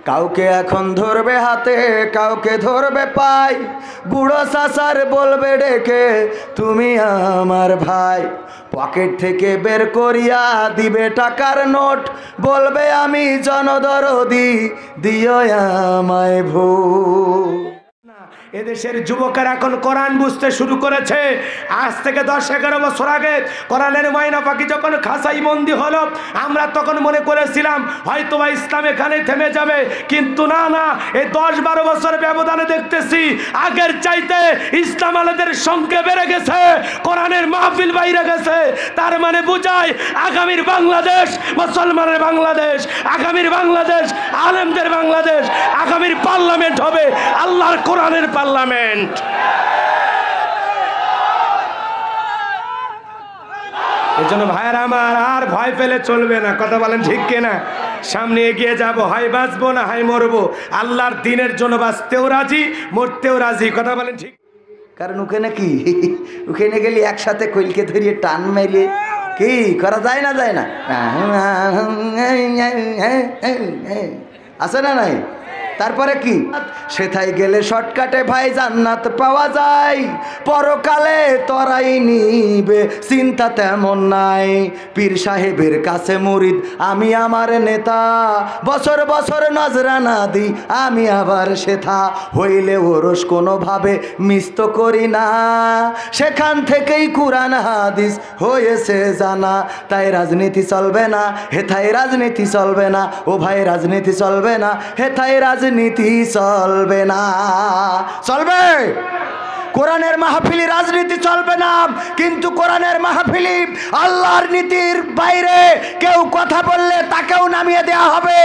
কাউকে এখন ধরবে হাতে, কাউকে ধরবে পাই, বুড়ো চাচার বলবে ডেকে তুমি আমার ভাই। পকেট থেকে বের করিয়া দিবে টাকার নোট, বলবে আমি জনদরদি, দিও আমায় ভোট। এদেশের যুবকেরা এখন কোরআন বুঝতে শুরু করেছে। আজ থেকে 10-11 বছর আগে কোরআনের ময়না পাখি যখন খাসাই বন্দি হলো, আমরা তখন মনে করেছিলাম হয়তো বা ইসলাম এখানে থেমে যাবে, কিন্তু না না, এই 10-12 বছর ব্যবধানে দেখতেছি আগের চাইতে ইসলাম আলাদের সংখ্যা বেড়ে গেছে, কোরআনের মাহফিল বাইরে গেছে। তার মানে বোঝায় আগামীর বাংলাদেশ মুসলমানের বাংলাদেশ, আগামীর বাংলাদেশ আলেমদের বাংলাদেশ, আগামীর পার্লামেন্ট হবে আল্লাহর কোরআনের পার্লামেন্ট। এই জন্য ভাইয়েরা আমার, আর ভয় পেলে চলবে না, কথা বলেন ঠিক কিনা? সামনে এগিয়ে যাব, হয় বাঁচবো না হয় মরবো, আল্লাহর দিনের জন্য বাঁচতেও রাজি, মরতেও রাজি, কথা বলেন ঠিক। কারণ ওখানে কি, ওখানে গেলে একসাথে কইলকে ধরিয়ে টান মেরিয়ে কি করা যায় না, যায় না, আছে না নাই? তারপরে কি, সেথায় গেলে শর্টকাটে ভাই জান্নাত পাওয়া যায়, পরকালে তরাই নিবে চিন্তা তেমন নাই। পীর সাহেবের কাছে মুরিদ আমি আমার নেতা, বছর বছর নজরানা দি আমি আবার সেথা, হইলে ওরস কোনোভাবে মিস তো করি না, সেখান থেকেই কুরআন হাদিস হয়েছে জানা। তাই রাজনীতি চলবে না, হেথায় রাজনীতি চলবে না, ও ভাই রাজনীতি চলবে না, হেথায় রাজনীতি চলবে না। চলবে কোরআনের মাহফিলি, রাজনীতি চলবে না, কিন্তু কোরআনের মাহফিলি আল্লাহর নীতির বাইরে কেউ কথা বললে তাকেও নামিয়ে দেওয়া হবে,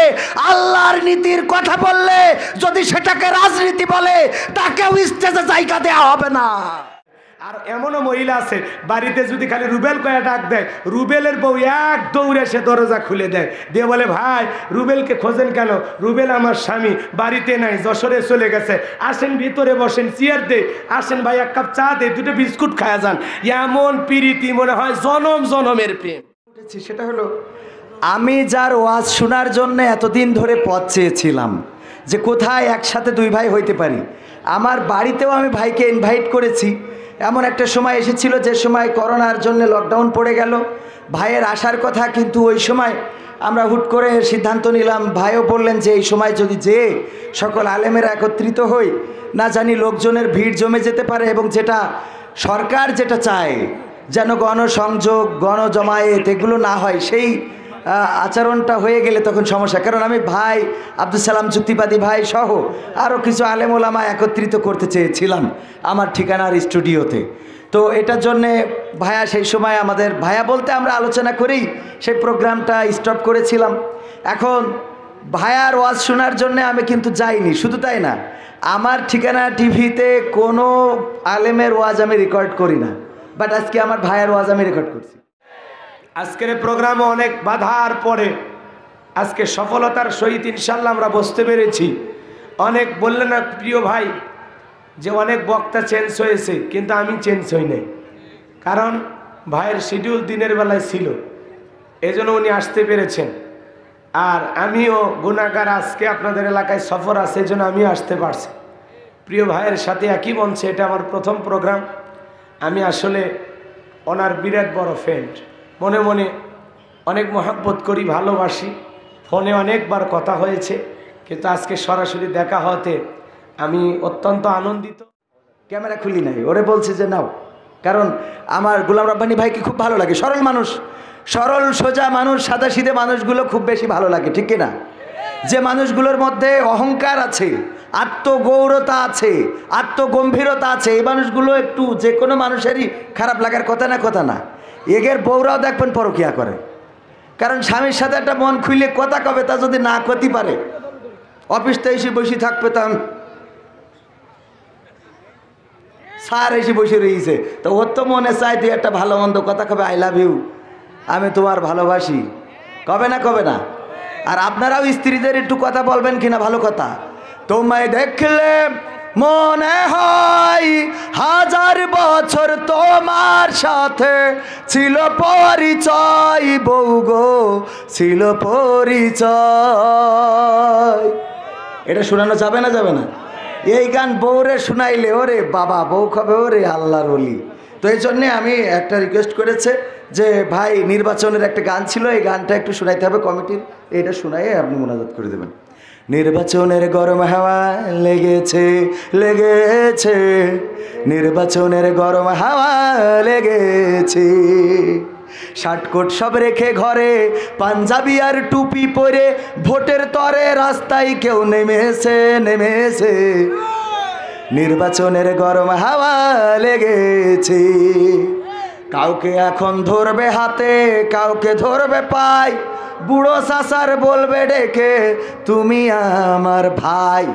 আল্লাহর নীতির কথা বললে যদি সেটাকে রাজনীতি বলে তাকেও স্টেজে জায়গা দেওয়া হবে না। আর এমনও মহিলা আছে বাড়িতে যদি খালি রুবেল কয়ে ডাক দেয়, রুবেলের বউ এক দৌড়ে সে দরজা খুলে দেয়, দিয়ে বলে ভাই রুবেলকে খোঁজেন কেন? রুবেল আমার স্বামী বাড়িতে নাই, যশোরে চলে গেছে, আসেন ভিতরে বসেন, চেয়ার দে, আসেন ভাই এক কাপ চা দে, দুটো বিস্কুট খায়া যান। এমন প্রীতি মনে হয় জনম জনমের প্রেম। সেটা হলো, আমি যার ওয়াজ শোনার জন্য এতদিন ধরে পথ চেয়েছিলাম যে কোথায় একসাথে দুই ভাই হইতে পারি, আমার বাড়িতেও আমি ভাইকে ইনভাইট করেছি। এমন একটা সময় এসেছিল যে সময় করোনার জন্য লকডাউন পড়ে গেল, ভাইয়ের আসার কথা, কিন্তু ওই সময় আমরা হুট করে সিদ্ধান্ত নিলাম, ভাইও বললেন যে এই সময় যদি যে সকল আলেমেরা একত্রিত হই, না জানি লোকজনের ভিড় জমে যেতে পারে, এবং যেটা সরকার যেটা চায় যেন গণসংযোগ গণজমায়েত এগুলো না হয়, সেই আচরণটা হয়ে গেলে তখন সমস্যা। কারণ আমি ভাই আব্দুল সালাম যুক্তিবাদী ভাই সহ আরও কিছু আলেম ওলামা একত্রিত করতে চেয়েছিলাম আমার ঠিকানার স্টুডিওতে। তো এটার জন্যে ভাইয়া সেই সময় আমাদের, ভাইয়া বলতে আমরা আলোচনা করেই সেই প্রোগ্রামটা স্টপ করেছিলাম। এখন ভাইয়ার ওয়াজ শোনার জন্যে আমি কিন্তু যাইনি, শুধু তাই না, আমার ঠিকানা টিভিতে কোনো আলেমের ওয়াজ আমি রেকর্ড করি না, বাট আজকে আমার ভাইয়ার ওয়াজ আমি রেকর্ড করছি। আজকের প্রোগ্রামে অনেক বাধার পরে আজকে সফলতার সহিত ইনশাল্লাহ আমরা বসতে পেরেছি। অনেক বললেন না প্রিয় ভাই যে অনেক বক্তা চেঞ্জ হয়েছে, কিন্তু আমি চেঞ্জ হই নাই, কারণ ভাইয়ের শিডিউল দিনের বেলায় ছিল, এজন্য উনি আসতে পেরেছেন। আর আমিও গুনাহগার, আজকে আপনাদের এলাকায় সফর আছে, এজন্য আমি আসতে পারছি। প্রিয় ভাইয়ের সাথে একই মঞ্চে, এটা আমার প্রথম প্রোগ্রাম। আমি আসলে ওনার বিরাট বড় ফ্রেন্ড, মনে মনে অনেক মহব্বত করি, ভালোবাসি, ফোনে অনেকবার কথা হয়েছে, কিন্তু আজকে সরাসরি দেখা হতে আমি অত্যন্ত আনন্দিত। ক্যামেরা খুলি নাই, ওরে বলছে যে নাও, কারণ আমার গোলাম রাব্বানী ভাইকে খুব ভালো লাগে, সরল মানুষ, সরল সোজা মানুষ, সাদাসিধে মানুষগুলো খুব বেশি ভালো লাগে, ঠিক কিনা? যে মানুষগুলোর মধ্যে অহংকার আছে, আত্মগৌরতা আছে, আত্মগম্ভীরতা আছে, এই মানুষগুলো একটু যে কোনো মানুষেরই খারাপ লাগার কথা না, কথা না। এগের বউরাও দেখবেন পরকিয়া করে, কারণ স্বামীর সাথে একটা মন খুলে কথা কবে, তা যদি না করতে পারে, অফিসতে এসে বসে থাকবে, তা স্যার এসে বসে রয়েছে, তো ওর তো মনে চাই তুই একটা ভালো মন্দ কথা কবে, আই লাভ ইউ, আমি তোমার ভালোবাসি, কবে না, কবে না? আর আপনারাও স্ত্রীদের একটু কথা বলবেন কিনা ভালো কথা, তোমায় দেখলে মনে হয় 1000 বছর তোমার সাথে ছিল পরিচয়, বউ গো ছিল পরিচয়। এটা শোনানো যাবে না যাবে না? এই গান বউরে শোনাইলে ওরে বাবা বউ খাবে ওরে আল্লাহর ওলি। তো এই জন্যে আমি একটা রিকোয়েস্ট করেছে যে ভাই নির্বাচনের একটা গান ছিল, এই গানটা একটু শোনাইতে হবে কমিটির, এইটা শোনাই আপনি মোনাজাত করে দেবেন। নির্বাচনের গরম হাওয়া লেগেছে লেগেছে, নির্বাচনের গরম হাওয়া লেগেছে, শার্টকোট সব রেখে ঘরে পাঞ্জাবি আর টুপি পরে ভোটের তরে রাস্তায় কেউ নেমেছে নেমেছে, নির্বাচনের গরম হাওয়া লেগেছে। কাউকে এখন ধরবে হাতে কাউকে ধরবে পাই, বুড়ো চাচার বলবে ডেকে তুমি আমার ভাই।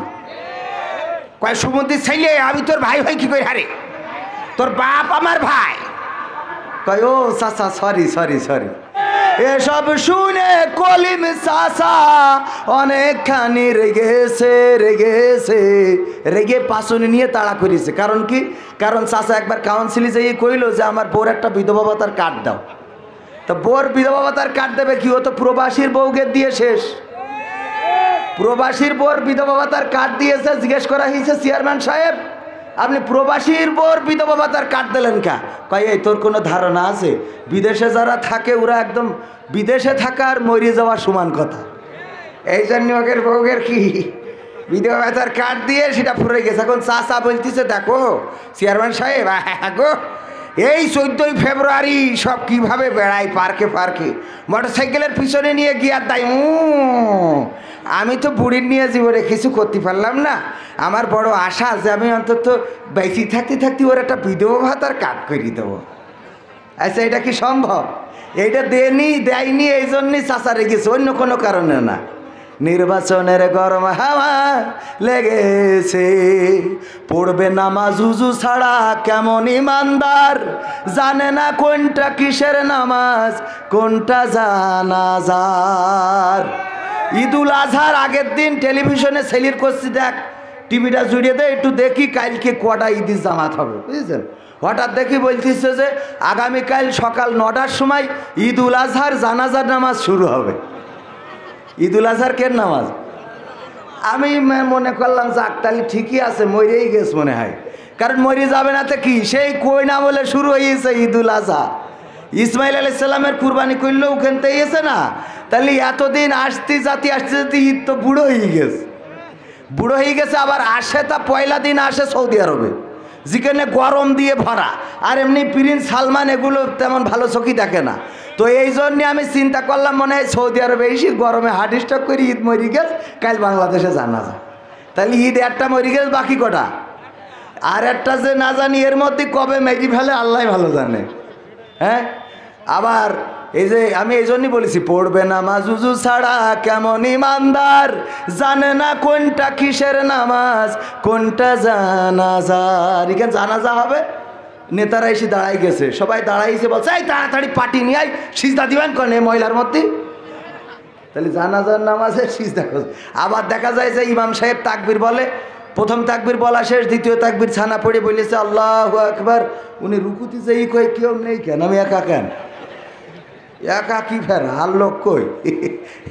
কয় সুমন্দির ছেলে আমি তোর ভাই ভাই কি করে হারে, তোর বাপ আমার ভাই। কয় ও চাচা সরি সরি সরি। এসব শুনে কলিম চাচা অনেকখানি রেগেছে রেগেছে, রেগে পাশনি নিয়ে তাড়া করেছে। কারণ কি? কারণ চাচা একবার কাউন্সিলে যেয়ে কইল যে আমার বোর একটা বিধবা ভাতার কার্ড দাও। তো বোর বিধবা ভাতার কার্ড দেবে কি? ও তো প্রবাসীর বউকে দিয়ে শেষ। প্রবাসীর বোর বিধবা ভাতার কার্ড দিয়েছে, জিজ্ঞেস করা হয়েছে চেয়ারম্যান সাহেব আপনি প্রবাসীর বোর বিধবা ভাতার কার্ড দিলেন কা? কয় এই তোর কোনো ধারণা আছে বিদেশে যারা থাকে ওরা একদম বিদেশে থাকা আর মরে যাওয়ার সমান কথা। এই জন্য ওদের বউয়ের কি বিধবা ভাতার কার্ড দিয়ে সেটা ফুরে গেছে। এখন চাচা বলতেছে দেখো চেয়ারম্যান সাহেব গো এই 14ই ফেব্রুয়ারি সব কিভাবে বেড়ায় পার্কে পার্কে, মোটরসাইকেলের পিছনে নিয়ে গিয়ে আর তাই আমি তো বুড়ির নিয়ে জীবনে কিছু করতে পারলাম না। আমার বড় আশা যে আমি অন্তত বেঁচে থাকতে থাকতে ওর একটা বিধবা ভাতার কার্ড করে দেবো। আচ্ছা এটা কি সম্ভব? এইটা দেয়নি এই জন্যই চাচা রেগেছে, অন্য কোনো কারণে না। নির্বাচনের গরম হাওয়া লেগেছে, পড়বে নামাজ উজু ছাড়া কেমন ইমানদার, জানে না কোনটা কিসের নামাজ কোনটা জানাজার। ঈদুল আজহার আগের দিন টেলিভিশনে সেলির করছি, দেখ টিভিটা জুড়িয়ে দেয় একটু দেখি কালকে কটা ঈদের জামাত হবে, বুঝেছেন? হঠাৎ দেখি বলতেছে যে আগামীকাল সকাল 9টার সময় ঈদুল আজহার জানাজার নামাজ শুরু হবে। ঈদুল আজহার কেন নামাজ? আমি মনে করলাম যাক তাহলে ঠিকই আছে, মরেই গেছে মনে হয়। কারণ মরে যাবে না তো কি, সেই কই না বলে শুরু হয়েছে ঈদুল আজহা। ইসমাইল আলাইহিস সালামের কুরবানি করলেও ওখান থেকে এসে না, তাহলে এতদিন আসতে যাতে ঈদ তো বুড়ো হয়ে গেছে, বুড়ো হয়ে গেছে। আবার আসে তা পয়লা দিন আসে সৌদি আরবে, যেখানে গরম দিয়ে ভরা, আর এমনি প্রিন্স সালমান এগুলো তেমন ভালো চোখই দেখে না। তো এই জন্যে আমি চিন্তা করলাম মনে হয় সৌদি আরবে এসে গরমে হার্ট স্ট্রোক করে ঈদ মরি গেছে, কাল বাংলাদেশে জানা যায়। তাহলে ঈদ একটা মরি গেছে, বাকি কটা? আর একটা যে না জানি এর মধ্যে কবে মেরি ফেলে আল্লাহ ভালো জানে। হ্যাঁ, আবার এই যে আমি এই জন্যই বলেছি পড়বে নামাজ উজু ছাড়া কেমন ইমানদার, জানে না কোনটা কিসের নামাজ কোনটা জানাজার। এখানে জানাজা হবে, নেতারা এসে দাঁড়াই গেছে, সবাই দাঁড়াইছে, বলছে এই তাড়াতাড়ি পাটি নিয়ে আই, সিজদা দিবেন কনে মহিলার মধ্যে। তাহলে জানাজার নামাজে সিজদা করছে। আবার দেখা যায় যে ইমাম সাহেব তাকবীর বলে, প্রথম তাকবীর বলা শেষ, দ্বিতীয় তাকবীর ছানা পড়ে বলেছে আল্লাহু আকবার। উনি রুকুতে যেই কয় কেউ নেই কেন, আমি একা কেন, একা কি ফের আর লোক কই।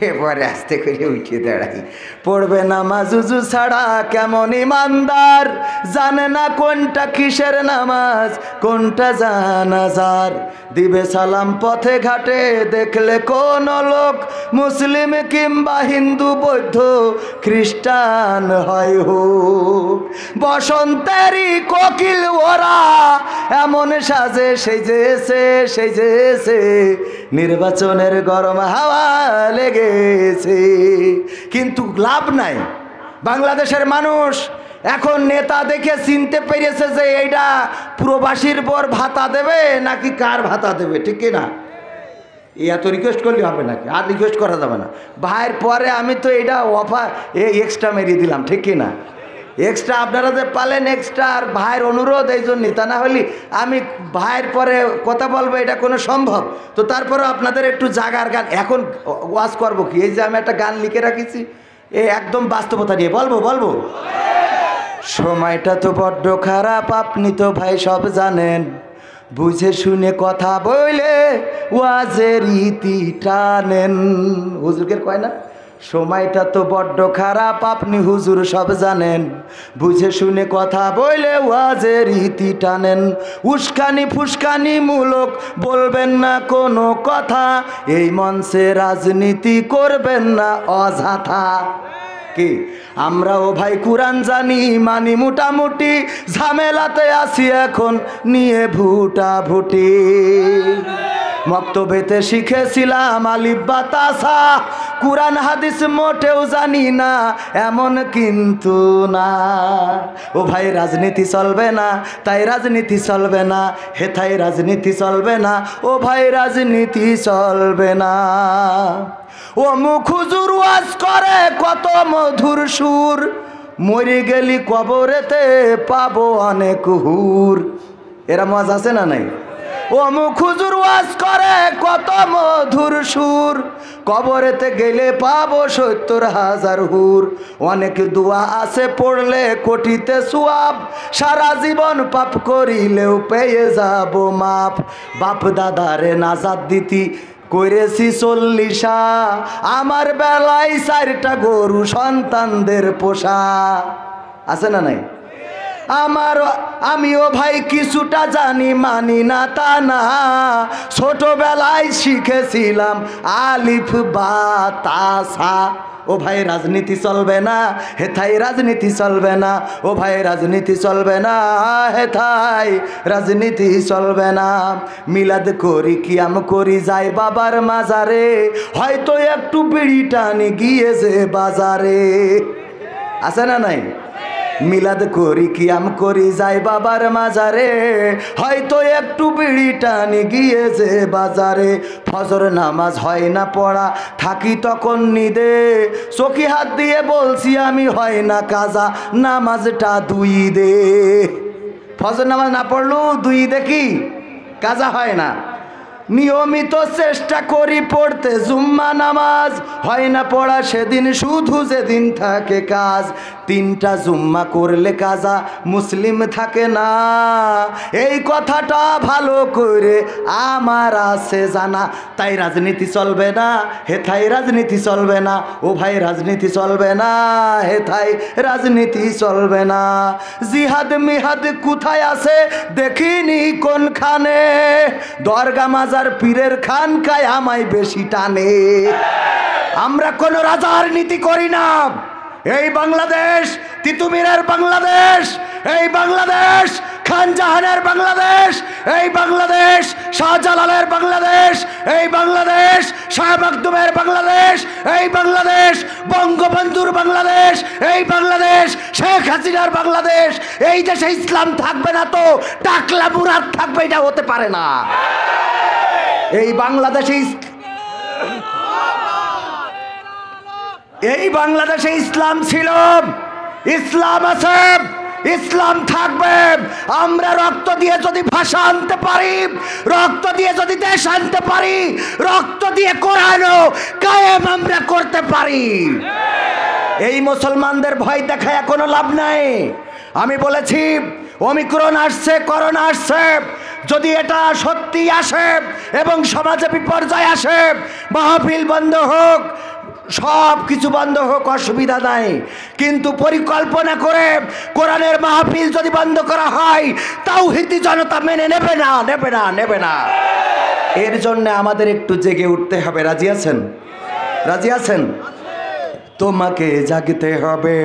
এবারে আস্তে করে উঠে দাঁড়াই, পড়বে নামাজ উজু ছাড়া কেমন ইমানদার, জানে না কোনটা কিসের নামাজ কোনটা জানাজার, দিবে সালাম পথে ঘাটে দেখলে কোন লোক, মুসলিম কিংবা হিন্দু বৌদ্ধ খ্রিস্টান হয় হোক, বসন্তেরই কোকিল ওরা এমন সাজে সেজেছে সেজেছে, নির্বাচনের গরম হাওয়া লেগেছে। কিন্তু লাভ নাই, বাংলাদেশের মানুষ এখন নেতা দেখে চিনতে পেরেছে যে এইটা প্রবাসীর পর ভাতা দেবে নাকি কার ভাতা দেবে, ঠিক না? এত রিকোয়েস্ট করলে হবে নাকি? আর রিকোয়েস্ট করা যাবে না। ভাইয়ের পরে আমি তো এটা অফার এক্সট্রা মেরিয়ে দিলাম, ঠিক না? এক্সট্রা আপনারা যে পালেন এক্সট্রা, আর ভাইয়ের অনুরোধ এই জন্য, তা না হলে আমি ভাইয়ের পরে কথা বলবো এটা কোনো সম্ভব? তো তারপরে আপনাদের একটু জাগার গান এখন ওয়াজ করবো কি, এই যে আমি একটা গান লিখে রাখিছি এই একদম বাস্তবতা নিয়ে বলবো। সময়টা তো বড্ড খারাপ, আপনি তো ভাই সব জানেন, বুঝে শুনে কথা বলে ওয়াজের ইতি টানেন। হুজুরকে কয় না সময়টা তো বড্ড খারাপ, আপনি হুজুর সব জানেন, বুঝে শুনে কথা বলে ওয়াজের ইতি টানেন। উস্কানি ফুসকানি মূলক বলবেন না কোনো কথা, এই মঞ্চে রাজনীতি করবেন না অযথা। কি আমরাও ভাই কোরআন জানি মানি মোটামুটি, ঝামেলাতে আছি এখন নিয়ে ভুটা ভুটি। মক্তবেতে শিখেছিলাম আলিফ বা তাসা, কুরআন হাদিস মোটেও জানি না এমন কিন্তু না। ও ভাই রাজনীতি চলবে না, তাই রাজনীতি চলবে না, হেথায় রাজনীতি চলবে না, ও ভাই রাজনীতি চলবে না। ও মুখ হুজুর ওয়াজ করে কত মধুর সুর, মরে গেলি কবরেতে পাবো অনেক হুর। এরা মজা আছে না নাই? ও মুখ হুজুর ওয়াজ করে কত মধুর সুর, কবরেতে গেলে পাবো ৭০,০০০ হুর। অনেক দোয়া আছে পড়লে কোটিতে সোয়াব, সারা জীবন পাপ করিলেও পেয়ে যাব মাপ। বাপ দাদারে নাজাত দিতি করেছি ৪০, আমার বেলায় ৪টা গরু সন্তানদের পোষা। আছে না নাই? আমিও ভাই কিছুটা জানি, মানি না তা না, ছোটবেলায় শিখেছিলাম আলিফ বা তাসা। ও ভাই রাজনীতি চলবে না, হেথায় রাজনীতি চলবে না, ও ভাই রাজনীতি চলবে না, হেথায় রাজনীতি চলবে না। মিলাদ করি কিয়াম করি যাই বাবার মাজারে, হয়তো একটু বিড়ি টানি গিয়েছে বাজারে। আছে না নাই? মিলাদ করি কিয়াম করি যাই বাবার মাজারে, হয়তো একটু বিড়ি টানি গিয়েছে বাজারে। ফজর নামাজ হয় না পড়া, থাকি তখন নিদে, চোখে হাত দিয়ে বলছি আমি হয় না কাজা, নামাজটা দুই দে। ফজর নামাজ না পড়লেও দুই দেখি কাজা হয় না। নিয়মিত চেষ্টা করি পড়তে জুম্মা নামাজ, হয় না পড়া সেদিন শুধু যেদিন থাকে কাজ। 3টা জুম্মা করলে কাজা মুসলিম থাকে না, এই কথাটা ভালো করে আমার আছে জানা। তাই রাজনীতি চলবে না, হেথায় রাজনীতি চলবে না, ও ভাই রাজনীতি চলবে না, হেথায় রাজনীতি চলবে না। জিহাদ মিহাদ কোথায় আছে দেখিনি কোনখানে, দরগা মাজার পীরের খানকায় আমায় বেশি টানে। আমরা কোন রাজার নীতি করি না। এই বাংলাদেশ তিতুমিরের বাংলাদেশ, এই বাংলাদেশ খান জাহানের বাংলাদেশ, এই বাংলাদেশ শাহজালালের বাংলাদেশ, এই বাংলাদেশ শাহ মাকদুমের বাংলাদেশ, এই বাংলাদেশ বঙ্গবন্ধুর বাংলাদেশ, এই বাংলাদেশ শেখ হাসিনার বাংলাদেশ। এই দেশে ইসলাম থাকবে না তো টাকলা মুরাদ থাকবে, এটা হতে পারে না। এই বাংলাদেশে ইসলাম ছিল, ইসলাম আছে, ইসলাম থাকবে। আমরা রক্ত দিয়ে যদি ভাষা আনতে পারি, রক্ত দিয়ে যদি দেশ আনতে পারি, রক্ত দিয়ে কোরআনও কায়েম আমরা করতে পারি। এই মুসলমানদের ভয় দেখায় কোনো লাভ নাই। আমি বলেছি ওমিক্রন আসছে, করোনা আসছে, যদি এটা সত্যি আসে এবং সমাজে বিপর্যয় আসে, মাহফিল বন্ধ হোক, সব কিছু বন্ধ হোক, অসুবিধা নাই। কিন্তু পরিকল্পনা করে কোরআনের মাহফিল যদি বন্ধ করা হয়, তাওহীদি জনতা মেনে নেবে না, নেবে না, নেবে না। এর জন্য আমাদের একটু জেগে উঠতে হবে। রাজি আছেন? রাজি আছেন? তোমাকে জাগতে হবে,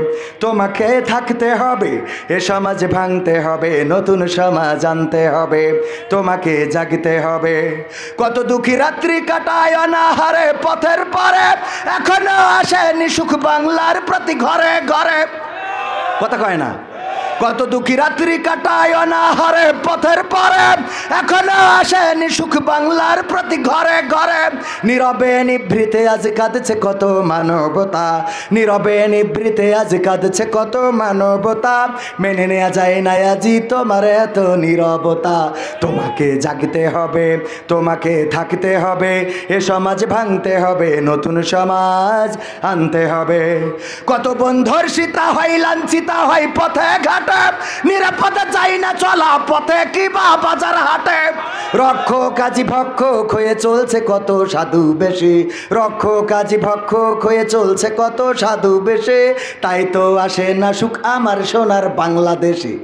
তোমাকে থাকতে হবে, এ সমাজ ভাঙতে হবে, নতুন সমাজ আনতে হবে। তোমাকে জাগতে হবে। কত দুঃখী রাত্রি কাটায় অনাহারে পথের পরে, এখনো আসেনি সুখ বাংলার প্রতি ঘরে ঘরে। কথা কয় না? কত দুঃখী রাত্রি কাটায় অনাহারে পথের পরে, এখনো আসেনি সুখ বাংলার প্রতি ঘরে ঘরে। নীরবে নিভৃতে আজ কাঁদছে কত মানবতা, নীরবে নিভৃতে আজ কাঁদছে কত মানবতা। মেনে নেওয়া যায় না আজি তোমার এত নীরবতা। তোমাকে জাগতে হবে, তোমাকে থাকতে হবে, এ সমাজ ভাঙতে হবে, নতুন সমাজ আনতে হবে। কত বন্ধুর সীতা হয় লাঞ্ছিতা হয় পথে ঘাটে, ঘাটে, নিরাপদে যাই না চলা পথে কিবা বাজার হাটে। রক্ষক কাজী ভক্ষক হয়ে চলছে কত সাধু বেশে, রক্ষক কাজী ভক্ষক হয়ে চলছে কত সাধু বেশে, তাই তো আসে না সুখ আমার সোনার বাংলাদেশে।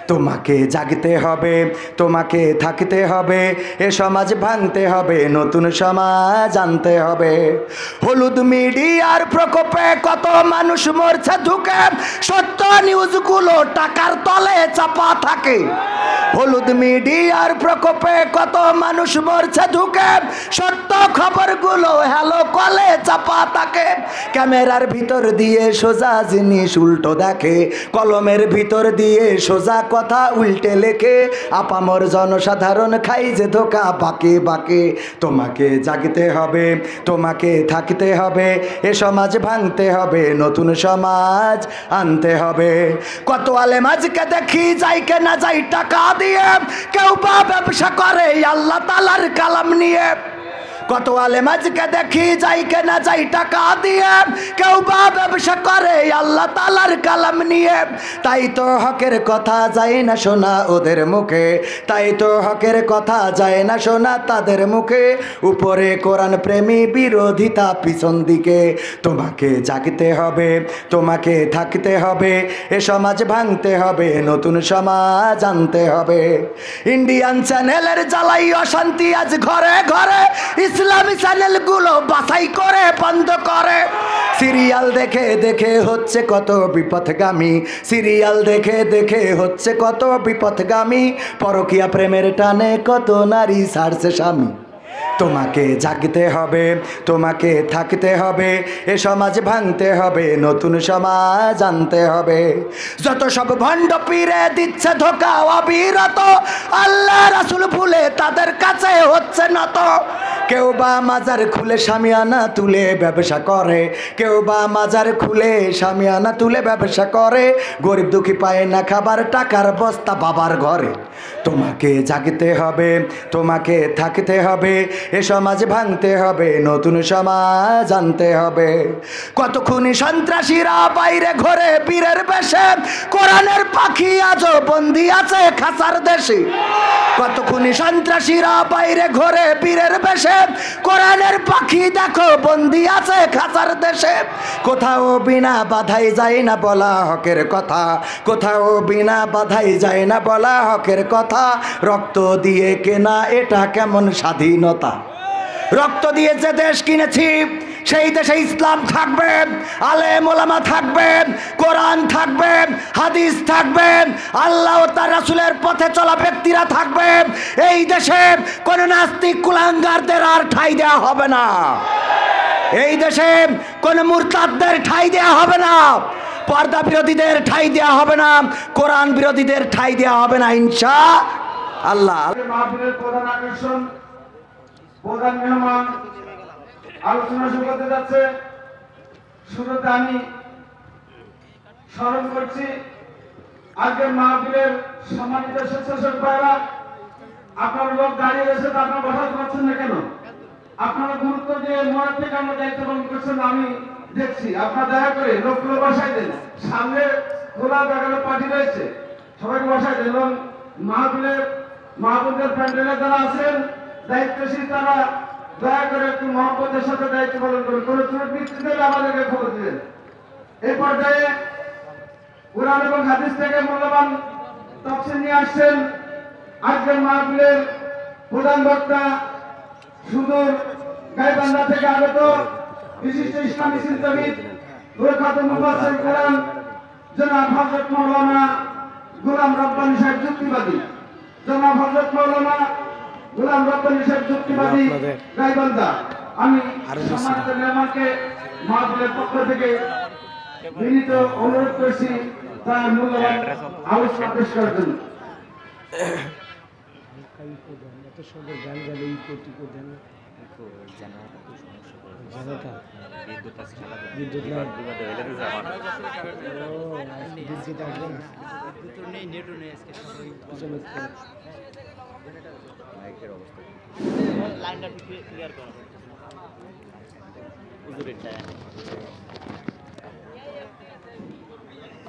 তোমাকে জাগতে হবে, তোমাকে থাকতে হবে, এ সমাজ ভাঙতে হবে, নতুন সমাজ আনতে হবে। হলুদ মিডিয়ার প্রকোপে কত মানুষ মরছে ঢুকে, সত্য নিউজগুলো টাকার তলে চাপা থাকে। হলুদ মিডিয়ার প্রকোপে কত মানুষ মরছে ঢুকে, সত্য খবরগুলো হ্যালো কলে চাপা থাকে। ক্যামেরার ভিতর দিয়ে সোজা জিনিস উল্টো দেখে, কলমের ভিতর দিয়ে সোজা কথা উল্টে লেখে, আপামর জনসাধারণ খাই যে ধোকা বাঁকে বাঁকে। তোমাকে জাগতে হবে, তোমাকে থাকতে হবে, এ সমাজ ভাঙতে হবে, নতুন সমাজ আনতে হবে। কত আলেম আজকে দেখি যাই কে না যাই টাকা দিয়ে, কেউ বা ব্যবসা করে আল্লাহ তাআলার কালাম নিয়ে। কত আলেম আজকে দেখি যাই কে না যাই টাকা দিয়ে, কেউ বা ব্যবসা করে আল্লাহ তাআলার কালাম নিয়ে। তাই তো হকের কথা যায় না শোনা ওদের মুখে, তাই তো হকের কথা যায় না শোনা তাদের মুখে। উপরে কোরআন প্রেমী বিরোধিতা পিছন দিকে। তোমাকে জাগতে হবে, তোমাকে থাকতে হবে, এ সমাজ ভাঙতে হবে, নতুন সমাজ আনতে হবে। ইন্ডিয়ান চ্যানেলের জ্বালাই অশান্তি আজ ঘরে ঘরে, ইসলামী চ্যানেলগুলো বাছাই করে বন্ধ করে। সিরিয়াল দেখে দেখে হচ্ছে কত বিপথগামী, সিরিয়াল দেখে দেখে হচ্ছে কত বিপথগামী। পরকীয়া প্রেমের টানে কত নারী ছাড়ছে স্বামী। তোমাকে জাগতে হবে, তোমাকে থাকতে হবে, এ সমাজ ভাঙতে হবে, নতুন সমাজ আনতে হবে। যত সব ভণ্ড পীরে দিচ্ছে ধোকা অবিরত, আল্লাহ রাসূল ভুলে তাদের কাছে হচ্ছে নত। কেউ বা মাজার খুলে শামিয়ানা তুলে ব্যবসা করে, কেউ বা মাজার খুলে শামিয়ানা তুলে ব্যবসা করে। গরিব দুঃখী পায় না খাবার, টাকার বস্তা বাবার ঘরে। তোমাকে জাগতে হবে, তোমাকে থাকতে হবে, এ সমাজ ভাঙতে হবে, নতুন সমাজ আনতে হবে। কত খুনি সন্ত্রাসীরা বাইরে ঘরে বীরের বেশে, কোরআনের পাখি আজও বন্দি আছে খাসার দেশে। কত খুনি সন্ত্রাসীরা বাইরে ঘরে বীরের বেশে, কোরআনের পাখি দেখো বন্দি আছে খাসার দেশে। কোথাও বিনা বাধাই যায় না বলা হকের কথা, কোথাও বিনা বাধাই যায় না বলা হকের কথা। রক্ত দিয়ে কেনা এটা কেমন স্বাধীনতা? রক্ত দিয়ে যে দেশ কিনেছি সেই দেশে ইসলাম থাকবে, আলেম ওলামা থাকবে, কোরআন থাকবে, হাদিস থাকবে, আল্লাহ ও তার রাসূলের পথে চলা ব্যক্তিরা থাকবে। এই দেশে কোন নাস্তিক কুলাঙ্গারদের আর ঠাঁই দেওয়া হবে না, এই দেশে কোন মুরতাদদের ঠাঁই দেওয়া হবে না, পর্দা বিরোধীদের ঠাঁই দেওয়া হবে না, কোরআন বিরোধীদের ঠাঁই দেওয়া হবে না ইনশাআল্লাহ। মাহফিলের প্রধান আকর্ষণ, প্রধান মেহমান আলোচনা শুরু করতে যাচ্ছে। শুরুতে আমি স্মরণ করছি আজকের মাহফিলের সম্মানিত স্বেচ্ছাসেবক ভাইরা। আপনারা লোক দাঁড়িয়ে রয়েছে, আপনারা বসাতে পারছেন না কেন? আপনারা গুরুত্ব দিয়ে মনের থেকে আমরা দায়িত্ব পালন করছেন, আমি দেখছি। আপনারা দয়া করে লোকগুলো বসাই দেন, সামনে খোলা জায়গায় পার্টি রয়েছে, সবাইকে বসাই দেন। এবং মাহফিলের মাহবুবদের প্যান্ডেলে যারা আছেন দায়িত্বশীল, তারা দয়া করে একটু মহব্বতের সাথে দায়িত্ব পালন করুন। কোন ত্রুটি বিচ্যুতি হলে আমাদেরকে খবর দিবেন। এই পর্যায়ে কোরআন এবং হাদিস থেকে মূল্যবান তাফসীর নিয়ে আসছেন আজকের মাহফিলের প্রধান বক্তা, সুদূর গাইবান্ধা থেকে আগত বিশিষ্ট ইসলামী চিন্তাবিদ, প্রখ্যাত মুফাসসির কোরআন জনাব হযরত মাওলানা গোলাম রব্বানী সাহেব যুক্তিবাদী, জনাব হযরত মাওলানা গোলাম রব্বানী সাহেব যুক্তিবাদী গাইবান্ধা। আমি সম্মানিত মেহমানকে মাহফিলের পক্ষ থেকে বিনীত অনুরোধ করছি তার মূল্যবান আলোচনা পেশ করার জন্য।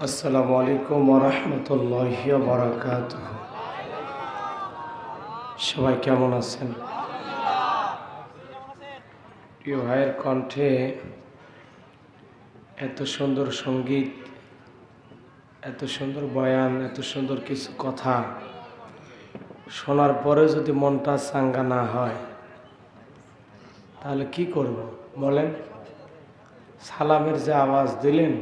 আসসালামু আলাইকুম ওয়া রাহমাতুল্লাহি ওয়া বারাকাতুহু। সবাই কেমন আছেন? প্রিয় ভাইয়ের কণ্ঠে এত সুন্দর সঙ্গীত, এত সুন্দর বয়ান, এত সুন্দর কিছু কথা শোনার পরে যদি মনটা চাঙ্গা না হয় তাহলে কি করব বলেন? সালামের যে আওয়াজ দিলেন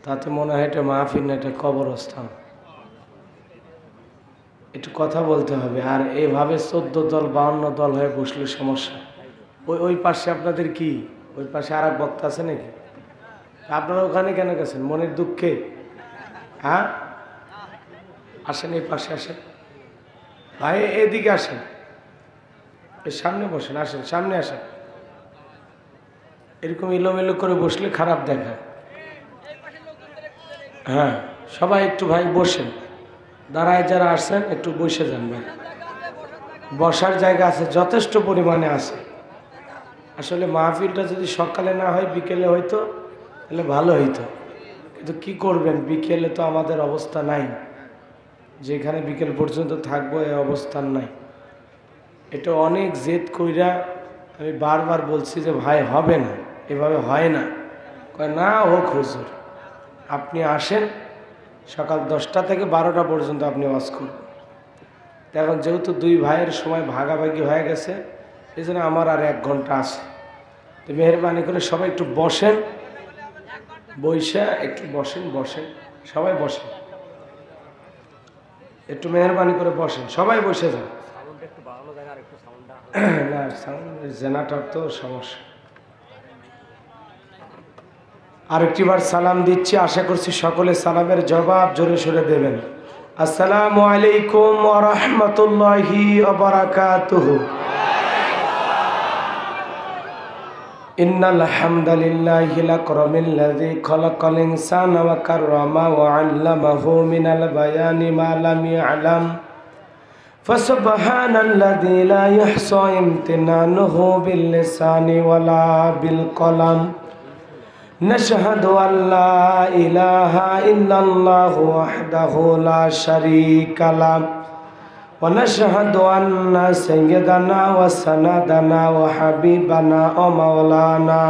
তাতে মনে হয় এটা মাহফিল না, এটা কবরস্থান। একটু কথা বলতে হবে। আর এইভাবে 14 দল 52 দল হয়ে বসলে সমস্যা। ওই পাশে আপনাদের কি, ওই পাশে আর এক বক্তা আছে নাকি? আপনারা ওখানে কেন গেছেন? মনের দুঃখে? হ্যাঁ, আসেন, এই পাশে আসেন ভাই, এদিকে আসেন, এর সামনে বসেন, আসেন সামনে আসেন। এরকম এলোমেলো করে বসলে খারাপ দেখায়। হ্যাঁ, সবাই একটু ভাই বসেন, দাঁড়ায় যারা আসছেন একটু বসে যান ভাই। বসার জায়গা আছে, যথেষ্ট পরিমাণে আছে। আসলে মাহফিলটা যদি সকালে না হয় বিকেলে হইতো তাহলে ভালো হইতো, কিন্তু কি করবেন, বিকেলে তো আমাদের অবস্থা নাই, যেখানে বিকেল পর্যন্ত থাকবো এই অবস্থান নাই। এটা অনেক জেদ কইরা আমি বারবার বলছি যে ভাই হবে না, এভাবে হয় না। কয় না হোক হুজুর, আপনি আসেন, সকাল 10টা থেকে 12টা পর্যন্ত আপনি ওয়াজ করুন। তো এখন যেহেতু 2 ভাইয়ের সময় ভাগাভাগি হয়ে গেছে, এই জন্য আমার আর 1 ঘন্টা আছে। তো মেহরবানি করে সবাই একটু বসেন, বইসা একটু বসেন, সবাই বসেন, একটু মেহরবানি করে বসেন, সবাই বসে যান। না, সাউন্ড জেনারেটর তো সমস্যা। আরেকটিবার সালাম দিচ্ছি, আশা করছি সকলে সালামের জবাব জোরে সোরে দেবেন। আসসালামু আলাইকুম ওয়া রাহমাতুল্লাহি ওয়া বারাকাতুহু। ইন্নাল হামদালিল্লাহিল আকরামিল্লাযী খালাকাল ইনসানা ওয়া কাররামা ওয়া আল্লামাহু মিনাল বায়ানি মা লাম ইয়ালাম ফাসুবহানাল্লাযী লা ইহসা ইমতিনানুহু বিল লিসানি ওয়ালা বিল কলাম। نشهد أن لا إله إلا الله وحده لا شريك له ونشهد أن سيدنا وسندنا وحبيبنا ومولانا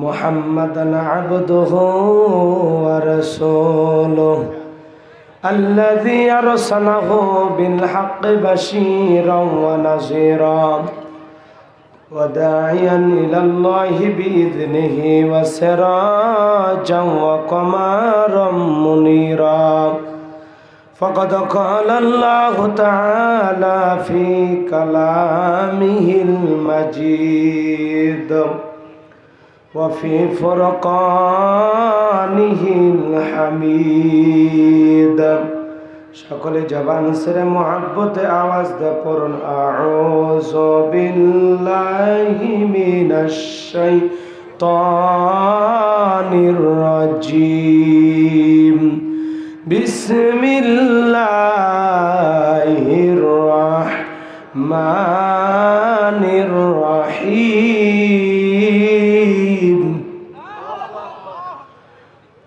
محمدا عبده ورسوله الذي أرسله بالحق بشيرا ونذيرا وداعيا إلى الله بإذنه وسراجا وقمرا منيرا فقد قال الله تعالى في كلامه المجيد وفي فرقانه الحميد। সকলে জবান ছেড়ে মুহাব্বতে আওয়াজ দিয়ে পড়ুন আউযু বিল্লাহি মিনাশ শাইতানির রাজীম বিসমিল্লাহির রাহমানির রহিম।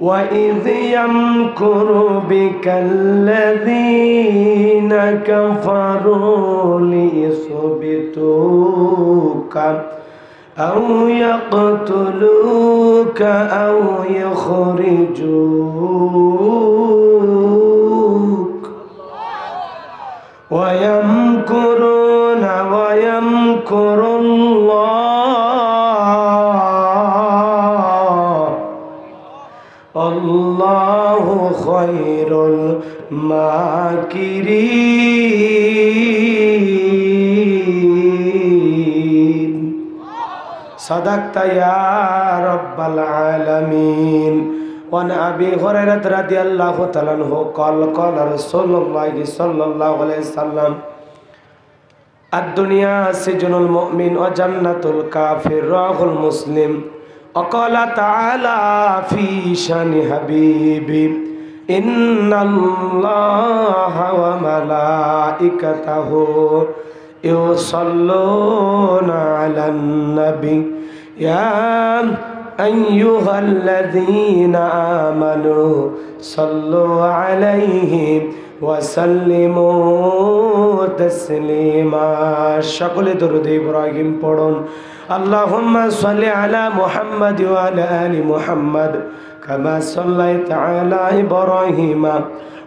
وَإِذْ يَمْكُرُ بِكَ الَّذِينَ كَفَرُوا لِيُثْبِتُوكَ أَوْ يَقْتُلُوكَ أَوْ يُخْرِجُوكَ وَيَمْكُرُونَ وَيَمْكُرُ اللَّهُ আল্লাহু খায়রুল মাকিরিন। সাদাকতা ইয়া রাব্বাল আলামিন। ওয়ান আবি হুরায়রা রাদিয়াল্লাহু তাআলা আনহু قال قال رسول الله صلى الله عليه وسلم الدنيا سجن المؤمن وجنة الكافر رواه مسلم। وقال تعالى في شان حبيبي إن الله وملائكته يصلون على النبي يا أيها الذين آمنوا صلوا عليه وسلموا تسليما সকলে দরুদ ইব্রাহিম পড়ুন اللهم صل على محمد وعلى آل محمد كما صليت على إبراهيم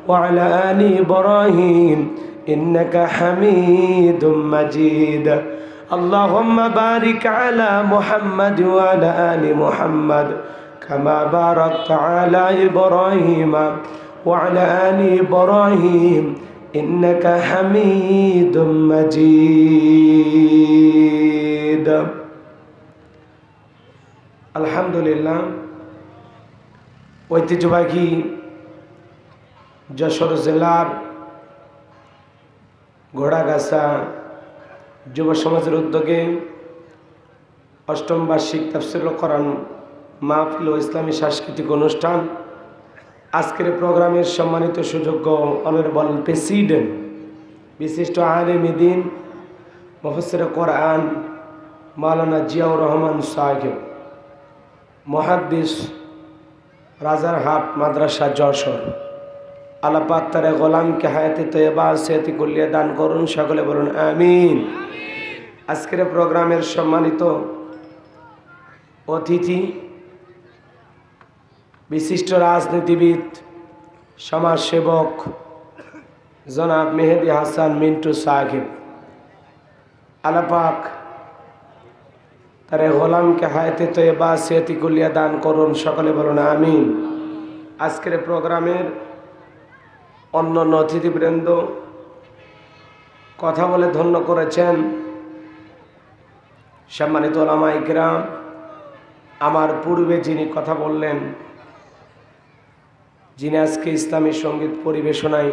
وعلى آل إبراهيم إنك حميد مجيد اللهم بارك على محمد وعلى آل محمد كما باركت على إبراهيم وعلى آل إبراهيم إنك حميد مجيد الحمد لله ঐতিহ্যবাহী যশোর জেলার ঘোড়াগাছা যুব সমাজের উদ্যোগে অষ্টম বার্ষিক তাফসীরুল কোরআন মাহফিল ও ইসলামী সাংস্কৃতিক অনুষ্ঠান আজকের প্রোগ্রামের সম্মানিত সুযোগ্য অনারেবল প্রেসিডেন্ট বিশিষ্ট আলেম দ্বীন মুফাসসির কোরআন মাওলানা জিয়াউর রহমান সাহেব মুহাদ্দিস রাজারহাট মাদ্রাসা যশোর আল্লাহ পাক তার গোলামকে হায়াতে তয়্যবা সেহতি কুল্লিয়া দান করুন সকলে বলুন আমিন আজকের প্রোগ্রামের সম্মানিত অতিথি বিশিষ্ট রাজনীতিবিদ সমাজসেবক জনাব মেহেদি হাসান মিন্টু সাহেব আল্লাহ পাক তার গোলামকে হায়াতে তয়্যবা সেহতি কুল্লিয়া দান করুন সকলে বলুন আমিন আজকের প্রোগ্রামের অন্যান্য অতিথিবৃন্দ কথা বলে ধন্য করেছেন সম্মানিত উলামা ইকরাম আমার পূর্বে যিনি কথা বললেন যিনি আজকে ইসলামী সঙ্গীত পরিবেশনায়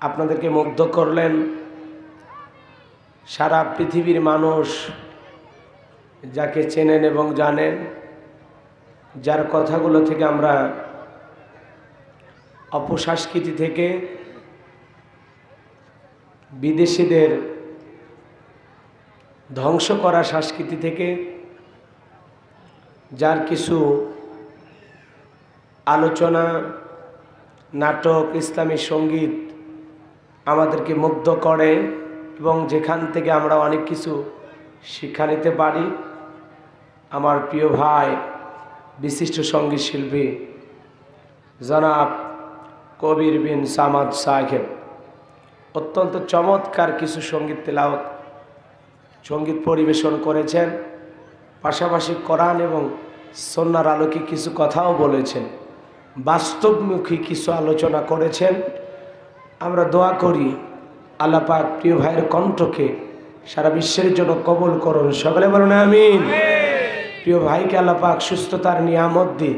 আপনাদেরকে মুগ্ধ করলেন সারা পৃথিবীর মানুষ যাকে চেনেন এবং জানেন যার কথাগুলো থেকে আমরা অপসংস্কৃতি থেকে বিদেশিদের ধ্বংস করা সংস্কৃতি থেকে যার কিছু আলোচনা নাটক ইসলামী সঙ্গীত আমাদেরকে মুগ্ধ করে এবং যেখান থেকে আমরা অনেক কিছু শিক্ষা নিতে পারি আমার প্রিয় ভাই বিশিষ্ট সঙ্গীত শিল্পী জনাব কবির বিন সামাদ সাহেব অত্যন্ত চমৎকার কিছু সঙ্গীত তেলাওয়াত সঙ্গীত পরিবেশন করেছেন পাশাপাশি কোরআন এবং সুন্নাহর আলোকে কিছু কথাও বলেছেন বাস্তবমুখী কিছু আলোচনা করেছেন আমরা দোয়া করি আল্লাহ পাক প্রিয় ভাইয়ের কণ্ঠকে সারা বিশ্বের জন্য কবুল করুন সকলে বলুন আমিন প্রিয় ভাইকে আল্লাহ পাক সুস্থতার নিয়ামত দিয়ে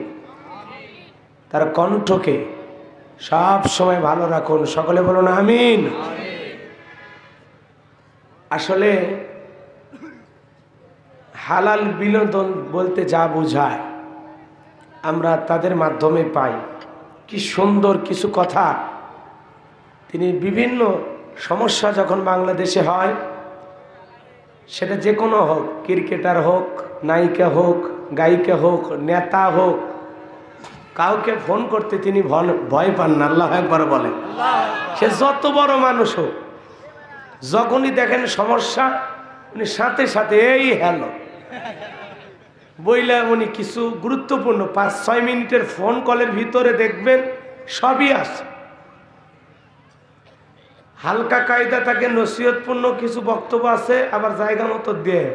তার কণ্ঠকে সব সময় ভালো রাখুন সকলে বলুন আমিন আসলে হালাল বিনোদন বলতে যা বোঝায় আমরা তাদের মাধ্যমে পাই কি সুন্দর কিছু কথা তিনি বিভিন্ন সমস্যা যখন বাংলাদেশে হয় সেটা যে কোনো হোক ক্রিকেটার হোক নায়িকা হোক গায়িকা হোক নেতা হোক কাউকে ফোন করতে তিনি ভয় পান না আল্লাহ একবার বলেন সে যত বড় মানুষ হোক যখনই দেখেন সমস্যা উনি সাথে সাথে এই হ্যালো বইলে উনি কিছু গুরুত্বপূর্ণ 5-6 মিনিটের ফোন কলের ভিতরে দেখবেন সবই আছে হালকা কায়দা তাকে নসিহতপূর্ণ কিছু বক্তব্য আছে আবার জায়গা মতো দেয়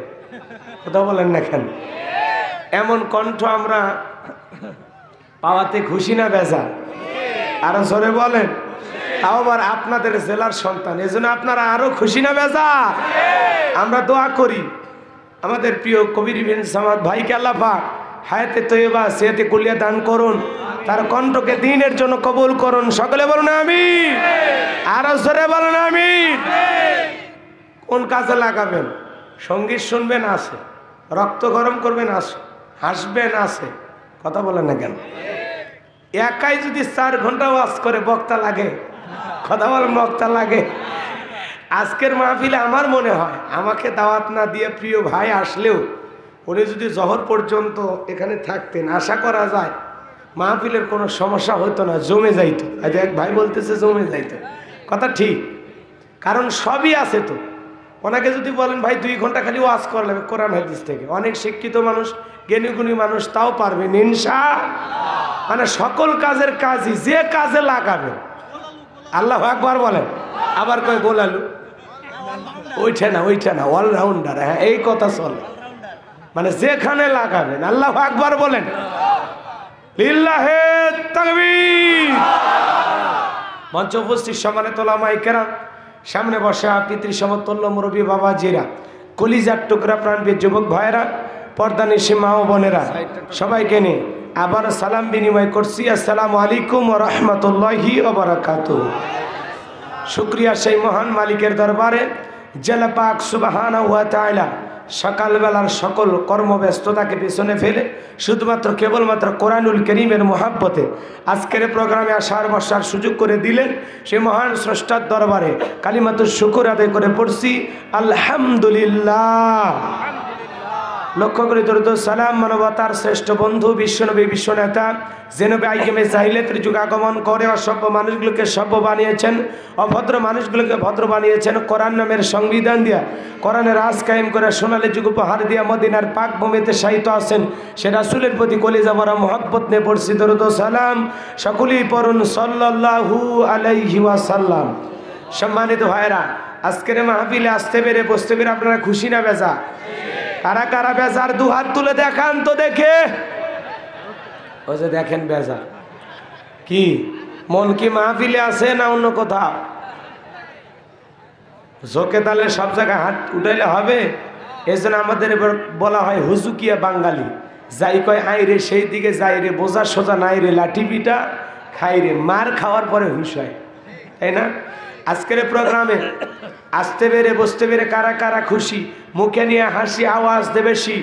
কথা বলেন না কেন এমন কণ্ঠ আমরা পাওয়াতে খুশি না বেজা আরো জোরে বলেন তাও আবার আপনাদের জেলার সন্তান এজন্য আপনারা আরো খুশি না বেজা আমরা দোয়া করি আমাদের প্রিয় কবির বিন সামাদ ভাইকে আল্লাহ পাক হায়াতে তয়্যবা সেহতে কুল্লিয়া দান করুন তার কণ্ঠকে দ্বীনের জন্য কবুল করুন সকলে বলুন আমিন আরো জোরে বলুন আমিন কোন কাজে লাগাবেন সঙ্গীত শুনবেন আছে রক্ত গরম করবেন আছে হাসবেন আছে কথা বলেন না কেন একাই যদি 4 ঘন্টা ওয়াজ করে বক্তা লাগে কথা বলেন বক্তা লাগে আজকের মাহফিলে আমার মনে হয় আমাকে দাওয়াত না দিয়ে প্রিয় ভাই আসলেও উনি যদি জহর পর্যন্ত এখানে থাকতেন আশা করা যায় মাহফিলের কোনো সমস্যা হতো না, জমে যাইতো। আজ এক ভাই বলতেছে জমে যাইতো, কথা ঠিক, কারণ সবই আছে তো। ওনাকে যদি বলেন ভাই 2 ঘন্টা খালি ওয়াজ করলে কোরআন হাদিস থেকে, অনেক শিক্ষিত মানুষ জ্ঞানীগুণী মানুষ তাও পারবেন ইনশাআল্লাহ। মানে সকল কাজের কাজই যে কাজে লাগাবে। আল্লাহু আকবার বলেন। আবার কয় গোলালু, ওইটা না অলরাউন্ডার, হ্যাঁ এই কথা চলে, মানে যেখানে লাগাবেন। আল্লাহু আকবার বলেন। লিল্লাহে তাকবীর। মঞ্চ উপস্থিত সম্মানিত ওলামায়ে কেরাম, সামনে বসা পিতৃ সমতুল্য মুরব্বী বাবাজিরা, কলিজার টুকরা প্রাণবীর যুবক ভাইয়েরা, পর্দানিশী মা ও বোনেরা, সবাইকে নিয়ে আবার সালাম বিনিময় করছি। আসসালামু আলাইকুম ওয়া রাহমাতুল্লাহি ওয়া বারাকাতুহু। শুকরিয়া সেই মহান মালিকের দরবারে জেলা পাক সুবহানাহু ওয়া তাআলা সকালবেলার সকল কর্মব্যস্ততাকে পিছনে ফেলে শুধুমাত্র কেবলমাত্র কোরআনুল কারীমের মোহাব্বতে আজকের প্রোগ্রামে আসার বসার সুযোগ করে দিলেন। সেই মহান স্রষ্টার দরবারে কালিমাতুশ শুকর আদায় করে পড়ছি আলহামদুলিল্লাহ। লক্ষ্য করে দরুদ সালাম মানবতার শ্রেষ্ঠ বন্ধু বিশ্বনবী বিশ্বনেতা জেনবে আইকেমে জাহিলিয়াতের যুগ আগমন করে অসভ্য মানুষগুলোকে সভ্য বানিয়েছেন, অভদ্র মানুষগুলোকে ভদ্র বানিয়েছেন। কোরআন নামের সংবিধান দিয়া কোরআনের রাজ কায়েম করে সোনালী যুগ উপহার দিয়া মদিনার পাক ভূমিতে শায়িত আছেন সে রাসূলের প্রতি কলিজা ভরা মহব্বত নিয়ে পড়ছি দরুদ সালাম। সকলেই পড়ুন সাল্লাল্লাহু আলাইহি ওয়াসাল্লাম। সম্মানিত ভাইরা, আজকের মাহফিলে আসতে পেরে বসতে পেরে আপনারা খুশি না বেজা? কারা কারা বেজার 2 হাত তুলে দেখান তো দেখে। ওই যে দেখেন বেজার কি, মন কি মাহফিলে আছে না অন্য কোথাও? ঝোঁকে তাহলে সব জায়গায় হাত উঠাইলে হবে। এই জন্য আমাদের এবার বলা হয় হুজুকিয়া বাঙালি, যাই কয় আই রে সেই দিকে যাই রে, বোঝা সোজা নাই রে, লাঠি পিটা খাই রে, মার খাওয়ার পরে হুশ হয়, তাই না? আজকের প্রোগ্রামে আসতে পেরে বসতে পেরে কারা কারা খুশি, মুখে নিয়ে হাসি আওয়াজ দেবে বেশি।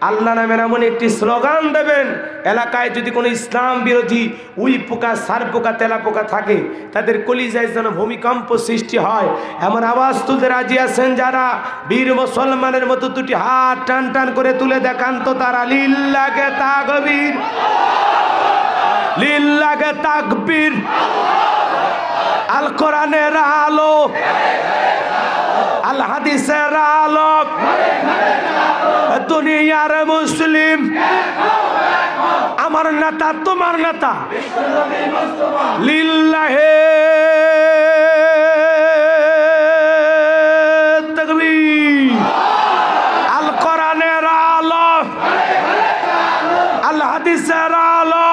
আল্লাহ নামের এমন একটি স্লোগান দেবেন, এলাকায় যদি কোনো ইসলাম বিরোধী উই পোকা সার পোকা তেলা পোকা থাকে তাদের কলিজায় যেন ভূমিকম্প সৃষ্টি হয় এমন আওয়াজ তুলতে রাজি আছেন যারা? বীর মুসলমানের মতো 2টি হাত টান টান করে তুলে দেখান তো তারা। লিল্লাহে তাকবীর, লিল্লাহে তাকবীর। আল কোরআনের আলো, আল হাদিসের আলো, দুনিয়ার মুসলিম, আমার নেতা তোমার নেতা। লিল্লাহে তাকবীর। আল কোরআনের আলো, আল হাদিসের আলো,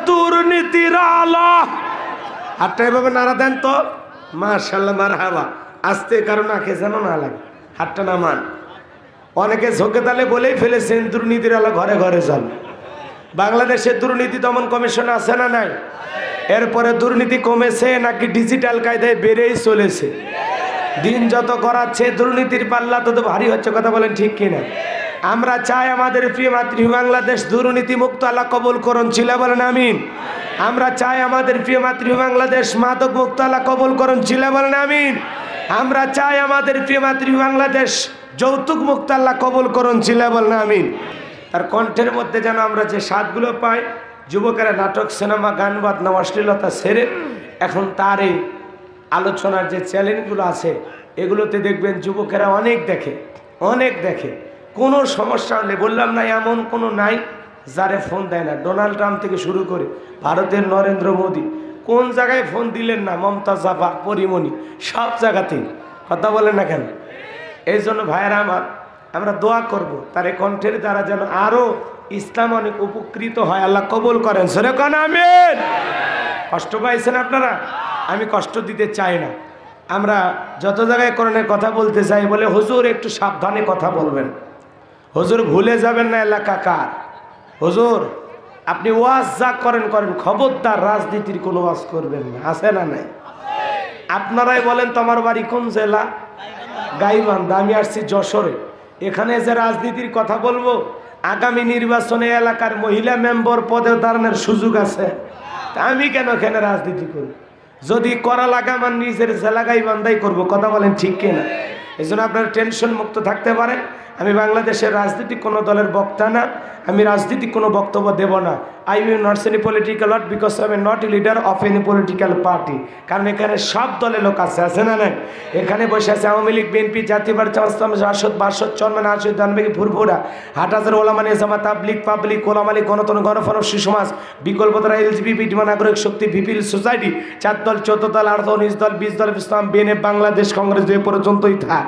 দুর্নীতির আলো। হাতটা এভাবে নাড়া দেন তো, মাশাআল্লাহ মারহাবা। আসতে কারণ আঁকে যেন না লাগে, হাতটা নামান। অনেকে ঝোঁকে তালে বলেই ফেলেছেন দুর্নীতির আলো ঘরে ঘরে যান। বাংলাদেশের দুর্নীতি দমন কমিশন আছে না নাই? এরপরে দুর্নীতি কমেছে নাকি ডিজিটাল কায়দায় বেড়েই চলেছে? দিন যত করাচ্ছে দুর্নীতির পাল্লা তত ভারী হচ্ছে, কথা বলেন ঠিক কিনা? আমরা চাই আমাদের প্রিয় মাতৃভূমি বাংলাদেশ দুর্নীতি মুক্ত, আল্লাহ কবুল করুন, ছিল বলেন আমিন। আমরা চাই আমাদের প্রিয় মাতৃভূমি বাংলাদেশ মাদক মুক্ত, আল্লাহ কবুল করুন, ছিল বলেন আমিন। আমরা চাই আমাদের প্রিয় মাতৃভূমি বাংলাদেশ যৌতুক মুক্ত, আল্লাহ কবুল করুন, ছিল বলেন আমিন। তার কণ্ঠের মধ্যে যেন আমরা যে স্বাদগুলো পাই, যুবকেরা নাটক সিনেমা গান বাজনা অশ্লীলতা ছেড়ে এখন তার এই আলোচনার যে চ্যানেলগুলো আছে এগুলোতে দেখবেন যুবকেরা অনেক দেখে, অনেক দেখে। কোনো সমস্যা হলে বললাম না এমন কোনো নাই যারে ফোন দেয় না। ডোনাল্ড ট্রাম্প থেকে শুরু করে ভারতের নরেন্দ্র মোদী, কোন জায়গায় ফোন দিলেন না? মমতাজ জাফা, পরিমণি, সব জায়গাতেই। কথা বলেন না কেন? এই জন্য ভাইয়েরা আমার, আমরা দোয়া করব তার এই কণ্ঠের দ্বারা যেন আরও ইসলাম অনেক উপকৃত হয়, আল্লাহ কবুল করেন। সরে কোন আমিন। কষ্ট পাইছেন আপনারা? আমি কষ্ট দিতে চাই না। আমরা যত জায়গায় কোরআনের কথা বলতে চাই বলে হুজুর একটু সাবধানে কথা বলবেন, হুজুর ভুলে যাবেন না এলাকা কার। হুজুর আপনি ওয়াজ যা করেন করেন, খবরদার রাজনীতির কোনো ওয়াজ করবেন না, আছে না নাই? আপনারাই বলেন তোমার বাড়ি কোন জেলা? গাইবান্ধা। আমি আসছি যশোরে। এখানে যে রাজনীতির কথা বলবো, আগামী নির্বাচনে এলাকার মহিলা মেম্বার পদে দাঁড়ানোর সুযোগ আছে। আমি কেন এখানে রাজনীতি করি? যদি করা লাগে আমার নিজের জেলা গাইবান্ধাই করবো, কথা বলেন ঠিক কিনা? এই জন্য আপনারা টেনশন মুক্ত থাকতে পারেন। আমি বাংলাদেশের রাজনীতিক কোনো দলের বক্তা না, আমি রাজনীতিক কোনো বক্তব্য দেব না। I will not any political not because I am not a leader of any political party. কারণ এখানে সব দলের লোক আছে না না? এখানে বসে আছে আওয়ামী লীগ, বিএনপি, জাতীয় পার্টি, জাসদ, বাসদ, চরমান, আরশদ, দানবেগি, ফুরফুরা, হাটহাজার, ওলামানি জামাত, তাবলিগ, পাবলিক, ওলামালি, গণতন্ত্র, গণফোরাম, সুসমাজ, বিকল্পতারা, এলজিবিটি, নাগরিক শক্তি, পিপিল সোসাইটি, 4 দল, 14 দল, 8 দল, 19 দল, 20 দল, ইসলাম, বিএনএফ, বাংলাদেশ কংগ্রেস, যে পর্যন্তই থাক।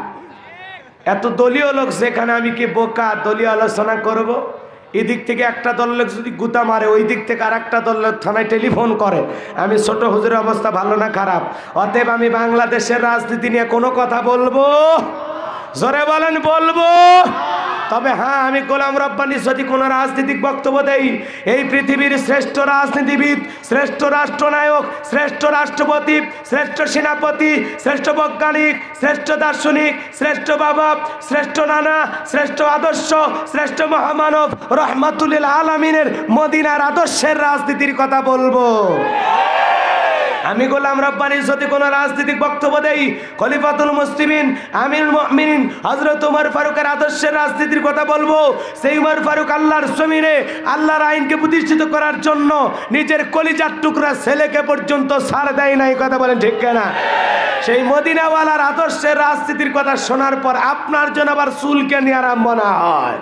এত দলীয় লোক যেখানে আমি কি বোকা দলীয় আলোচনা করব? এদিক থেকে একটা দল লোক যদি গুতা মারে, ওই দিক থেকে আর একটা দল লোক থানায় টেলিফোন করে। আমি ছোট হুজুরের অবস্থা ভালো না খারাপ? অতএব আমি বাংলাদেশের রাজনীতি নিয়ে কোনো কথা বলবো? জোরে বলেন বলবো। তবে হ্যাঁ, আমি গোলাম রব্বানী যদি কোনো রাজনৈতিক বক্তব্য দেই, এই পৃথিবীর শ্রেষ্ঠ রাজনীতিবিদ, শ্রেষ্ঠ রাষ্ট্রনায়ক, শ্রেষ্ঠ রাষ্ট্রপতি, শ্রেষ্ঠ সেনাপতি, শ্রেষ্ঠ বৈজ্ঞানিক, শ্রেষ্ঠ দার্শনিক, শ্রেষ্ঠ বাবা, শ্রেষ্ঠ নানা, শ্রেষ্ঠ আদর্শ, শ্রেষ্ঠ মহামানব রহমাতুল্লিল আলামিনের মদিনার আদর্শের রাজনীতির কথা বলবো। আমি গোলাম রব্বানী যদি কোনো রাজনৈতিক বক্তব্য দেই, খলিফাতুল মুসলিমিন, আমিরুল মুমিনিন হযরত ওমর ফারুকের আদর্শের রাজনীতির কথা বলবো। সেই ওমর ফারুক আল্লাহর জমিনে আল্লাহর আইনকে প্রতিষ্ঠিত করার জন্য নিজের কলিজার টুকরা ছেলেকে পর্যন্ত ছাড় দেয় নাই। কথা বলেন ঠিক কিনা? সেই মদিনাওয়ালার আদর্শের রাজনীতির কথা শোনার পর আপনার জন্য আবার চুলকে নিয়ে আরাম মনে হয়।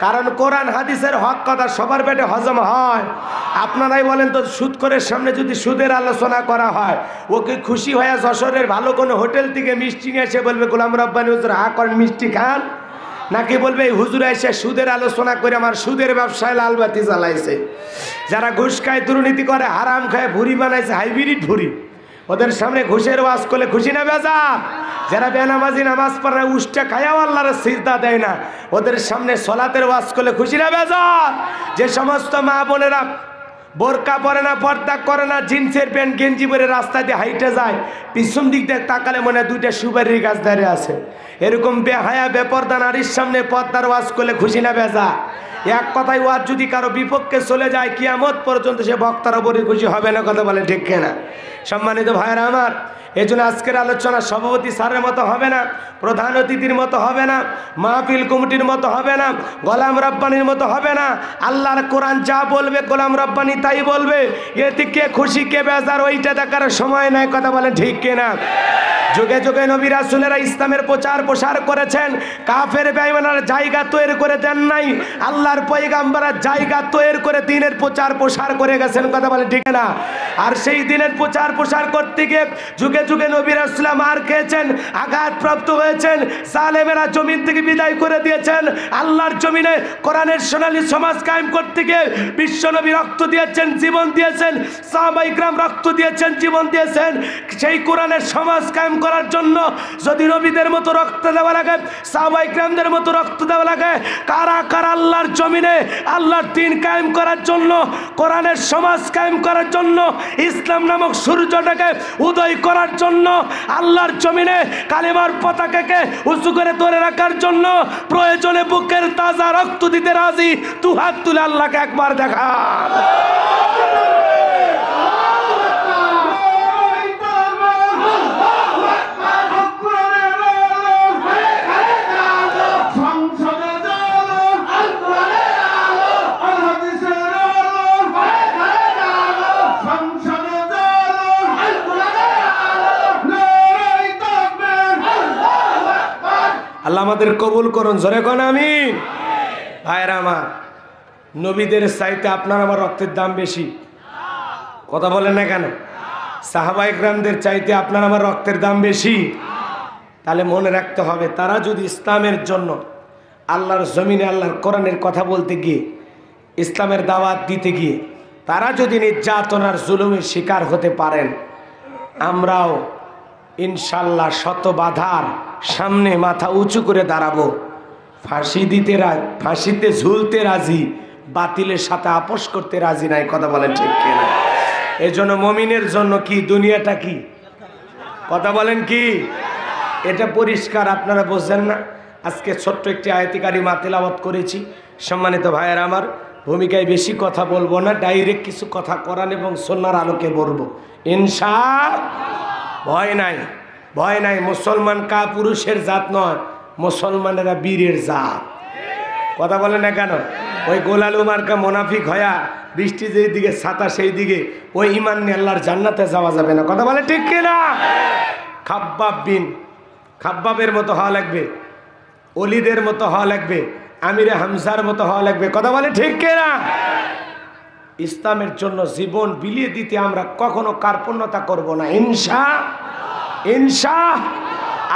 কারণ কোরআন হাদিসের হক কথা সবার পেটে হজম হয়। আপনারাই বলেন তো, সুদ করে সামনে যদি সুদের আলোচনা করা হয়, ওকে খুশি হয়ে যশোরের ভালো কোনো হোটেল থেকে মিষ্টি নিয়ে এসে বলবে গোলাম রব্বানী হুজুর হা করেন মিষ্টি খান, নাকি বলবে এই হুজুর এসে সুদের আলোচনা করে আমার সুদের ব্যবসায় লালবাতি জ্বালাইছে? যারা ঘুষ খায়, দুর্নীতি করে, হারাম খায়, ভুরি বানাইছে, হাইব্রিড ভুরি, ওদের সামনে ঘুষের ওয়াজ করলে খুশি না বেজা? যারা বেনামাজি, নামাজ পড়ে, উষ্টা খায়াও আল্লাহর সিজদা দেয় না, ওদের সামনে সলাতের ওয়াজ করলে খুশি না বেজা? যে সমস্ত মা বোনেরা বোরকা পরে না, পর্দা করে না, জিন্সের প্যান্ট গেঞ্জি পরে রাস্তা দিয়ে হাইটে যায়, পিছন দিক দিয়ে তাকালে মনে হয় 2টা সুপারির গাছ দাঁড়িয়ে আছে। এরকম বেহায়া বেপর্দা নারীর সামনে পর্দার ওয়াজ করলে খুশি না বেজা? এক কথায় ওয়াজ যদি কারো বিপক্ষে চলে যায়, কিয়ামত পর্যন্ত সে বক্তার উপরে খুশি হবে না। কথা বলে ঠিক কিনা? সম্মানিত ভাইয়েরা আমার, এই জন্য আজকের আলোচনা সভাপতি স্যারের মতো হবে না, প্রধান অতিথির মতো হবে না, মাহফিল কমিটির মতো হবে না, গোলাম রব্বানির মতো হবে না। আল্লাহর কোরআন যা বলবে গোলাম রব্বানি তাই বলবে। এতে কে খুশি কে বেজার ওইটা দেখার সময় নাই। কথা বলেন ঠিক কিনা? যুগে যুগে নবী রাসূলেরা ইসলামের প্রচার প্রসার করেছেন, কাফের বেঈমানরা জায়গা তৈরি করে দেন নাই। আল্লাহর পয়গাম্বররা জায়গা তৈরি করে দ্বীনের প্রচার প্রসার করে গেছেন। কথা বলেন ঠিক না? আর সেই দ্বীনের প্রচার প্রসার করতে গিয়ে যুগে যুগে নবী রাসূলরা মার খেয়েছেন, আঘাতপ্রাপ্ত হয়েছেন, জালেমেরা জমিন থেকে বিদায় করে দিয়েছেন। আল্লাহর জমিনে কোরআনের সোনালী সমাজ কায়েম করতে গিয়ে বিশ্বনবী রক্ত দিয়েছেন, জীবন দিয়েছেন, সাহাবায়ে কিরাম রক্ত দিয়েছেন, জীবন দিয়েছেন। সেই কোরআনের সমাজ কায়েম করার জন্য যদি নবীদের মতো রক্ত দেওয়া লাগে, সাহাবায়ে কিরামদের মতো রক্ত দেওয়া লাগে, কারা কারা আল্লাহর জমিনে আল্লাহর দ্বীন কায়েম করার জন্য, কোরআনের সমাজ কায়েম করার জন্য, ইসলাম নামক সূর্যটাকে উদয় করার জন্য, আল্লাহর জমিনে কালেমার পতাকাকে উঁচু করে ধরে রাখার জন্য প্রয়োজনে বুকের তাজা রক্ত দিতে রাজি, দুহাত তুলে আল্লাহকে একবার দেখান। আল্লাহ আমাদের কবুল করুন, জোরে কোন আমিন। ভাইরা আমার, নবীদের চাইতে আপনার আমার রক্তের দাম বেশি। কথা বলেন না কেন? সাহাবায়ে কিরামদের চাইতে আপনার আমার রক্তের দাম বেশি। তাহলে মনে রাখতে হবে, তারা যদি ইসলামের জন্য আল্লাহর জমিনে আল্লাহর কোরআনের কথা বলতে গিয়ে, ইসলামের দাওয়াত দিতে গিয়ে তারা যদি নির্যাতনার জুলুমের শিকার হতে পারেন, আমরাও ইনশাল্লাহ শত বাধার সামনে মাথা উঁচু করে দাঁড়াবো। ফাঁসিতে ঝুলতে রাজি, বাতিলের সাথে আপোষ করতে রাজি নাই। কথা বলেন ঠিক কিনা? এই জন্য মমিনের জন্য কি দুনিয়াটা কি? কথা বলেন কি? এটা পরিষ্কার, আপনারা বোঝেন না? আজকে ছোট্ট একটি আয়াতি কারিমা তেলাওয়াত করেছি। সম্মানিত ভাইয়ের আমার, ভূমিকায় বেশি কথা বলবো না, ডাইরেক্ট কিছু কথা কোরআন এবং সুন্নাহর আলোকে বলবো ইনশাআল্লাহ। ভয় নাই, ভয় নাই। মুসলমান কা পুরুষের জাত নয়, মুসলমানেরা বীরের জাত। কথা বলে না কেন? ওই গোলালু মার্কা মোনাফিক হয়া বৃষ্টি যেই দিকে ছাতা সেই দিকে ওই ইমান নিয়ে আল্লাহর জান্নাতে যাওয়া যাবে না। কথা বলে ঠিক কিনা? খাব্বাবের মতো হওয়া লাগবে, অলিদের মতো হওয়া লাগবে, আমিরে হামজার মতো হওয়া লাগবে। কথা বলে ঠিক কিনা? ইসলামের জন্য জীবন বিলিয়ে দিতে আমরা কখনো কার্পণ্যতা করব না, ইনশাআল্লাহ।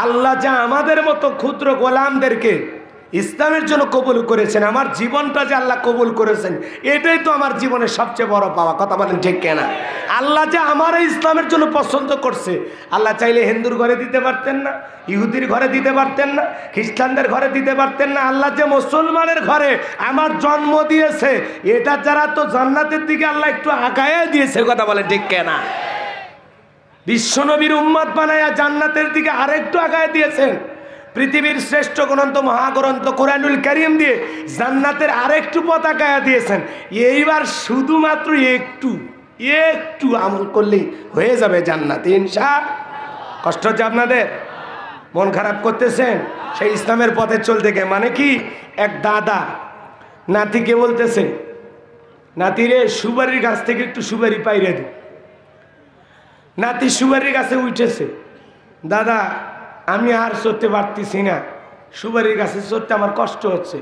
আল্লাহ যা আমাদের মতো ক্ষুদ্র গোলামদেরকে ইসলামের জন্য কবুল করেছেন, আমার জীবনটা যে আল্লাহ কবুল করেছেন, এটাই তো আমার জীবনের সবচেয়ে বড় পাওয়া। কথা বলেন ঠিক কিনা? আল্লাহ যে আমার ইসলামের জন্য পছন্দ করছে, আল্লাহ চাইলে হিন্দুর ঘরে দিতে পারতেন না, ইহুদির ঘরে দিতে পারতেন না, খ্রিস্টানদের ঘরে দিতে পারতেন না। আল্লাহ যে মুসলমানের ঘরে আমার জন্ম দিয়েছে, এটা যারা তো জান্নাতের দিকে আল্লাহ একটু আগায়া দিয়েছে। কথা বলে ঠিক কিনা? বিশ্বনবীর উম্মত বানায়া জান্নাতের দিকে আরেকটু আগায় দিয়েছেন। পৃথিবীর শ্রেষ্ঠ গ্রন্থ মহাগ্রন্থ কোরআনুল কারীম দিয়ে জান্নাতের আরেকটু পতাকা দিয়েছেন। এইবার শুধুমাত্র একটু আমল করলেই হয়ে যাবে জান্নাত, ইনশাআল্লাহ। কষ্ট হচ্ছে আপনাদের? মন খারাপ করতেছেন সেই ইসলামের পথে চলতে গিয়ে? মানে কি, এক দাদা নাতিকে বলতেছে, নাতিরে সুপারির গাছ থেকে একটু সুপারি পাইরে দে। নাতি সুপারির গাছে উঠেছে, দাদা আমি আর চড়তে পারতেছি না, সুপারির গাছে চড়তে আমার কষ্ট হচ্ছে।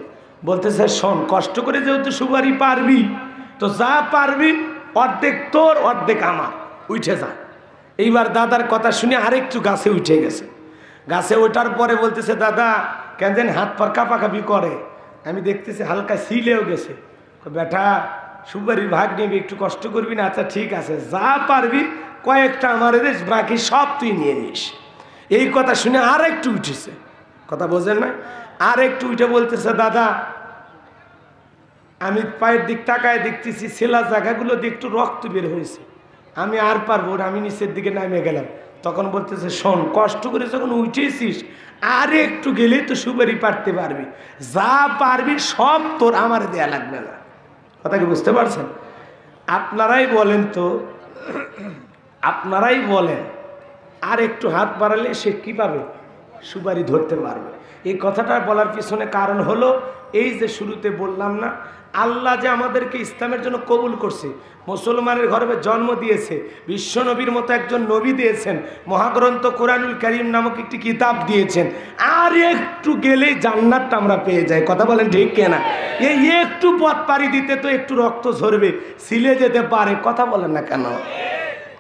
বলতেছে, শোন, কষ্ট করে যেহেতু সুপারি পারবি, তো যা পারবি অর্ধেক তোর অর্ধেক আমার, উঠে যা। এইবার দাদার কথা শুনে আরেকটু গাছে উঠে গেছে। গাছে ওঠার পরে বলতেছে, দাদা কেন যেন হাত পা কাঁপাকাঁপি করে, আমি দেখতেছি হালকা সিলেও গেছে। বেটা সুপারির ভাগ নিবি, একটু কষ্ট করবি না? আচ্ছা ঠিক আছে, যা পারবি কয়েকটা আমার দেশ, বাকি সব তুই নিয়ে নিস। এই কথা শুনে আর একটু উঠেছে। কথা বোঝেন না? আর একটু উঠে বলতেছে, দাদা আমি পায়ের দিক তাকায় দেখতেছি ছেলা জায়গাগুলো দিয়ে একটু রক্ত বের হয়েছে, আমি আর পারবো না, আমি নিচের দিকে নামে গেলাম। তখন বলতেছে, শোন, কষ্ট করে যখন উঠেছিস আর একটু গেলেই তো সুপারি পারতে পারবি, যা পারবি সব তোর, আমার দেয়া লাগবে না। কথা কি বুঝতে পারছেন? আপনারাই বলেন তো, আপনারাই বলেন, আর একটু হাত বাড়ালে সে কী পাবে? সুপারি ধরতে পারবে। এই কথাটা বলার পিছনে কারণ হলো এই যে শুরুতে বললাম না, আল্লাহ যে আমাদেরকে ইসলামের জন্য কবুল করছে, মুসলমানের গর্ভে জন্ম দিয়েছে, বিশ্বনবীর মতো একজন নবী দিয়েছেন, মহাগ্রন্থ কোরআনুল কারীম নামক একটি কিতাব দিয়েছেন, আর একটু গেলেই জান্নাতটা আমরা পেয়ে যাই। কথা বলেন ঠিক কিনা? এই একটু পথ পাড়ি দিতে তো একটু রক্ত ঝরবে, ছিলে যেতে পারে। কথা বলেন না কেন?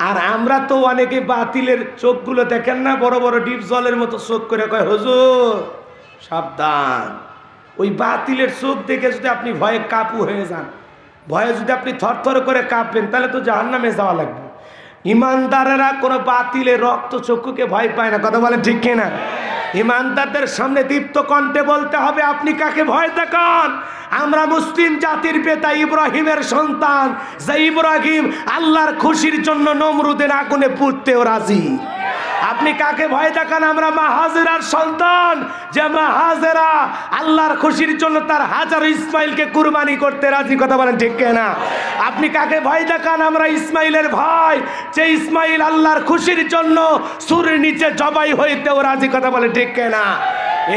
আর আমরা তো অনেকে বাতিলের চোখগুলো দেখেন না, বড় বড় ডিপ জলের মতো চোখ করে কয়, হুজুর সাবধান। ওই বাতিলের চোখ দেখে যদি আপনি ভয়ে কাবু হয়ে যান, ভয়ে যদি আপনি থরথর করে কাঁপেন, তাহলে তো জাহান্নামে যাওয়া লাগবে। ইমানদারেরা কোনো বাতিলের রক্ত চক্ষুকে ভয় পায় না। কথা বলেন ঠিক কিনা? ইমানদারদের সামনে দীপ্ত কণ্ঠে বলতে হবে, আপনি কাকে ভয় দেখান? আমরা মুসলিম জাতির পিতা ইব্রাহিমের সন্তান, যে ইব্রাহিম আল্লাহর খুশির জন্য নমরুদের আগুনে পুড়তেও রাজি। আপনি কাকে ভয় দেখান? আমরা মা হাজেরার সন্তান, যে মা হাজেরা আল্লাহর খুশির জন্য তার হাজার ইসমাইলকে কুরবানি করতে রাজি। কথা বলেন ঠিক কিনা? আপনি কাকে ভয় দেখান? আমরা ইসমাইলের ভাই, যে ইসমাইল আল্লাহর খুশির জন্য সুরের নিচে জবাই হইতেও রাজি। কথা বলেন ঠিক কিনা?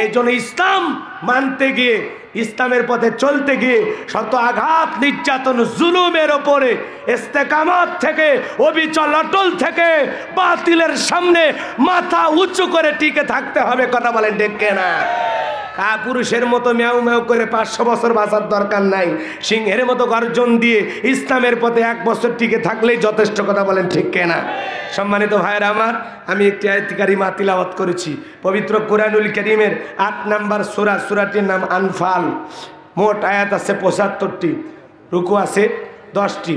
এই জন্য ইসলাম মানতে গিয়ে, ইসলামের পথে চলতে গিয়ে শত আঘাত, নির্যাতন, জুলুমের ওপরে ইস্তেকামত থেকে, অবিচল অটল থেকে বাতিলের সামনে মাথা উঁচু করে টিকে থাকতে হবে। কথা বলেন ঠিক কিনা? পুরুষের মতো ম্যাও ম্যাও করে 500 বছর বাঁচার দরকার নাই, সিংহের মতো গর্জন দিয়ে ইসলামের পথে 1 বছর টিকে থাকলেই যথেষ্ট। কথা বলেন ঠিক কিনা? সম্মানিত ভাইয়েরা আমার, আমি একটি আয়াত কারিমা তিলাওয়াত করেছি পবিত্র কোরআনুল কারীমের 8 নম্বর সূরা, সূরাটির নাম আনফাল। মোট আয়াত আছে 75টি, রুকু আছে 10টি।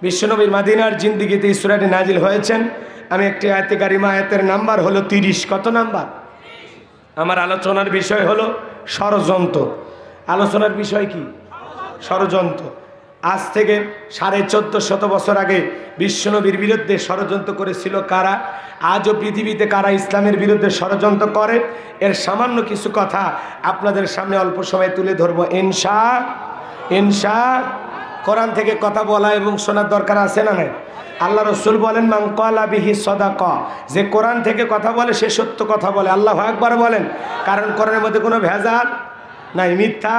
বিশ্বনবীর মদিনার জিন্দেগিতে এই সূরাটি নাজিল হয়েছেন। আমি একটি আয়াত কারিমা, আয়াতের নাম্বার হলো 30। কত নাম্বার? আমার আলোচনার বিষয় হলো ষড়যন্ত্র। আলোচনার বিষয় কি? ষড়যন্ত্র। আজ থেকে 1450 বছর আগে বিশ্বনবীর বিরুদ্ধে ষড়যন্ত্র করেছিল কারা? আজও পৃথিবীতে কারা ইসলামের বিরুদ্ধে ষড়যন্ত্র করে? এর সামান্য কিছু কথা আপনাদের সামনে অল্প সময় তুলে ধরবো ইনশাআল্লাহ। কোরআন থেকে কথা বলা এবং শোনার দরকার আছে না নাই? আল্লাহ রসুল বলেন মান ক্বালা বিহি সাদাকা, যে কোরআন থেকে কথা বলে সে সত্য কথা বলে। আল্লাহু আকবার বলেন। কারণ কোরআনের মধ্যে কোনো ভেজাল নাই, মিথ্যা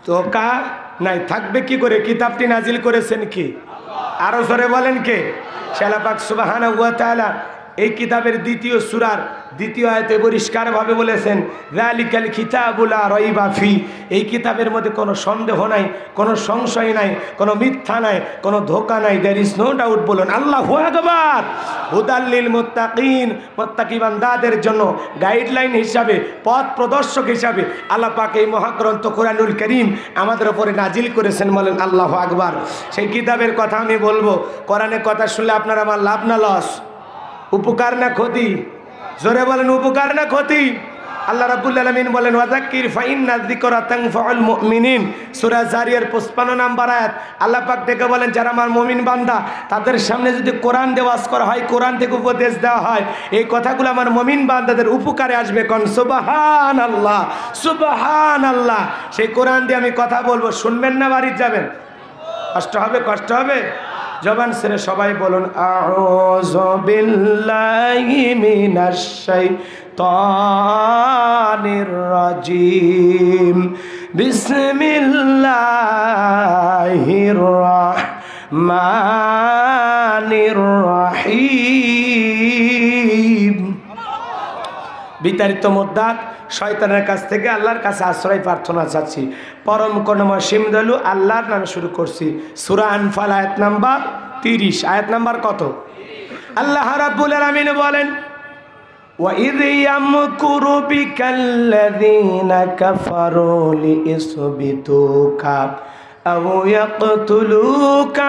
ধোঁকা নাই। থাকবে কি করে? কিতাবটি নাজিল করেছেন কি? আরো জোরে বলেন কে? আল্লাহ পাক সুবহানাহু ওয়া তাআলা এই কিতাবের দ্বিতীয় সূরার দ্বিতীয় আয়াতে পরিষ্কারভাবে বলেছেন যালিকাল কিতাবু লা রাইবা ফি, এই কিতাবের মধ্যে কোনো সন্দেহ নাই, কোনো সংশয় নাই, কোনো মিথ্যা নাই, কোনো ধোঁকা নাই। There is no doubt. বলুন আল্লাহু আকবার। হুদাল লিল মুত্তাকিন, মুত্তাকি বান্দাদের জন্য গাইডলাইন হিসাবে, পথ প্রদর্শক হিসাবে আল্লাহ পাক এই মহাগ্রন্থ কোরআনুল কারীম আমাদের উপরে নাজিল করেছেন। বলেন আল্লাহু আকবার। সেই কিতাবের কথা আমি বলবো। কোরআনের কথা শুনলে আপনার আমার লাভ না লস? উপকার না ক্ষতি? জোরে বলেন উপকার না ক্ষতি? আল্লাহ রাব্বুল আলামিন বলেন ওয়াযাক্কির ফাইন্না যিকরা তানফাউল মুমিনিন, সূরা জারিয়ার 55 নম্বর আয়াত। আল্লাহ পাক ডেকে বলেন যারা আমার মুমিন বান্দা তাদের সামনে যদি কোরআন দিয়ে ওয়াজ করা হয়, কোরআন থেকে উপদেশ দেওয়া হয়, এই কথাগুলো আমার মুমিন বান্দাদের উপকারে আসবে। কোন সুবহানাল্লাহ, সুবহানাল্লাহ। সেই কোরআন দিয়ে আমি কথা বলবো, শুনবেন না বাড়ি যাবেন? কষ্ট হবে, কষ্ট হবে। জবান ছেড়ে সবাই বলুন আউযু বিল্লাহি মিনাশ শাইতানির রাজিম, বিসমিল্লাহির রাহমানির রাহিম। বিতাড়িত মুদ্দাত শয়তানের কাছ থেকে আল্লাহর কাছে আশ্রয় প্রার্থনা চাচ্ছি। পরম করুণাময় সিমদয়ালু আল্লাহর নামে শুরু করছি। সূরা আনফাল আয়াত নাম্বার 30। আয়াত নাম্বার কত? আল্লাহ রাব্বুল আলামিন বলেন وَإِذْ يَمْكُرُ بِكَ الَّذِينَ كَفَرُوا لِيُثْبِتُوكَ أَوْ يَقْتُلُوكَ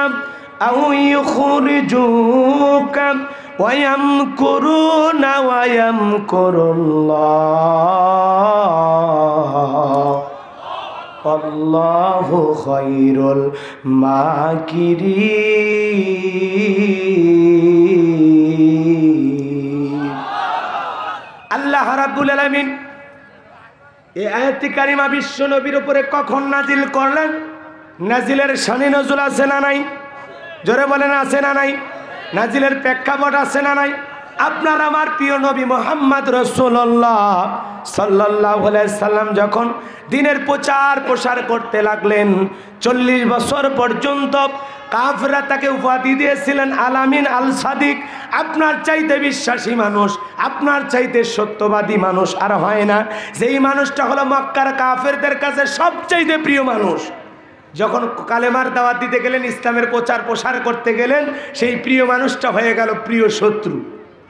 أَوْ يُخْرِجُوكَ وَيَمْكُرُونَ وَيَمْكُرُ اللَّهُ وَاللَّهُ خَيْرُ الْمَاكِرِينَ। আল্লাহ রাব্বুল আলামিন এই আয়াতটি কারিমা বিশ্ব নবীর উপরে কখন নাজিল করলেন? নাজিলের শানে নজুল আছে না নাই? জোরে বলেন আছে না নাই? নাজিলের প্রেক্ষাপট আছে না নাই? আপনার আমার প্রিয় নবী মুহাম্মদ রাসূলুল্লাহ সাল্লাল্লাহু আলাইহি সাল্লাম যখন দ্বীনের প্রচার প্রসার করতে লাগলেন, 40 বছর পর্যন্ত কাফেররা তাকে উপাধি দিয়েছিলেন আলামিন আল সাদিক। আপনার চাইতে বিশ্বাসী মানুষ, আপনার চাইতে সত্যবাদী মানুষ আর হয় না। যেই মানুষটা হলো মক্কার কাফেরদের কাছে সবচাইতে প্রিয় মানুষ। যখন কালেমার দাওয়াত দিতে গেলেন, ইসলামের প্রচার প্রসার করতে গেলেন, সেই প্রিয় মানুষটা হয়ে গেল প্রিয় শত্রু।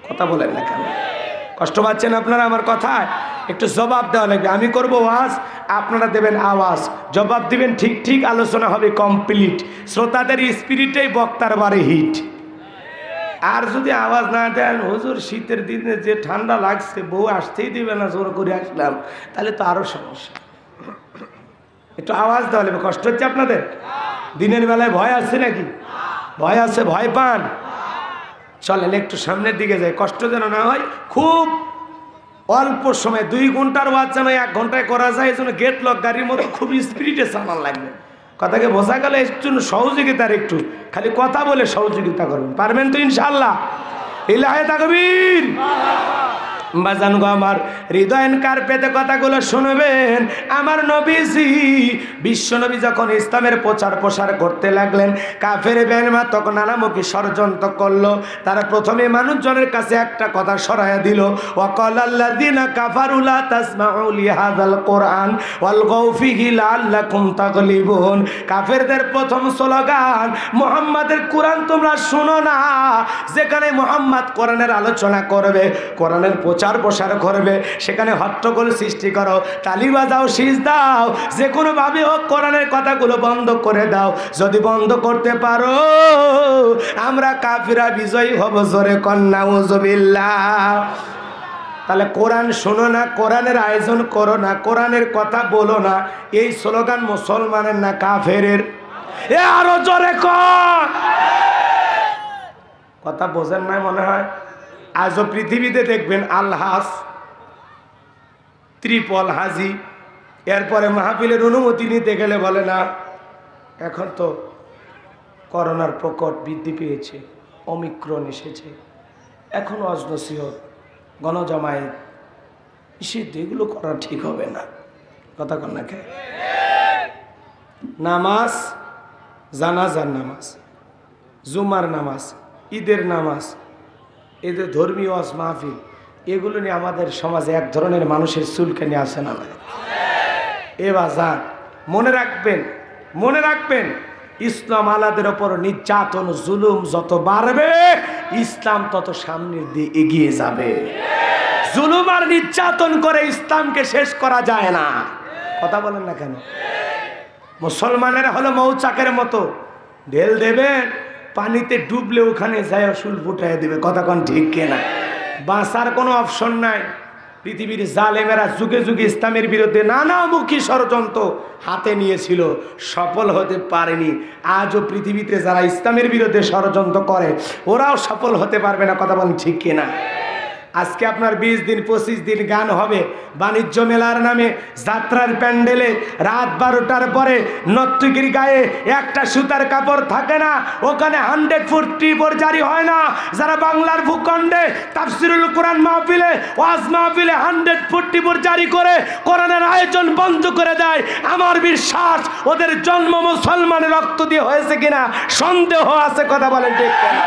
কথা বলেন না কেন? কষ্ট পাচ্ছেন আপনারা আমার কথায়? একটু জবাব দেওয়া লাগবে। আমি করব ওয়াজ, আপনারা দেবেন আওয়াজ, জবাব দিবেন ঠিক ঠিক, আলোচনা হবে কমপ্লিট। শ্রোতাদের স্পিরিটেই বক্তার বারে হিট। আর যদি আওয়াজ না দেন, হুজুর শীতের দিনে যে ঠান্ডা লাগছে, বউ আসতেই দিবে না, জোর করে আসলাম, তাহলে তো আরো সমস্যা। একটু আওয়াজ দেওয়া লাগবে। কষ্ট হচ্ছে আপনাদের? দিনের বেলায় ভয় আছে নাকি? ভয় আছে? ভয় পান? চলেন একটু সামনের দিকে যাই, কষ্ট যেন না হয়। খুব অল্প সময় 2 ঘন্টার ওয়াজ যেন 1 ঘন্টায় করা যায়, এই জন্য গেট লক গাড়ির মতো খুব স্পিরিটে চালান লাগবে। কথাকে বোঝা গেলে এর জন্য সহযোগিতার একটু খালি কথা বলে সহযোগিতা করবেন। পারবেন তো ইনশাআল্লাহ? ইলাহে তাকবীর। বাজান গো আমার, হৃদয়নকার পেতে কথাগুলো শুনবেন। আমার নবীজি, বিশ্ব নবী যখন ইসলামের প্রচার প্রসার করতে লাগলেন, কাফের বেঈমান তখন নানামুখী ষড়যন্ত্র করলো। তারা প্রথমে মানুষজনের কাছে একটা কথা সরাইয়া দিল, ওয়াকালাল্লাযিনা কাফারু লা তাসমাউ লিহাযাল কোরআন ওয়ালগাউ ফিহি লাআল্লাকুম তাগলিবুন। কাফেরদের প্রথম স্লোগান, মুহাম্মাদের কোরআন তোমরা শুনো না। যেখানে মুহাম্মদ কোরআনের আলোচনা করবে, কোরআনের প্রচার প্রসার করবে, সেখানে হট্টগোল সৃষ্টি করো, তালি বাজাও, শীষ দাও, যে কোনো ভাবে হোক কোরআনের কথাগুলো বন্ধ করে দাও। যদি বন্ধ করতে পারো, আমরা কাফিরা বিজয়ী হব। জোরে কন্যা উযুবিল্লাহ। তাহলে কোরআন শোনো না, কোরআনের আয়োজন করো না, কোরআনের কথা বলো না, এই স্লোগান মুসলমানের না কাফেরের? এ আরো জোরে কর। কথা বোঝেন নাই মনে হয়? আজও পৃথিবীতে দেখবেন আলহাজ, ত্রিপল হাজি, এরপরে মাহফিলের অনুমতি নিতে গেলে বলে না এখন তো করোনার প্রকট বৃদ্ধি পেয়েছে, ওমিক্রন এসেছে, এখন ওয়াজ নসিহত, গণজামায়াত, নিষিদ্ধ, এগুলো করা ঠিক হবে না। কথা কন না কে? নামাজ, জানাজার নামাজ, জুমার নামাজ, ঈদের নামাজ, এদের ধর্মীয় ওয়াজ মাহফিল, এগুলো নিয়ে আমাদের সমাজে এক ধরনের মানুষের চুলকানি আসে না। এবার যান, মনে রাখবেন, মনে রাখবেন, ইসলাম আলাদের ওপর নির্যাতন জুলুম যত বাড়বে, ইসলাম তত সামনের দিয়ে এগিয়ে যাবে। জুলুম আর নির্যাতন করে ইসলামকে শেষ করা যায় না। কথা বলেন না কেন? মুসলমানেরা হলো মৌচাকের মতো, ঢেল দেবেন, পানিতে ডুবলে ওখানে যায় শুল ফুটাই দেবে। কথা কোন ঠিক কিনা? বাঁচার কোনো অপশন নাই। পৃথিবীর জালেমেরা যুগে যুগে ইসলামের বিরুদ্ধে নানামুখী ষড়যন্ত্র হাতে নিয়েছিল, সফল হতে পারেনি। আজও পৃথিবীতে যারা ইসলামের বিরুদ্ধে ষড়যন্ত্র করে, ওরাও সফল হতে পারবে না। কথা বলেন ঠিক কিনা? আজকে আপনার 20 দিন 25 দিন গান হবে বাণিজ্য মেলার নামে, যাত্রার প্যান্ডেলে রাত 12টার পরে নর্তকীর গায়ে একটা সুতার কাপড় থাকে না, ওখানে 100 ফুট টিপর জারি হয় না। যারা বাংলার ভূখণ্ডে তাফসিরুল কোরআন মাহফিলে, ওয়াজ মাহফিলে 100 ফুট টিপর জারি করে কোরআনের আয়োজন বন্ধ করে দেয়, আমার বিশ্বাস ওদের জন্ম মুসলমানের রক্ত দিয়ে হয়েছে কিনা সন্দেহ আছে। কথা বলেন ঠিক কিনা?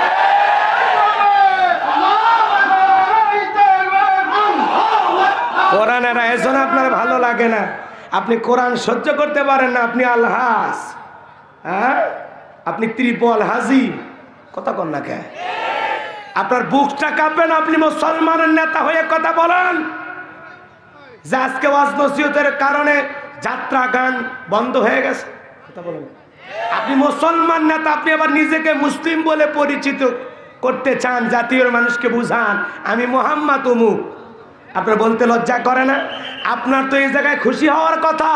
কোরআনের আয়োজন আপনার ভালো লাগে না, আপনি কোরআন সহ্য করতে পারেন না, আপনি আলহাস, হ্যাঁ, আপনি ত্রিপল হাজি। কথা কন না কে? আপনার বুকটা কাঁপেন, আপনি মুসলমানের নেতা হয়ে কথা বলেন যে আজকে ওয়াজ নসিহতের কারণে যাত্রা গান বন্ধ হয়ে গেছে। কথা বলেন, আপনি মুসলমান নেতা, আপনি আবার নিজেকে মুসলিম বলে পরিচিত করতে চান, জাতীয় মানুষকে বুঝান আমি মোহাম্মদ উমুক। আপনার বলতে লজ্জা করে না? আপনার তো এই জায়গায় খুশি হওয়ার কথা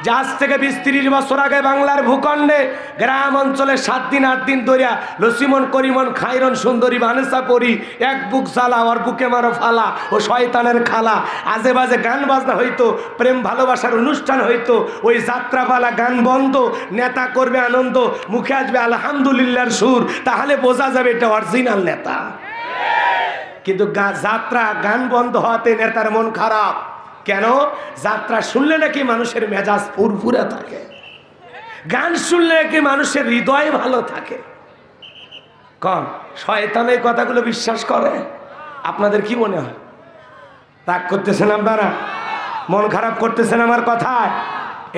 যে আজ থেকে 20-30 বছর আগে বাংলার ভূখণ্ডে গ্রাম অঞ্চলে 7 দিন 8 দিন ধরিয়া লসিমন করিমন খাইরন সুন্দরী ভানেসা পরি এক বুক জ্বালা ওর বুকে মারো ফালা ও শয়তানের খালা, আজে বাজে গান বাজনা হইতো, প্রেম ভালোবাসার অনুষ্ঠান হইতো, ওই যাত্রাপালা গান বন্ধ, নেতা করবে আনন্দ, মুখে আসবে আলহামদুলিল্লাহর সুর, তাহলে বোঝা যাবে এটা অরিজিনাল নেতা। কিন্তু যাত্রা গান বন্ধ হওয়াতে নেতার মন খারাপ। কেন? যাত্রা শুনলে নাকি মানুষের মেজাজ ফুরফুরে থাকে, গান শুনলে নাকি মানুষের হৃদয় ভালো থাকে। কন শয়তান এই কথাগুলো বিশ্বাস করে? আপনাদের কি মনে হয়? রাগ করতেছেন আপনারা? মন খারাপ করতেছেন আমার কথায়?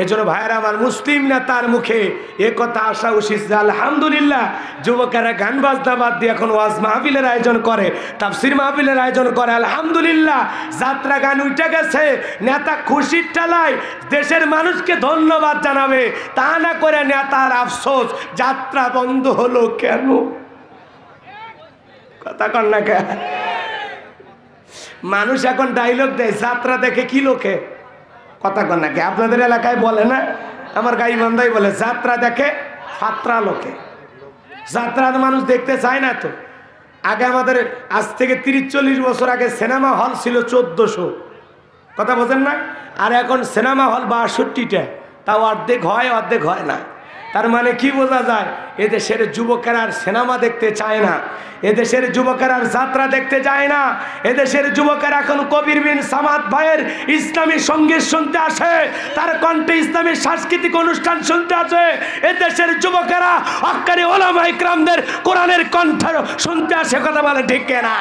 এজন্য ভাইয়েরা আমার, মুসলিম নেতার মুখে এ কথা আসা উচিত যে আলহামদুলিল্লাহ যুবকেরা গান বাজনা বাদ দিয়ে এখন ওয়াজ মাহফিলের আয়োজন করে, তাফসির মাহফিলের আয়োজন করে। আলহামদুলিল্লাহ, যাত্রা গান উঠে গেছে, নেতা খুশির ঠেলায় দেশের মানুষকে ধন্যবাদ জানাবে, তা না করে নেতার আফসোস যাত্রা বন্ধ হলো কেন। কথা কন না কে? মানুষ এখন ডায়লগ দেয় যাত্রা দেখে কি লোকে। কথা কন নাকি? আপনাদের এলাকায় বলে না? আমার গাইবান্ধাই বলে যাত্রা দেখে ফাত্রা লোকে। যাত্রা মানুষ দেখতে চায় না তো। আগে আমাদের আজ থেকে 30-40 বছর আগে সিনেমা হল ছিল 1400। কথা বোঝেন না? আর এখন সিনেমা হল 62টা, তাও অর্ধেক হয় অর্ধেক হয় না। তার মানে কি বোঝা যায়? এদেশের যুবকেরা আর সিনেমা দেখতে চায় না, এদেশের যুবকেরা আর যাত্রা দেখতে যায় না, এদেশের যুবকেরা এখন কবির বিন সামাদ ভাইয়ের ইসলামী সঙ্গীত শুনতে আসে, তার কণ্ঠে ইসলামী সাংস্কৃতিক অনুষ্ঠান শুনতে আসে। এদেশের যুবকেরা হক্কানি ওলামা ইকরামদের কোরআনের কণ্ঠ শুনতে আসে। কথা বলে ঠিক কিনা?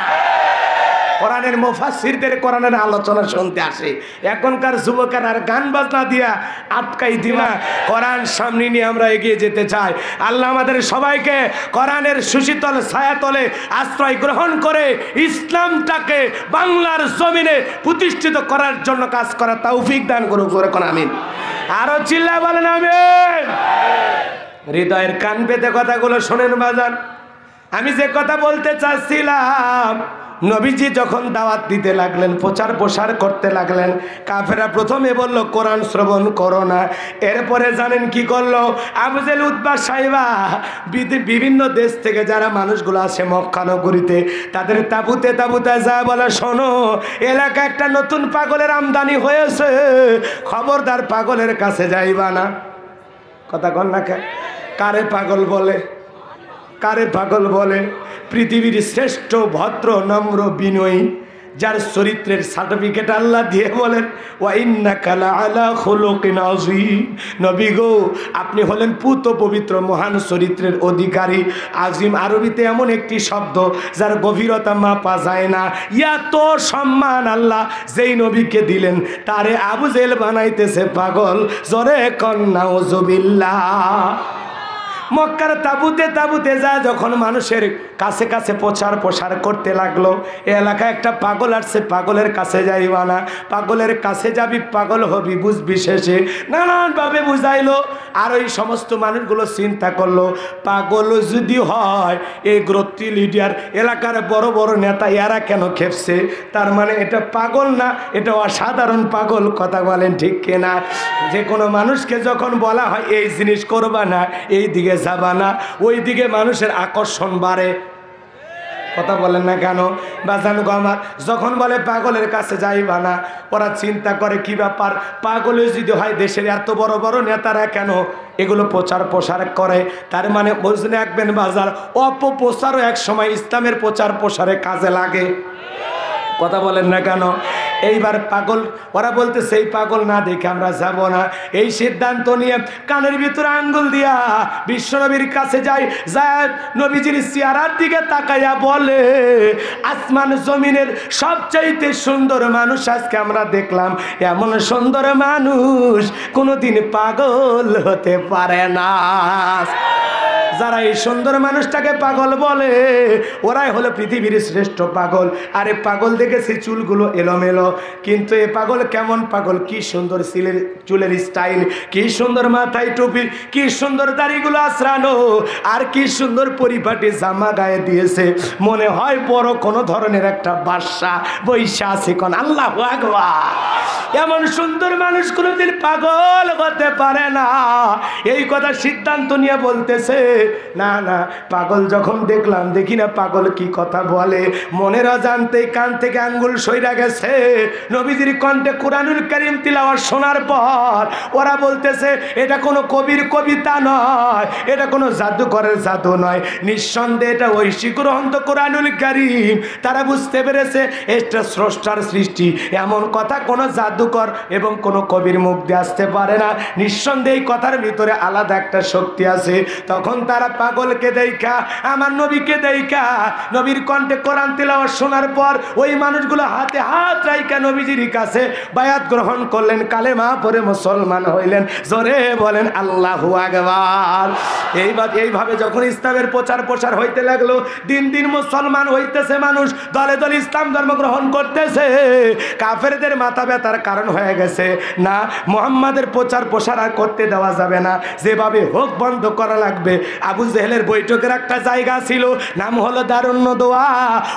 কোরআনের মুফাসসিরদের কোরআনের আলোচনা শুনতে আসে। এখনকার যুবকেরা আর গান বাজনা দিয়া আটকাই দিবা, কোরআন সামনে নিয়ে আমরা এগিয়ে যেতে চাই। আল্লাহ আমাদের সবাইকে কোরআনের সুশীতল ছায়াতলে আশ্রয় গ্রহণ করে ইসলামটাকে বাংলার জমিনে প্রতিষ্ঠিত করার জন্য কাজ করার তৌফিক দান করুক। আমিন। আরো চিল্লায় বলেন আমিন। হৃদয়ের কান পেতে কথাগুলো শোনেন বাজান। আমি যে কথা বলতে চাচ্ছিলাম, নবীজি যখন দাওয়াত দিতে লাগলেন, প্রচার প্রসার করতে লাগলেন, কাফেরা প্রথমে বলল কোরআন শ্রবণ করো না। এরপরে জানেন কি করলো? আবু জেহেল, উতবা, সাইবা, বিভিন্ন দেশ থেকে যারা মানুষগুলো আসে মক্কা নগরীতে, তাদের তাঁবুতে তাঁবুতে যা বলে, শোনো এলাকা একটা নতুন পাগলের আমদানি হয়েছে, খবরদার পাগলের কাছে যাইবা না। কথা কন না কে? কারে পাগল বলে? কারে পাগল বলে? পৃথিবীর শ্রেষ্ঠ ভদ্র নম্র বিনয়ী, যার চরিত্রের সার্টিফিকেট আল্লাহ দিয়ে বলেন ওয়া ইন্নাকা লাআলা খুলুকিন আযীম। নবী গো, আপনি হলেন পুত পবিত্র মহান চরিত্রের অধিকারী। আজিম আরবিতে এমন একটি শব্দ যার গভীরতা মাপা যায় না। এত সম্মান আল্লাহ যেই নবীকে দিলেন, তারে আবু জেহেল বানাইতেছে পাগল। জোরে কন্যা ওযুবিল্লাহ। মক্কার তাবুতে তাবুতে যা যখন মানুষের কাছে কাছে প্রচার করতে লাগলো, এ এলাকায় একটা পাগল আসছে, পাগলের কাছে যাইবা না, পাগলের কাছে যাবি পাগল হবি, বুঝবি শেষে। নানানভাবে বুঝাইলো। আর ওই সমস্ত মানুষগুলো চিন্তা করলো, পাগল যদি হয় এই গোত্রী লিডার এলাকার বড় বড় নেতা, এরা কেন খেপছে? তার মানে এটা পাগল না, এটা অসাধারণ পাগল। কথা বলেন ঠিক কিনা? যে কোনো মানুষকে যখন বলা হয় এই জিনিস করবা না, এই দিকে যাবা না, ওই দিকে মানুষের আকর্ষণ বাড়ে। কথা বলেন না কেন? বাজান গো আমার, যখন বলে পাগলের কাছে যাইবা না, ওরা চিন্তা করে কি ব্যাপার, পাগলে যদি হয় দেশের এত বড় বড় নেতারা কেন এগুলো প্রচার করে? তার মানে বুঝলে রাখবেন বাজার, অপপ্রচারও এক সময় ইসলামের প্রচারে কাজে লাগে। কথা বলেন না কেন? এইবার পাগল, ওরা বলতে সেই পাগল না দেখে আমরা যাব না। এই সিদ্ধান্ত নিয়ে কানের ভিতরে আঙ্গুল দিয়া বিশ্বনবীর কাছে যায় নবীজির চেহারার দিকে তাকাইয়া বলে, আসমান জমিনের সবচাইতে সুন্দর মানুষ আজকে আমরা দেখলাম। এমন সুন্দর মানুষ কোনোদিন পাগল হতে পারে না। যারা এই সুন্দর মানুষটাকে পাগল বলে, ওরাই হলো পৃথিবীর শ্রেষ্ঠ পাগল। আরে পাগল দেখেছি চুলগুলো এলোমেলো, কিন্তু এ পাগল কেমন পাগল! কি সুন্দর চুলের স্টাইল, কি সুন্দর মাথায় টুপি, কি সুন্দর দাড়িগুলো আছড়ানো, আর কি সুন্দর পরিপাটি জামা গায়ে দিয়েছে। মনে হয় বড় কোনো ধরনের একটা বাদশা বৈশা আছে। কোন আল্লাহু আকবার! এমন সুন্দর মানুষ কোনোদিন পাগল হতে পারে না। এই কথা সিদ্ধান্ত নিয়ে বলতেছে, না না, পাগল যখন দেখলাম, দেখি না পাগল কি কথা বলে। মনের অজান্তে কান থেকে আঙ্গুল সইরা গেছে। নবীজির কণ্ঠে কুরআনুল কারীম তিলাওয়াত শোনার পর ওরা বলতেছে, এটা কোনো কবির কবিতা নয়, এটা কোনো জাদুকরের জাদু নয়, নিঃসন্দেহে এটা ঐশী গ্রন্থ কুরআনুল কারীম। তারা বুঝতে পেরেছে এটা স্রষ্টার সৃষ্টি। এমন কথা কোনো জাদুকর এবং কোনো কবির মুখ দিয়ে আসতে পারে না। নিঃসন্দেহে এই কথার ভিতরে আলাদা একটা শক্তি আছে। তখন তারা পাগলকে দেখা, আমার নবীকে দেখা, নবীর কণ্ঠে কোরআন তিলাওয়াত শোনার পর ওই মানুষগুলো হাতে হাত রাইখা নবীজির কাছে বায়াত গ্রহণ করলেন, কালেমা পড়ে মুসলমান হইলেন। জোরে বলেন আল্লাহু আকবার। এইভাবে যখন ইসলামের প্রচার হইতে লাগলো, দিন দিন মুসলমান হইতেছে মানুষ, দলে দলে ইসলাম ধর্ম গ্রহণ করতেছে। কাফেরদের মাথা ব্যথার কারণ হয়ে গেছে, না মুহাম্মাদের প্রচার আর করতে দেওয়া যাবে না, যেভাবে হোক বন্ধ করা লাগবে। আবু জেহেলের বৈঠকের একটা জায়গা ছিল, নাম হলো দারুন নদওয়া।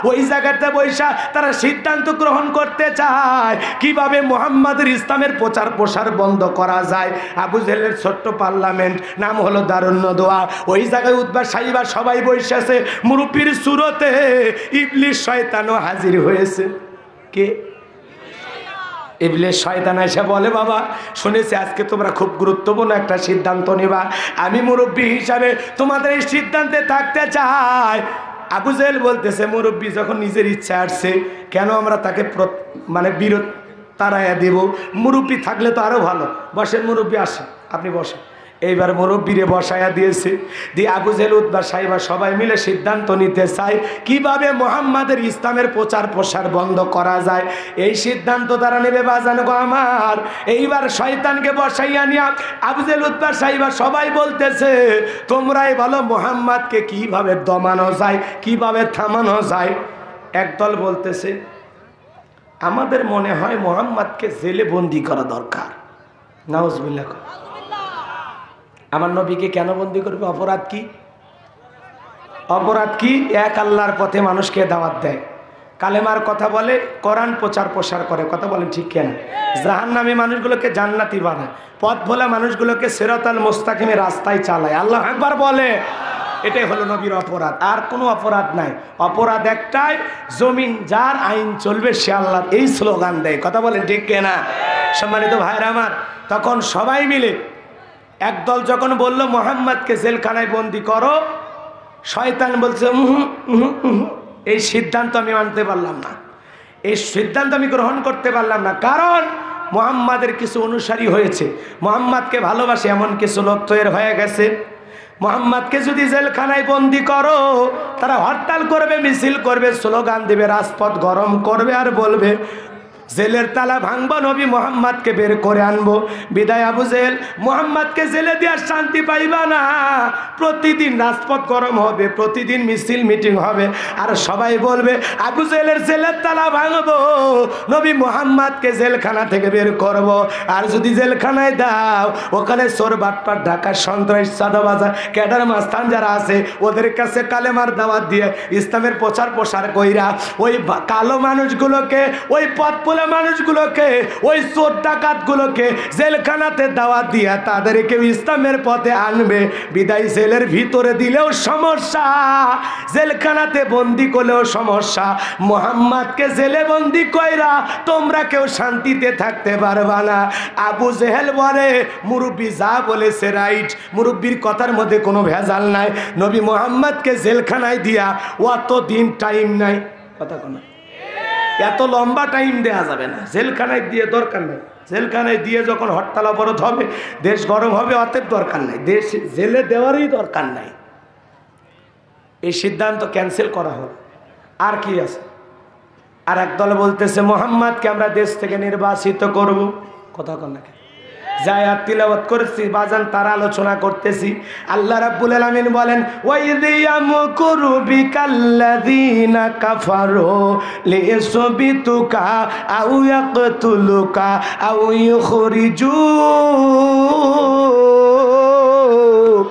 ওই জায়গাতে বৈশা তারা সিদ্ধান্ত গ্রহণ করতে চায় কিভাবে মুহাম্মাদের ইসলামের প্রচার বন্ধ করা যায়। আবু জেহেলের ছোট্ট পার্লামেন্ট, নাম হলো দারুন নদওয়া। ওই জায়গায় উতবা সাইবা সবাই বসেছে, মুরব্বির সুরতে ইবলিস শয়তানও হাজির হয়েছে। কে? ইবলিস শয়তান এসে বলে, বাবা শুনেছি আজকে তোমরা খুব গুরুত্বপূর্ণ একটা সিদ্ধান্ত নেবা, আমি মুরব্বী হিসাবে তোমাদের এই সিদ্ধান্তে থাকতে চাই। আবু জেহেল বলতেছে, মুরব্বী যখন নিজের ইচ্ছা আসছে, কেন আমরা তাকে বিরত তাড়াইয়া দেব? মুরব্বী থাকলে তো আরো ভালো। বসেন মুরব্বী, আসেন, আপনি বসেন। এইবার মুরব্বীরে বসায়া দিয়েছে, দিয়ে আবু জেহেল উতবা সাইবা সবাই মিলে সিদ্ধান্ত নিতে চায় কিভাবে মুহাম্মাদের ইসলামের প্রচার বন্ধ করা যায়। এই সিদ্ধান্ত তারা নেবে বাজান গো আমার। এইবার শয়তানকে বসাইয়া নিয়া আবু জেহেল উতবা সাইবা সবাই বলতেছে, তোমরাই বলো মুহাম্মাদকে কিভাবে দমানো যায়, কিভাবে থামানো যায়। একদল বলতেছে, আমাদের মনে হয় মুহাম্মাদকে জেলে বন্দি করা দরকার। নাউজুবিল্লাহ। আমার নবীকে কেন বন্দি করবে? অপরাধ কি? অপরাধ কি? এক আল্লাহর পথে মানুষকে দাওয়াত দেয়, কালেমার কথা বলে, কোরআন প্রচার করে। কথা বলেন ঠিক কেন? জাহান্নামী মানুষগুলোকে জান্নাতি বানায়, পথ ভোলা মানুষগুলোকে সিরাতাল মুস্তাকিমের রাস্তায় চালায়। আল্লাহু আকবার বলে। এটাই হলো নবীর অপরাধ, আর কোনো অপরাধ নাই। অপরাধ একটাই, জমিন যার আইন চলবে সে আল্লাহর, এই স্লোগান দেয়। কথা বলেন ঠিক কেনা? সম্মানিত ভাইরা আমার, তখন সবাই মিলে একদল যখন বলল মুহাম্মদকে জেলখানায় বন্দি করো, শয়তান বলছে এই সিদ্ধান্ত আমি মানতে পারলাম না, এই সিদ্ধান্ত আমি গ্রহণ করতে পারলাম না। কারণ মুহাম্মাদের কিছু অনুসারী হয়েছে, মুহাম্মাদকে ভালোবাসে এমন কিছু লোক তৈরি হয়ে গেছে। মুহাম্মাদকে যদি জেলখানায় বন্দি করো, তারা হরতাল করবে, মিছিল করবে, স্লোগান দেবে, রাজপথ গরম করবে আর বলবে জেলের তালা ভাঙবো, নবী মুহাম্মাদকে বের করে আনবো। বিদায় আবু জেহেল, মুহাম্মাদকে জেলে দেওয়ার শান্তি পাইবা না। প্রতিদিন রাজপথ গরম হবে, প্রতিদিন মিছিল মিটিং হবে, আর সবাই বলবে আবু জেহেলের জেলের তালা ভাঙবো, নবী মুহাম্মাদকে জেলখানা থেকে বের করব। আর যদি জেলখানায় দাও, ওখানে চোর বাটপাট ঢাকার সন্ত্রাস চাঁদাবাজার ক্যাডার মাস্তান যারা আছে, ওদের কাছে কালেমার দাওয়াত দিয়ে ইসলামের প্রচার প্রসার কইরা ওই কালো মানুষগুলোকে, ওই পথ মানুষগুলোকে, ওই চোর ডাকাতগুলোকে জেলখানাতে দাওয়াত দিয়া তাদেরকে ইসলামের পথে আনবে। বিদায় জেলের ভিতরে দিলেও সমস্যা, জেলখানাতে বন্দি করলেও সমস্যা। মুহাম্মাদকে জেলে বন্দি কইরা তোমরা কেউ শান্তিতে থাকতে পারবা না। আবু জেহেল বলে মুরব্বী যা বলেছে রাইট, মুরব্বীর কথার মধ্যে কোনো ভেজাল নাই। নবী মুহাম্মাদকে জেলখানায় দিয়া অত দিন টাইম নাই, কথা কোনো এত লম্বা টাইম দেওয়া যাবে না, জেলখানায় দিয়ে দরকার নেই। জেলখানায় দিয়ে যখন হরতাল অবরোধ হবে, দেশ গরম হবে, অতএব দরকার নাই, দেশ জেলে দেওয়ারই দরকার নাই। এই সিদ্ধান্ত ক্যান্সেল করা হল। আর কি আছে? আর একদল বলতেছে মুহাম্মাদকে আমরা দেশ থেকে নির্বাসিত করব, কথা কন না যাই আর তিলাওয়াত করছি বাজান, তার আলোচনা করতেছি। আল্লাহ রাব্বুল আলামিন বলেন ওয়াইযি ইয়ামকুরু বিকাল্লাযীনা কাফারু লিয়াসবিতুকা আও ইয়াকতুলুকা আও ইউখরিজুক।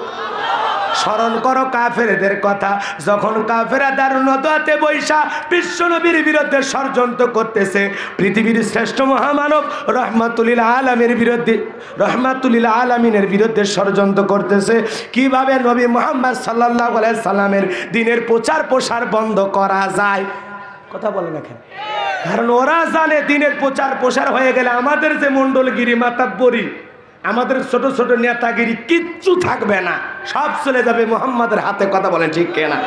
স্মরণ করো কাফেরদের কথা, যখন কাফেরা দারুণতাতে বৈশা বিশ্বনবীর বিরুদ্ধে ষড়যন্ত্র করতেছে, পৃথিবীর শ্রেষ্ঠ মহামানব রহমাতুল আলামিনের বিরুদ্ধে, রহমাতুল আলামিনের বিরুদ্ধে ষড়যন্ত্র করতেছে। কিভাবে নবী মুহাম্মদ সাল্লাল্লাহু আলাইহি সাল্লামের দিনের প্রচার প্রসার বন্ধ করা যায়, কথা বলে না কেন? কারণ ওরা জানে দিনের প্রচার প্রসার হয়ে গেলে আমাদের যে মণ্ডলগিরি মাতাব্বরি, আমাদের ছোট ছোট নেতাগিরি কিচ্ছু থাকবে না, সব চলে যাবে মুহাম্মাদের হাতে, কথা বলেন ঠিক কিনা?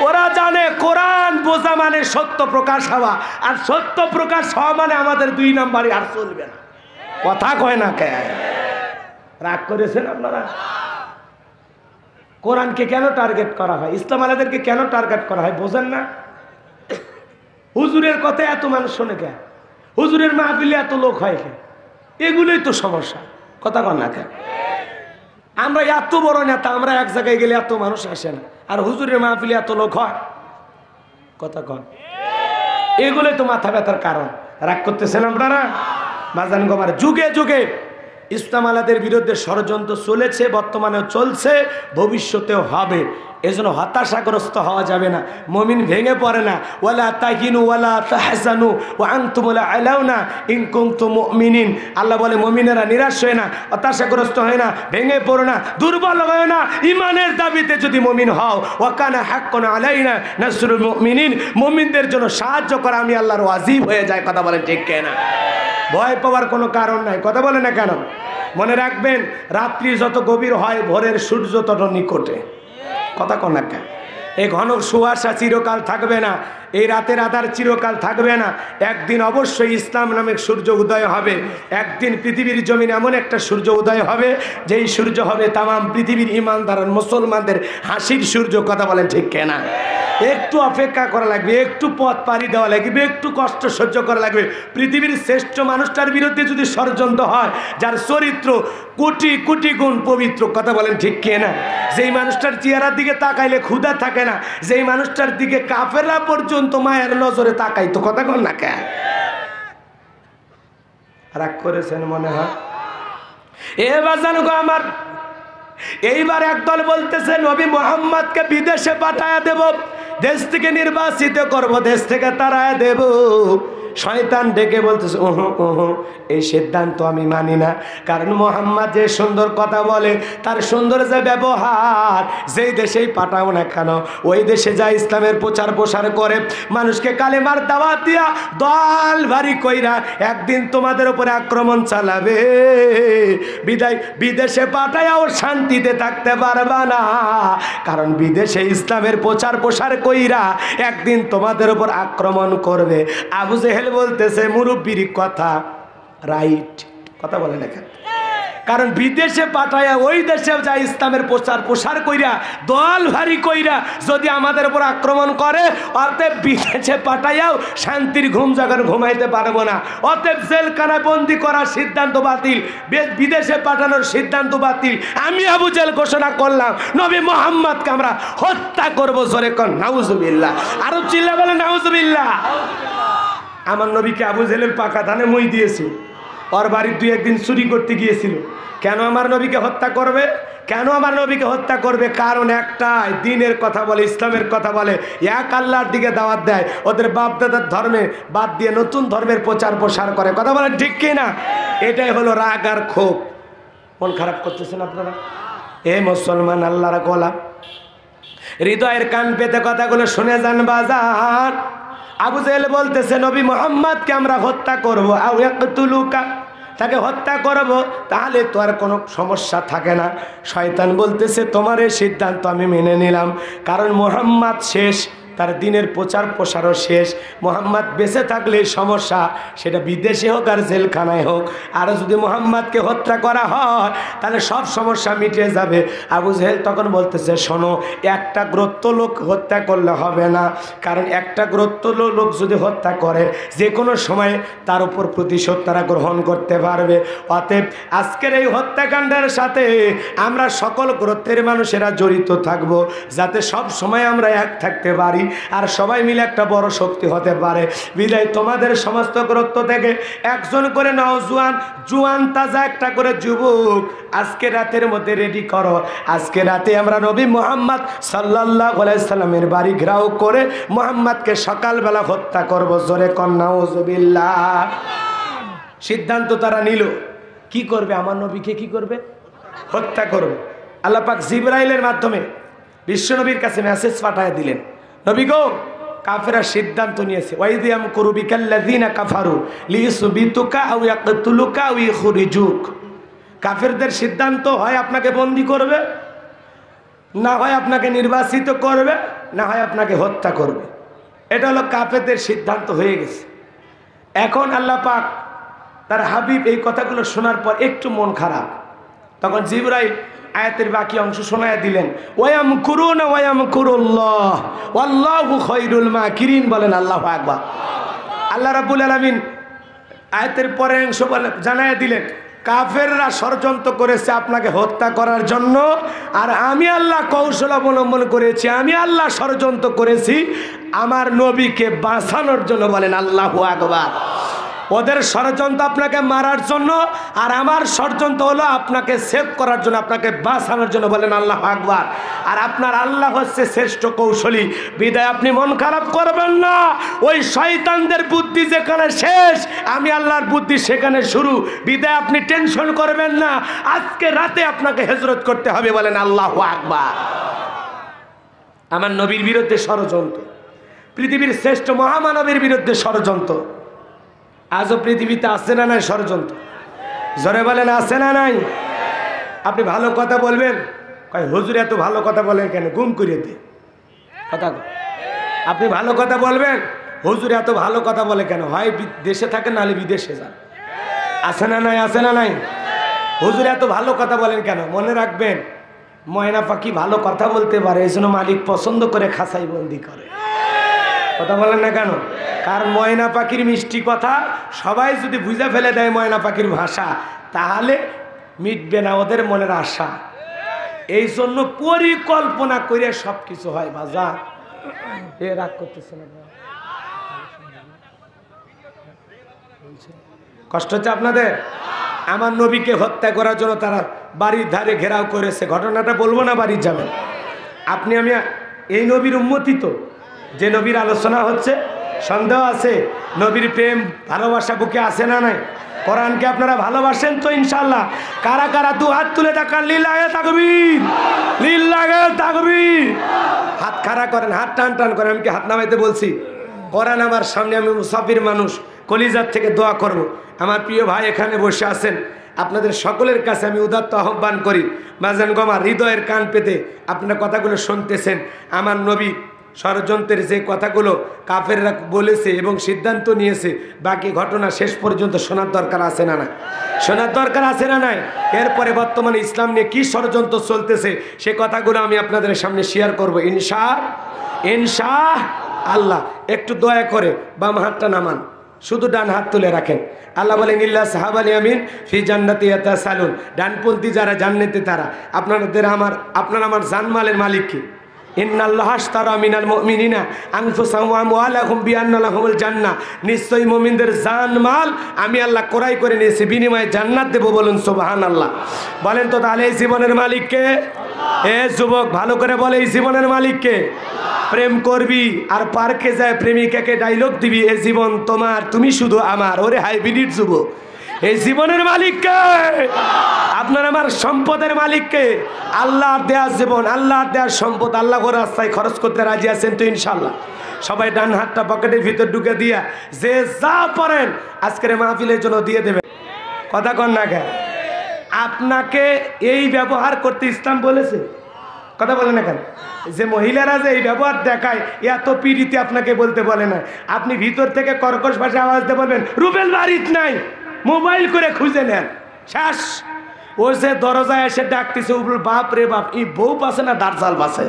ওরা জানে কোরআন বোঝা মানে সত্য প্রকাশ হওয়া, আর সত্য প্রকাশ হওয়া মানে আমাদের 2 নম্বরই আর চলবে না, কথা কয় না কে? রাগ করেছেন আপনারা? কোরআনকে কেন টার্গেট করা হয়, ইসলাম আলাদেরকে কেন টার্গেট করা হয় বোঝেন না? হুজুরের কথা এত মানুষ শোনে কে? হুজুরের মাহফিলে এত লোক হয় কে? এগুলোই তো সমস্যা, কথা কন না কেন? আমরা এত বড় নেতা, আমরা এক জায়গায় গেলে এত মানুষ আসে না, আর হুজুরের মাহফিলে এত লোক হয়, কথা কন? এগুলোই তো মাথা ব্যথার কারণ। রাগ করতেছেন আপনারা? বাজান গমার যুগে যুগে ইসলাম আলাদের বিরুদ্ধে ষড়যন্ত্র চলেছে, বর্তমানেও চলছে, ভবিষ্যতেও হবে। এজন্য হতাশাগ্রস্ত হওয়া যাবে না, মুমিন ভেঙে পড়ে না। ওয়ালা তাহিনু ওয়ালা তাহজানু ওয়া আনতুমুল আলাউনা ইন কুনতুম মুমিনিন। আল্লাহ বলে মুমিনেরা নিরাশ হয় না, হতাশাগ্রস্ত হয় না, ভেঙে পড়ো না, দুর্বল হয় না। ঈমানের দাবিতে যদি মুমিন হও, ওয়া কানা হাক্কান আলাইনা নাসরুল মুমিনিন, মুমিনদের জন্য সাহায্য করা আমি আল্লাহর ওয়াজিব হয়ে যায়, কথা বলেন ঠিক কিনা? ভয় পাওয়ার কোনো কারণ নাই, কথা বলে না কেন? মনে রাখবেন, রাত্রি যত গভীর হয় ভোরের সূর্য তত নিকটে, কথা কন না কেন? এই ঘন কুয়াশা চিরকাল থাকবে না, এই রাতের আধার চিরকাল থাকবে না। একদিন অবশ্যই ইসলাম নামক সূর্য উদয় হবে, একদিন পৃথিবীর জমিনে এমন একটা সূর্য উদয় হবে যেই সূর্য হবে তামাম পৃথিবীর ইমানদার মুসলমানদের হাসির সূর্য, কথা বলেন ঠিক কিনা? একটু অপেক্ষা করা লাগবে, একটু পথ পাড়ি দেওয়া লাগবে, একটু কষ্ট সহ্য করা লাগবে। পৃথিবীর শ্রেষ্ঠ মানুষটার বিরুদ্ধে যদি ষড়যন্ত্র হয়, যার চরিত্র কোটি কোটি গুণ পবিত্র, কথা বলেন ঠিক কিনা? যেই মানুষটার চেহারার দিকে তাকাইলে ক্ষুধা থাকে না, যেই মানুষটার দিকে কাফেররা পর্যন্ত মায়ের নজরে তাকাই, তো কথা কন না কে? রাগ করেছেন মনে হয়? এবার জানো গো আমার, এইবার একদল বলতেছে নবী মুহাম্মদকে বিদেশে পাঠায় দেব, দেশ থেকে নির্বাসিত করব, দেশ থেকে তাড়ায় দেব। শয়তান ডেকে বলতেছে ওহো ওহো, এই সিদ্ধান্ত আমি মানি না। কারণ মোহাম্মদ যে সুন্দর কথা বলে, তার সুন্দর যে ব্যবহার, যেই দেশেই পাঠাও না কেন, ওই দেশে যা ইসলামের প্রচার প্রসার করে, মানুষকে কালেমার দাওয়াত দিয়া দল ভারী কইরা একদিন তোমাদের উপরে আক্রমণ চালাবে। বিদায় বিদেশে পাঠায়াও শান্তিতে থাকতে পারবা না, কারণ বিদেশে ইসলামের প্রচার প্রসার কইরা একদিন তোমাদের উপর আক্রমণ করবে। আবু জেহেল বলতেছে মুরব্বির কথা রাইট, কথা বলেন এখানে। কারণ বিদেশে পাঠায়া ওই দেশে যা ইসলামের প্রচার প্রসার কইরা দল ভারী কইরা যদি আমাদের উপর আক্রমণ করে, অতএব বিদেশে পাঠায়াও শান্তির ঘুম জাগার ঘুমাইতে পারবো না। অতএব জেলখানায় বন্দি করার সিদ্ধান্ত বাতিল, বিদেশে পাঠানোর সিদ্ধান্ত বাতিল। আমি আবু জেহেল ঘোষণা করলাম নবী মুহাম্মদকে আমরা হত্যা করবো। জোরে কর নাউজুবিল্লাহ, আরো চিল্লা বলে নাউজুবিল্লাহ। আমার নবীকে আবু জেহেলের পাকা ধানে মই দিয়েছে, ওর বাড়ির 2 একদিন চুরি করতে গিয়েছিল। কেন আমার নবীকে হত্যা করবে? কেন আমার নবীকে হত্যা করবে? কারণ একটাই, দিনের কথা বলে, ইসলামের কথা বলে, এক আল্লাহর দিকে দাওয়াত দেয়, ওদের বাপ দাদার ধর্মে বাদ দিয়ে নতুন ধর্মের প্রচার প্রসার করে। কথা বলেন ঠিক কি না? এটাই হলো রাগ আর ক্ষোভ। মন খারাপ করতেছেন আপনারা? এ মুসলমান আল্লাহর গোলাম, হৃদয়ের কান পেতে কথাগুলো শুনে যান বাজার। আবু জেহেল বলতেছে নবী মুহাম্মদকে আমরা হত্যা করবো, আও ইয়াকতুলুকা, তাকে হত্যা করব, তাহলে তো আর কোনো সমস্যা থাকে না। শয়তান বলতেছে তোমার এই সিদ্ধান্ত আমি মেনে নিলাম, কারণ মুহাম্মদ শেষ, তার দিনের প্রচার প্রসারও শেষ। মুহাম্মদ বেঁচে থাকলে সমস্যা, সেটা বিদেশে হোক আর জেলখানায় হোক। আর যদি মুহাম্মদকে হত্যা করা হয় তাহলে সব সমস্যা মিটে যাবে। আবু জেহেল তখন বলতেছে শোনো, একটা গ্রস্ত লোক হত্যা করলে হবে না, কারণ একটা গ্রস্ত লোক যদি হত্যা করে যে কোনো সময় তার উপর প্রতিশোধ তারা গ্রহণ করতে পারবে। অতএব আজকের এই হত্যাকাণ্ডের সাথে আমরা সকল গ্রন্থের মানুষেরা জড়িত থাকব, যাতে সব সময় আমরা এক থাকতে পারি আর সবাই মিলে একটা বড় শক্তি হতে পারে। বিদায় তোমাদের সমস্ত গ্রন্থ থেকে একজন করে নওজোয়ান, জুয়ান তাজা একটা করে যুবক আজকে রাতের মধ্যে রেডি করো। আজকে রাতে আমরা নবী মুহাম্মদ সাল্লাল্লাহু আলাইহি সাল্লামের বাড়ি ঘেরাও করে মুহাম্মদকে সকালবেলা হত্যা করব। জোরে কর নাউজুবিল্লাহ। সিদ্ধান্ত তারা নিল, কি করবে? আমার নবীকে কি করবে? হত্যা করবে। আল্লাহ পাক জিবরাইলের মাধ্যমে বিশ্বনবীর কাছে মেসেজ পাঠিয়ে দিলেন, নবী গো, কাফেররা সিদ্ধান্ত নিয়েছে, ওয়াইদিয়াম কুরুবিকাল্লাযিনা কাফারু লিইসবিতুকা আও ইয়াকতুলুকা আও ইখরিজুক। কাফেরদের সিদ্ধান্ত হয় আপনাকে বন্দী করবে, না হয় আপনাকে নির্বাসিত করবে, না হয় আপনাকে হত্যা করবে। এটা হলো কাফেরদের সিদ্ধান্ত হয়ে গেছে। এখন আল্লাহ পাক তার হাবিব এই কথাগুলো শোনার পর একটু মন খারাপ, তখন জিবরাইল আয়াতের বাকি অংশ শোনায়া দিলেন, ওয়ায়ামকুরুনা ওয়ায়ামকুরুল্লাহ ওয়াল্লাহু খায়রুল মাকিরিন। বলেন আল্লাহু আকবার। আল্লাহ রাব্বুল আলামিন আয়াতের পরের অংশ জানায়া দিলেন, কাফেররা ষড়যন্ত্র করেছে আপনাকে হত্যা করার জন্য, আর আমি আল্লাহ কৌশল অবলম্বন করেছি, আমি আল্লাহ ষড়যন্ত্র করেছি আমার নবীকে বাঁচানোর জন্য। বলেন আল্লাহু আকবার। ওদের ষড়যন্ত্র আপনাকে মারার জন্য, আর আমার ষড়যন্ত্র হলো আপনাকে সেভ করার জন্য, আপনাকে বাঁচানোর জন্য। বলেন আল্লাহু আকবার। আর আপনার আল্লাহ হচ্ছে শ্রেষ্ঠ কৌশলী। বিদায় আপনি মন খারাপ করবেন না। ওই শয়তানদের বুদ্ধি যেখানে শেষ, আমি আল্লাহর বুদ্ধি সেখানে শুরু। বিদায় আপনি টেনশন করবেন না। আজকে রাতে আপনাকে হিজরত করতে হবে। বলেন আল্লাহু আকবার। আমার নবীর বিরুদ্ধে ষড়যন্ত্র, পৃথিবীর শ্রেষ্ঠ মহামানবের বিরুদ্ধে ষড়যন্ত্র। আজও পৃথিবীতে আছে না নাই ষড়যন্ত্র? জোরে বলেন আছে না নাই? আপনি ভালো কথা বলবেন, কয় হুজুর এত ভালো কথা বলেন কেন? গুম করে দে কথা। আপনি ভালো কথা বলবেন, হুজুর এত ভালো কথা বলে কেন? হয় দেশে থাকেন নাহলে বিদেশে যান। আছে না নাই? আছে না নাই? হুজুর এত ভালো কথা বলেন কেন? মনে রাখবেন, ময়না পাখি ভালো কথা বলতে পারে, এই জন্য মালিক পছন্দ করে খাঁচাই বন্দি করে। কথা বলেন না কেন? কারণ ময়না পাখির মিষ্টি কথা সবাই যদি বুঝে ফেলে দেয় ময়না পাখির ভাষা, তাহলে মিটবে না ওদের মনের আশা। এই জন্য পরিকল্পনা করে সব কিছু হয়। বাজার এ রাগ করতেছে না? কষ্ট হচ্ছে আপনাদের? আমার নবীকে হত্যা করার জন্য তারা বাড়ির ধারে ঘেরাও করেছে। ঘটনাটা বলবো না, বাড়ির যাবেন। আপনি আমি এই নবীর উম্মতি তো, যে নবীর আলোচনা হচ্ছে, সন্দেহ আছে? নবীর প্রেম ভালোবাসা বুকে আছে না নাই? কোরআনকে আপনারা ভালোবাসেন তো ইনশাল্লাহ? কারা কারা দু হাত তুলে তাকান, লিল্লাহে তাকবীর, লিল্লাহে তাকবীর। হাত খাড়া করেন, হাত টান টান করেন। আমি কি হাত নামাইতে বলছি? কোরআন আমার সামনে, আমি মুসাফির মানুষ, কলিজার থেকে দোয়া করব। আমার প্রিয় ভাই এখানে বসে আছেন, আপনাদের সকলের কাছে আমি উদাত্ত আহ্বান করি, বাজান গো আমার হৃদয়ের কান পেতে আপনারা কথাগুলো শুনতেছেন। আমার নবী ষড়যন্ত্রের যে কথাগুলো কাফেররা বলেছে এবং সিদ্ধান্ত নিয়েছে, বাকি ঘটনা শেষ পর্যন্ত শোনার দরকার আছে না না? শোনার দরকার আছে না নাই? এরপরে বর্তমানে ইসলাম নিয়ে কী ষড়যন্ত্র চলতেছে সে কথাগুলো আমি আপনাদের সামনে শেয়ার করব ইনশাআল্লাহ। একটু দয়া করে বাম হাতটা নামান, শুধু ডান হাত তুলে রাখেন। আল্লাহ বলেন ইল্লা সাহাবাল ইয়ামিন ফি জান্নাতি ইয়াতাসালুন, ডানপন্থী যারা জান্নাতে তারা। আপনার আমার জানমালের মালিক কি? ইন্নাল্লাহা আশতারা মিনাল মুমিনিনা আনফুসাহুম ওয়া আমওয়ালাহুম বিআন্না লাহুমুল জান্নাহ, নিশ্চয়ই মুমিনদের জানমাল আমি আল্লাহ ক্রয় করে নিয়েছি, বিনিময়ে জান্নাত দেব। বলুন সুবহানাল্লাহ। বলেন তো তাহলে এই জীবনের মালিক কে? এ যুবক ভালো করে বলে, এই জীবনের মালিক কে? প্রেম করবি আর পার্কে যায় প্রেমিকাকে ডায়লগ দিবি, এ জীবন তোমার, তুমি শুধু আমার। ওরে হাইব্রিড যুবক, এই জীবনের মালিককে, আপনার আমার সম্পদের মালিককে। আল্লাহর দেয়া জীবন, আল্লাহর দেয়া সম্পদ, আল্লাহ রাস্তায় খরচ করতে রাজি আছেন তো ইনশাল্লাহ? সবাই ডান হাতটা পকেটের ভিতর ঢুকে দিয়া যে যা পড়েন আজকের মাহফিলের জন্য দিয়ে দেবে। কথা কন না কেন? আপনাকে এই ব্যবহার করতে ইসলাম বলেছে? কথা বলে না কেন? যে মহিলারা যে এই ব্যবহার দেখায়, এত পিড়িতে আপনাকে বলতে বলে না। আপনি ভিতর থেকে কর্কশ ভাষায় আওয়াজ দিয়ে বলবেন রুবেল বাড়িত নাই, মোবাইল করে খুঁজে নেন, শেষ। ও যে দরজায় এসে ডাকতেছে, বাপ রে বাপ, এই বউ পাশে না দার্জাল পাশে?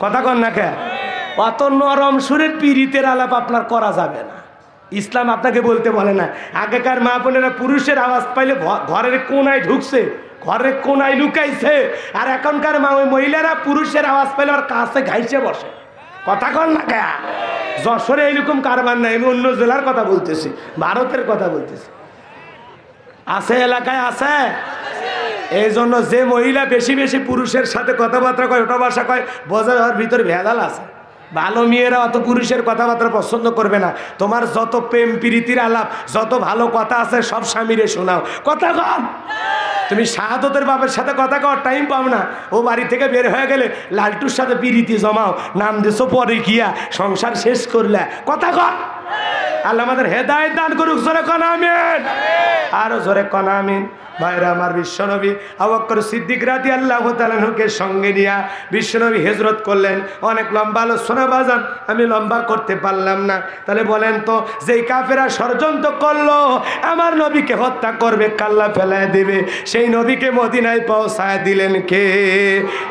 কথা কন না কেন? অত নরম সুরের পিড়িতের আলাপ আপনার করা যাবে না। ইসলাম আপনাকে বলতে বলে না। আগেকার মা বোনেরা পুরুষের আওয়াজ পাইলে ঘরের কোনায় ঢুকছে, ঘরের কোনায় লুকাইছে, আর এখনকার মহিলারা পুরুষের আওয়াজ পাইলে আর কাছে ঘাইছে বসে। কথা কন না কেন? যশোরে এইরকম কারবার নাই, আমি অন্য জেলার কথা বলতেছি, ভারতের কথা বলতেছি। আছে এলাকায় আছে। এই জন্য যে মহিলা বেশি বেশি পুরুষের সাথে কথাবার্তা কয়, ওটা ভাষা কয়, বোঝা যাওয়ার ভিতরে ভেজাল আছে। ভালো মেয়েরা অত পুরুষের কথাবার্তা পছন্দ করবে না। তোমার যত প্রেম প্রীতির আলাপ, যত ভালো কথা আছে সব স্বামীরে শোনাও। কথা কম। তুমি শাহাদতের বাপের সাথে কথা কওয়ার টাইম পাও না, ও বাড়ি থেকে বের হয়ে গেলে লালটুর সাথে প্রীতি জমাও, নাম দিছো পরে গিয়া সংসার শেষ করলে। কথা কম। আল্লাহ আমাদের হেদায়েত দান করুক। জোরে কন আমিন, আরো জোরে কন আমিন। ভাইরা আমার, বিশ্বনবী আবু বকর সিদ্দিক রাদিয়াল্লাহু তাআলা আনহুকে সঙ্গে নিয়ে বিশ্বনবী হিজরত করলেন। অনেক লম্বা আলোচনা বাজান, আমি লম্বা করতে পারলাম না। তাহলে বলেন তো, যেই কাফেরা ষড়যন্ত্র করলো আমার নবীকে হত্যা করবে, কাল্লা ফেলায় দেবে, সেই নবীকে মদিনায় পৌঁছায় দিলেন কে?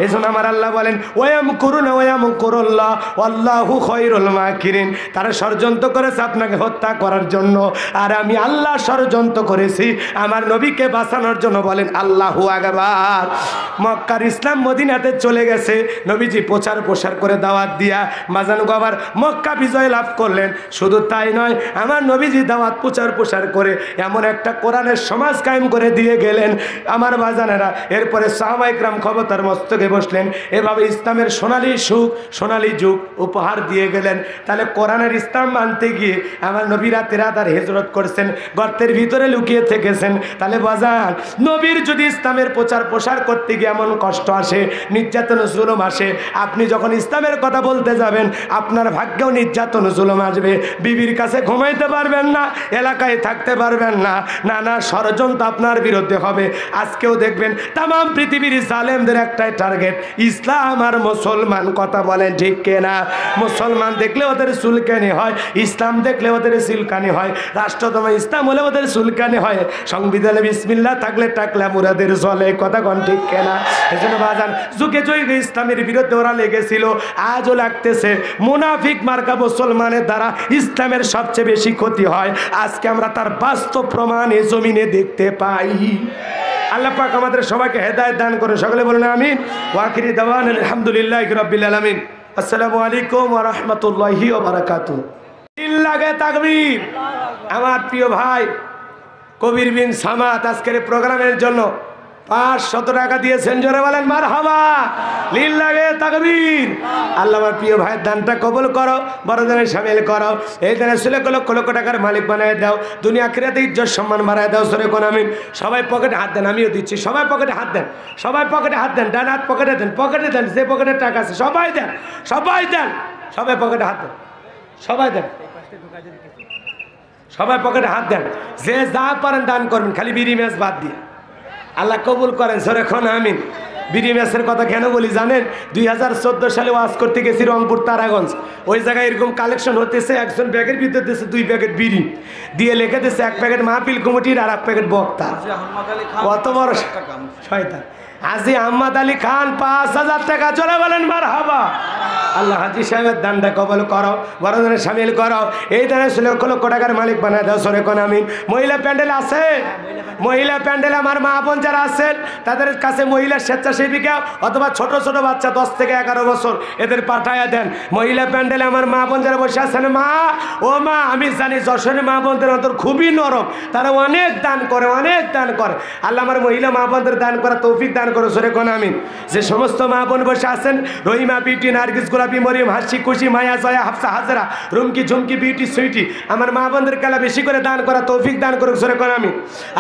এজন্য আমার আল্লাহ বলেন ওয়ায়ামকুরুনা ওয়ায়ামকুরুল্লাহ ওয়াল্লাহু খায়রুল মাকিরিন। তারা ষড়যন্ত্র করেছে আপনাকে হত্যা করার জন্য, আর আমি আল্লাহ ষড়যন্ত্র করেছি আমার নবীকে বাঁচানোর জন্য। বলেন আল্লাহু আকবার। মক্কার ইসলাম মদিনাতে চলে গেছে, নবীজি প্রচার প্রসার করে দাওয়াত দিয়া বাজানো আবার মক্কা বিজয় লাভ করলেন। শুধু তাই নয়, আমার নবীজি দাওয়াত প্রচার প্রসার করে এমন একটা কোরআনের সমাজ কায়েম করে দিয়ে গেলেন আমার বাজানেরা। এরপরে সাহাবা ইকরাম ক্ষমতার মস্তকে বসলেন, এভাবে ইসলামের সোনালী সুখ, সোনালী যুগ উপহার দিয়ে গেলেন। তাহলে কোরআনের ইসলাম মানতে গিয়ে আমার নবী রাতে রাত আর হিজরত করছেন, গর্তের ভিতরে লুকিয়ে থেকেছেন। তাহলে বাজান, নবীর যদি ইসলামের প্রচার প্রসার করতে গিয়ে এমন কষ্ট আসে, নির্যাতন জুলুম আসে, আপনি যখন ইসলামের কথা বলতে যাবেন আপনার ভাগ্যেও নির্যাতন জুলুম আসবে। বিবির কাছে ঘুমাইতে পারবেন না, এলাকায় থাকতে পারবেন না, নানা ষড়যন্ত্র আপনার বিরুদ্ধে হবে। আজকেও দেখবেন তাম পৃথিবীর জালেমদের একটাই টার্গেট, ইসলাম আর মুসলমান। কথা বলেন ঠিক কিনা? মুসলমান দেখলে ওদের চুলকানি হয়, ইসলাম দেখলে ওদের চুলকানি হয়, রাষ্ট্রতম ইসলাম হলে ওদের চুলকানি হয়, সংবিধানে বিসমিল্লাহ থাকলে টাকলা মুরাদের চলে। কথা কন ঠিক কিনা? এজন্য বাজান, যুগে যুগে ইসলামের বিরুদ্ধে ওরা লেগেছিল, আজও লাগতেছে। মুনাফিক মার্কা মুসলমানের দ্বারা ইসলামের সবচেয়ে বেশি ক্ষতি হয়। আজকে আমরা তার বাস্তব প্রমাণ এ জমিনে দেখতে পাই। আল্লাহ পাক আমাদের সবাইকে হেদায়েত দান করে। সকলে বলেন আমিন। ওয়া আখিরি দাওয়ানা আলহামদুলিল্লাহি রাব্বিল আলামিন। আসসালামু আলাইকুম ওয়া রাহমাতুল্লাহি ওয়া বারাকাতুহু। লিল্লাহি তাকবীর। আমার প্রিয় ভাই কবির বিন সামাত আজকের প্রোগ্রামের জন্য 500 টাকা দিয়েছেন, জোরে বলেন মারহাবা, লিল্লাহে তাকবীর। আল্লাহ আমার প্রিয় ভাইয়ের দানটা কবুল করো, বড় দানে শামিল করো। এই দানে লক্ষ লক্ষ লক্ষ টাকার মালিক বানায় দাও, দুনিয়া আখিরাতে ইজ্জত সম্মান বাড়ায় দাও। সরে কোন আমিন। সবাই পকেটে হাত দেন, আমিও দিচ্ছি। সবাই পকেটে হাত দেন, সবাই পকেটে হাত দেন, ডান হাত পকেটে দেন, পকেটে দেন, যে পকেটে টাকা আছে সবাই দেন, সবাই দেন, সবাই পকেটে হাত দেন, সবাই দেন, সবাই পকেটে হাত দেন। যে যা পারেন দান করবেন, খালি বিড়ি ম্যাচ বাদ দিয়ে। আল্লাহ কবুল করেন, সরে কোন আমিন। বিড়ি ম্যাচের কথা কেন বলি জানেন? 2014 সালে ওয়াজ করতে গেছি রংপুর তারাগঞ্জ। ওই জায়গায় এরকম কালেকশন হতেছে, একজন ব্যাগের ভিতরে দিচ্ছে 2 প্যাকেট বিড়ি দিয়ে, লিখে দিচ্ছে 1 প্যাকেট মাহফিল কমিটির আর 1 প্যাকেট বক্তা। কত বড় শয়তান! হাজি আহমদ আলী খান 5000 টাকা, চলে বলেন মারহাবা। আল্লাহ হাজি সাহেবের দানটা কবল করো, বড় দানে শামিল করো। এই দানে লক্ষ লক্ষ টাকার মালিক বানায় দাও। সরে কোন আমিন। মহিলা প্যান্ডেল আছে, মহিলা প্যান্ডেল আমার মা বোন যারা আছেন তাদের কাছে মহিলা স্বেচ্ছাসেবিকা অথবা ছোট ছোট বাচ্চা 10 থেকে 11 বছর এদের পাঠায়া দেন। মহিলা প্যান্ডেলে আমার মা বোন যারা বসে আছেন, মা ও মা, আমি জানি যশোরের মা বোনদের অন্তর খুবই নরম, তারা অনেক দান করে, অনেক দান করে। আল্লাহ আমার মহিলা মা বোনদের দান করা তৌফিক দান করো। সরে কোন আমিন। যে সমস্ত মা বোন বসে আছেন, রহিমা, বিউটি, নার্গিস, গোলাপি, মরিয়ম, হাসি, খুশি, মায়া, জয়া, হাফসা, হাজরা, রুমকি, ঝুমকি, বিউটি, সুইটি, আমার মা বোনদের কালা বেশি করে দান করা তৌফিক দান করুক। সরে কোন আমিন।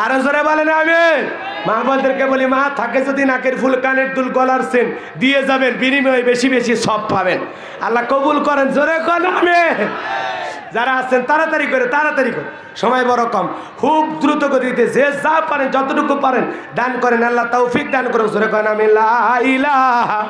আরো জোরে বলেন আমিন। মা বোনদেরকে বলি, মা থাকে যদি নাকের ফুল, কানের দুল, গলার সেন দিয়ে যাবেন, বিনিময়ে বেশি বেশি সব পাবেন। আল্লাহ কবুল করেন। জোরে কোন আমিন। যারা আছেন তাড়াতাড়ি করে, তাড়াতাড়ি করে, সময় বড় কম, খুব দ্রুত গতিতে যে যা পারেন যতটুকু পারেন দান করেন। আল্লাহ তৌফিক দান করুন। সূরা কোন আমিন। লা ইলাহা,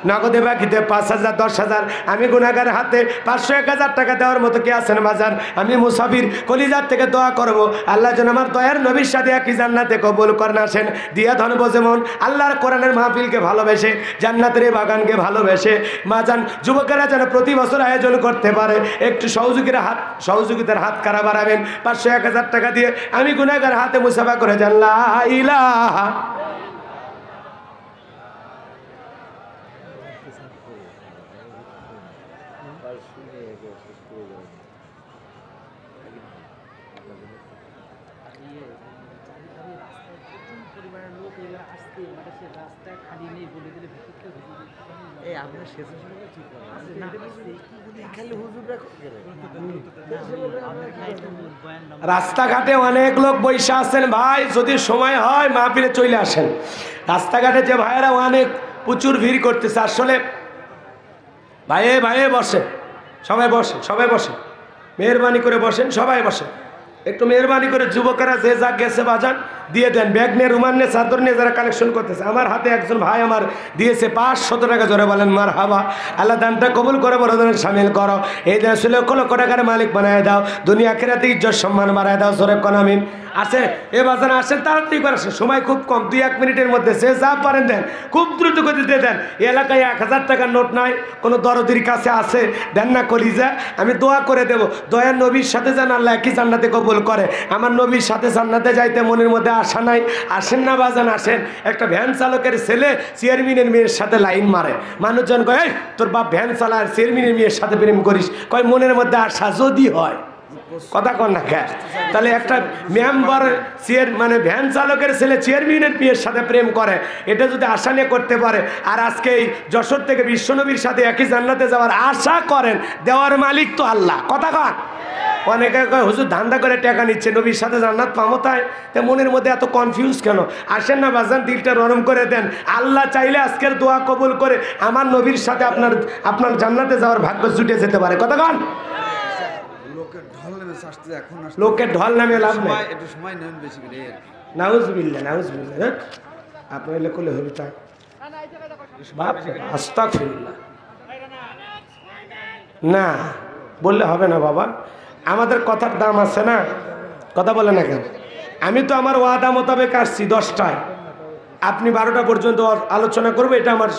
নগদে বাকিতে 5000, 10000, আমি গুনাহগার হাতে 500, 1000 টাকা দেওয়ার মতো কি আছেন বাজান? আমি মুসাফির কলিজার থেকে দোয়া করব, আল্লাহ যেন আমার দয়ার নবীর সাথে একই জান্নাতে কবুল করেন। আসেন দিয়া ধনব যেমন আল্লাহর কোরআনের মাহফিলকে ভালোবেসে, জান্নাতের এই বাগানকে ভালোবেসে মাজান যুবকেরা যেন প্রতি বছর আয়োজন করতে পারে। একটু সহযোগিতার হাত কারা বাড়াবেন। 500, 1000 টাকা দিয়ে আমি গুনাহগার হাতে মুসাফা করে যান। লা ইলাহা। রাস্তাঘাটে অনেক লোক বৈশা আছেন ভাই, যদি সময় হয় মাহফিলে চলে আসেন। রাস্তাঘাটে যে ভাইয়েরা অনেক প্রচুর ভিড় করতেছে, আসলে ভাইয়ে ভাইয়ে বসে, সবাই বসে, সবাই বসে, মেহরবানি করে বসেন, সবাই বসে। একটু মেহরবানি করে যুবকেরা যে যা গেছে বাজান দিয়ে দেন। ব্যাগ নিয়ে, রুমাল নিয়ে, চাদর নিয়ে যারা কালেকশন করতেছে, আমার হাতে একজন ভাই আমার দিয়েছে 500 টাকা। জোরে বলেন মারহাবা। আল্লাহ দানটা কবুল করে, বড় দানের শামিল করো। এই দান লক্ষ লক্ষ টাকার মালিক বানায় দাও, দুনিয়া আখিরাতে ইজ্জত সম্মান বাড়ায় দাও। জোরে কোন আমিন। আছে এ বাজান আসেন, তাড়াতাড়ি করে আসেন, সময় খুব কম, 2-1 মিনিটের মধ্যে যে যা পারেন দেন, খুব দ্রুত গতিতে দেন। এলাকায় 1000 টাকার নোট নাই, কোনো দরদির কাছে আছে দেন না কলিজা, আমি দোয়া করে দেব দয়ার নবীর সাথে যেন আল্লাহ একই জান্নাতে কবুল করে। আমার নবীর সাথে জান্নাতে যাইতে মনের মধ্যে আশা নাই, আসেন না বাজান আসেন। একটা ভ্যান চালকের ছেলে চেয়ারম্যানের মেয়ের সাথে লাইন মারে, মানুষজন কয় এই তোর বাপ ভ্যান চালায়, চেয়ারম্যানের মেয়ের সাথে প্রেম করিস? কয় মনের মধ্যে আশা যদি হয়, কথা কন না কে? তাহলে একটা মেম্বার মানে ভ্যান চালকের ছেলে চেয়ারম্যানের মেয়ের সাথে প্রেম করে, এটা যদি আশা নিয়ে করতে পারে, আর আজকে এই যশোর থেকে বিশ্বনবীর সাথে একই জান্নাতে যাওয়ার আশা করেন, দেওয়ার মালিক তো আল্লাহ। কথা কন। অনেকে কয় হুজুর ধান্দা করে টাকা নিচ্ছে, নবীর সাথে জান্নাত পাবো তাই? তা মনের মধ্যে এত কনফিউজ কেন? আসেন না বাজান, দিলটা নরম করে দেন। আল্লাহ চাইলে আজকের দোয়া কবুল করে আমার নবীর সাথে আপনার জান্নাতে যাওয়ার ভাগ্য জুটে যেতে পারে। কথা কন। লোকের ঢল নামে লাভ নেই। নাউজুবিল্লাহ, নাউজুবিল্লাহ। আপনি এলে করলে হবে তা আস্তাগফিরুল্লাহ। না বললে হবে না বাবা, আমাদের কথার দাম আছে না, কথা বলে না কেন? আমি তো আমার ওয়াদা মোতাবেক আসছি 10টায়, আপনি 12টা পর্যন্ত আলোচনা করবো, এটা আমার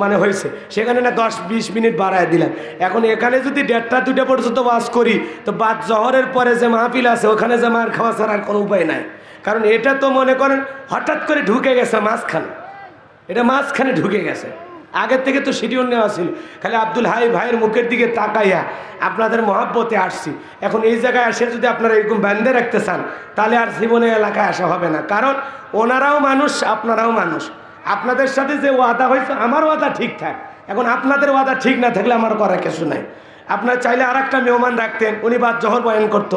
মানে হয়েছে। সেখানে না 10-20 মিনিট বাড়ায় দিলেন। এখন এখানে যদি 1:30-2টা পর্যন্ত ওয়াজ করি, তো বাদ জহরের পরে যে মাহফিল আছে ওখানে যে মার খাওয়া ছাড়া আর কোনো উপায় নাই। কারণ এটা তো মনে করেন হঠাৎ করে ঢুকে গেছে মাঝখানে, এটা মাঝখানে ঢুকে গেছে। আগের থেকে তো শিডিউল নেওয়া ছিল, খালি আব্দুল হাই ভাইয়ের মুখের দিকে তাকাইয়া আপনাদের মহাব্বতে আসছি। এখন এই জায়গায় আসে যদি আপনারা এরকম বান্ধে রাখতে চান তাহলে আর জীবনে এলাকায় আসা হবে না, কারণ ওনারাও মানুষ আপনারাও মানুষ। আপনাদের সাথে যে ওয়াদা হয়েছে আমার ওয়াদা ঠিকঠাক, এখন আপনাদের ওয়াদা ঠিক না থাকলে আমার করার কিছু নাই। আপনারা চাইলে আর একটা মেহমান রাখতেন, উনি বাদ জহর বয়ান করতো।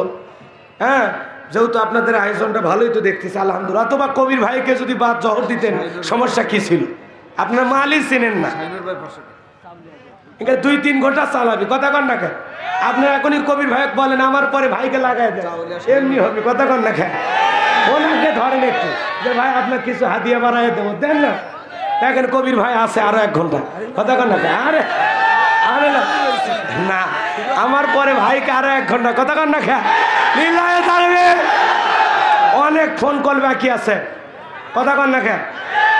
হ্যাঁ, যেহেতু আপনাদের আয়োজনটা ভালোই তো দেখতেছি আলহামদুলিল্লাহ, অথবা কবির ভাইকে যদি বাদ জহর দিতেন সমস্যা কি ছিল? আপনার মালই চিনেন না, এখানে 2-3 ঘন্টা চালাবি, কথা কন না খায়। আপনার এখনই কবির ভাই বলেন আমার পরে ভাইকে লাগাই দেন, এমনি হবে, কথা কন না খায়। ওনাকে ধরেন একটু যে ভাই আপনার কিছু হাদিয়া বাড়াই দেবো, দেন না। দেখেন কবির ভাই আছে আরো 1 ঘন্টা, কথা কন না খায়। আরে আরে না, আমার পরে ভাইকে আরো 1 ঘন্টা, কথা কন না খায়। লিল্লাহে তাকবীর। অনেক ফোন কল বাকি আছে, কথা কন না খায়।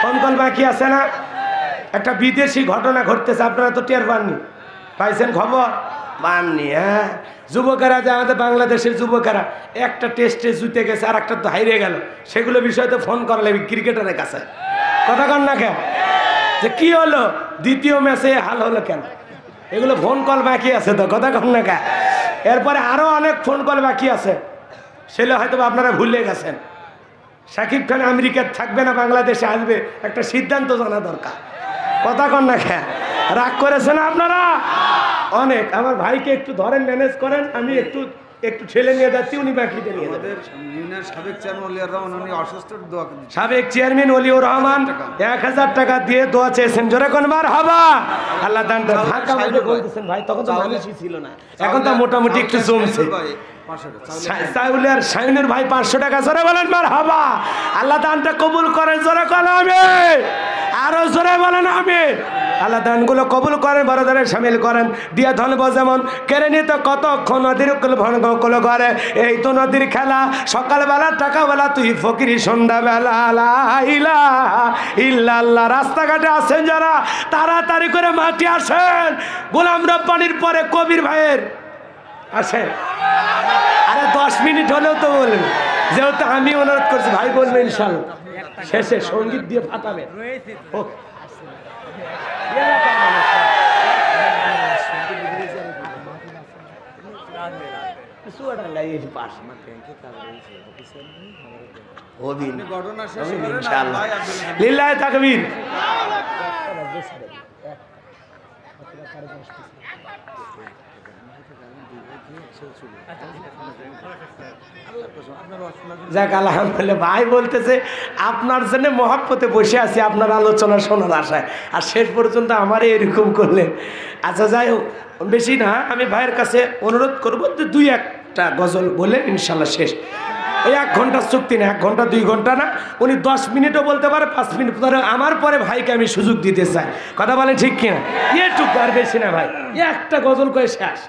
ফোন কল বাকি আছে না? একটা বিদেশি ঘটনা ঘটতেছে, আপনারা তো টের পাননি, পাইছেন খবর? পাননি? হ্যাঁ, যুবকেরা যে আমাদের বাংলাদেশের যুবকেরা একটা টেস্টে জিতে গেছে আর একটা তো হারিয়ে গেল, সেগুলো বিষয়ে তো ফোন করা লাগবে ক্রিকেটারের কাছে, কথা কন না কেন? যে কি হলো, দ্বিতীয় ম্যাচে হাল হলো কেন? এগুলো ফোন কল বাকি আছে তো, কথা কন না কেন? এরপরে আরো অনেক ফোন কল বাকি আছে, সেগুলো হয়তো আপনারা ভুলে গেছেন। শাকিব খান আমেরিকায় থাকবে না বাংলাদেশে আসবে, একটা সিদ্ধান্ত জানা দরকার, কথা কন না খেয়া। রাগ করেছেন আপনারা অনেক। আমার ভাইকে একটু ধরেন, ম্যানেজ করেন, আমি একটু ঠেলে নিয়ে যাচ্ছি, উনি বাকিতে নিয়ে যাবেন। সাবেক চেয়ারম্যান অলিউর রহমান 1000 টাকা দিয়ে দোয়া চেয়েছেন, জোরে কোন মারহাবা। আল্লাহ দানটা ফাঁকা বলে বলতেছেন ভাই, তখন তো মানুষই ছিল না, এখন তো মোটামুটি একটু জমছে। শাইনুর ভাই 500 টাকা, জোরে বলেন মারহাবা। আল্লাহ দানটা কবুল করেন, জোরে কোন আমিন। আরো জোরে বলেন আমিন। আল্লাহ দানগুলো কবুল করেন, বড়দারে সামিল করেন। দিয়া ধনব যেমন কেড়ে নিত কতক্ষণ নদীর ভনকল করে, এই তো নদীর খেলা, সকালবেলা টাকাবেলা তুই ফকিরি, সন্ধ্যাবেলা লা ইলাহা ইল্লাল্লাহ। রাস্তাঘাটে আসেন যারা, তাড়াতাড়ি করে মাটি আসেন। গোলাম রব্বানির পরে কবির ভাইয়ের আসেন। আরে 10 মিনিট হলেও তো বলবেন, যেহেতু আমি অনুরোধ করছি, ভাই বলবেন ইনশাল্লাহ শেষে সঙ্গীত দিয়ে ফাটাবেন। লিল্লাহে তাকবীর। যাক আলহামদুলিল্লাহ, ভাই বলতেছে আপনার জন্য মহব্বতে বসে আছি আপনার আলোচনা শোনার আশায়, আর শেষ পর্যন্ত আমারই এরকম করলেন। আচ্ছা যাই হোক, বেশি না, আমি ভাইয়ের কাছে অনুরোধ করবো যে 2-1টা গজল বলে ইনশাল্লাহ শেষ। ওই 1 ঘন্টার চুক্তি না, 1 ঘন্টা 2 ঘন্টা না, উনি 10 মিনিটও বলতে পারে, 5 মিনিট ধরে। আমার পরে ভাইকে আমি সুযোগ দিতে চাই, কথা বলেন ঠিক কিনা? এটুকু আর বেশি না ভাই, একটা গজল করে শেষ।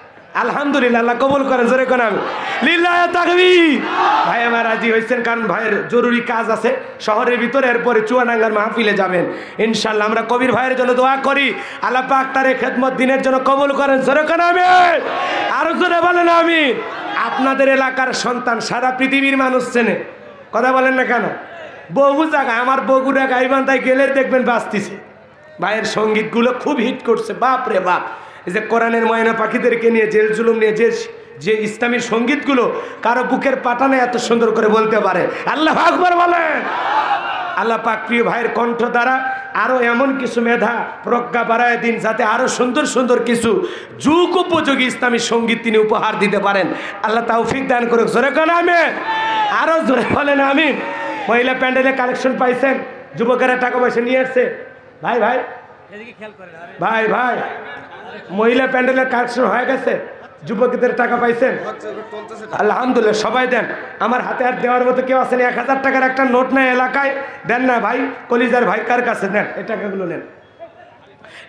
আলহামদুলিল্লাহ, আল্লাহ কবুল করেন, জোরে কোন আমি লিল্লাহে তাকবীর। ভাই আমার রাজি হয়েছেন, কারণ ভাইয়ের জরুরি কাজ আছে শহরের ভিতরে, এরপরে চুয়াডাঙ্গার মাহফিলে যাবেন ইনশাল্লাহ। আমরা কবির ভাইয়ের জন্য দোয়া করি, আল্লাহ পাক তার খেদমত দিনের জন্য কবুল করেন, জোরে কোন আমি, আরো জোরে বলেন আমি। আপনাদের এলাকার সন্তান সারা পৃথিবীর মানুষ চেনে, কথা বলেন না কেন? বহু জায়গায়, আমার বগুড়া গাইবান্ধায় গেলে দেখবেন বাজতিছে। ভাইয়ের সঙ্গীতগুলো খুব হিট করছে, বাপ রে বাপ। এই যে কোরআনের ময়না পাখিদেরকে নিয়ে, জেল জুলুম নিয়ে যে ইসলামী সঙ্গীতগুলো, কারো বুকের পাটানে এত সুন্দর করে বলতে পারে। আল্লাহু আকবার বলেন। আল্লাহ পাক প্রিয় ভাইয়ের কণ্ঠ দ্বারা আরো এমন কিছু মেধা প্রজ্ঞা বাড়ায় দিন, যাতে আরো সুন্দর সুন্দর কিছু যুগ উপযোগী ইসলামী সঙ্গীত তিনি উপহার দিতে পারেন। আল্লাহ তৌফিক দান করুক, জোরে কোন আমিন, আরো জোরে বলেন আমিন। মহিলা প্যান্ডেলে কালেকশন পাইছেন, যুবকেরা টাকা পয়সা নিয়ে আসছে। ভাই ভাই ভাই ভাই মহিলা প্যান্ডেলের কালেকশন হয়ে গেছে, যুবকদের টাকা পাইছেন? আলহামদুলিল্লাহ, সবাই দেন। আমার হাতে আর দেওয়ার মতো কেউ আছেন? 1000 টাকার একটা নোট নেয় এলাকায়, দেন না ভাই? কলিজার ভাই কার কাছে নেন, এই টাকাগুলো নেন।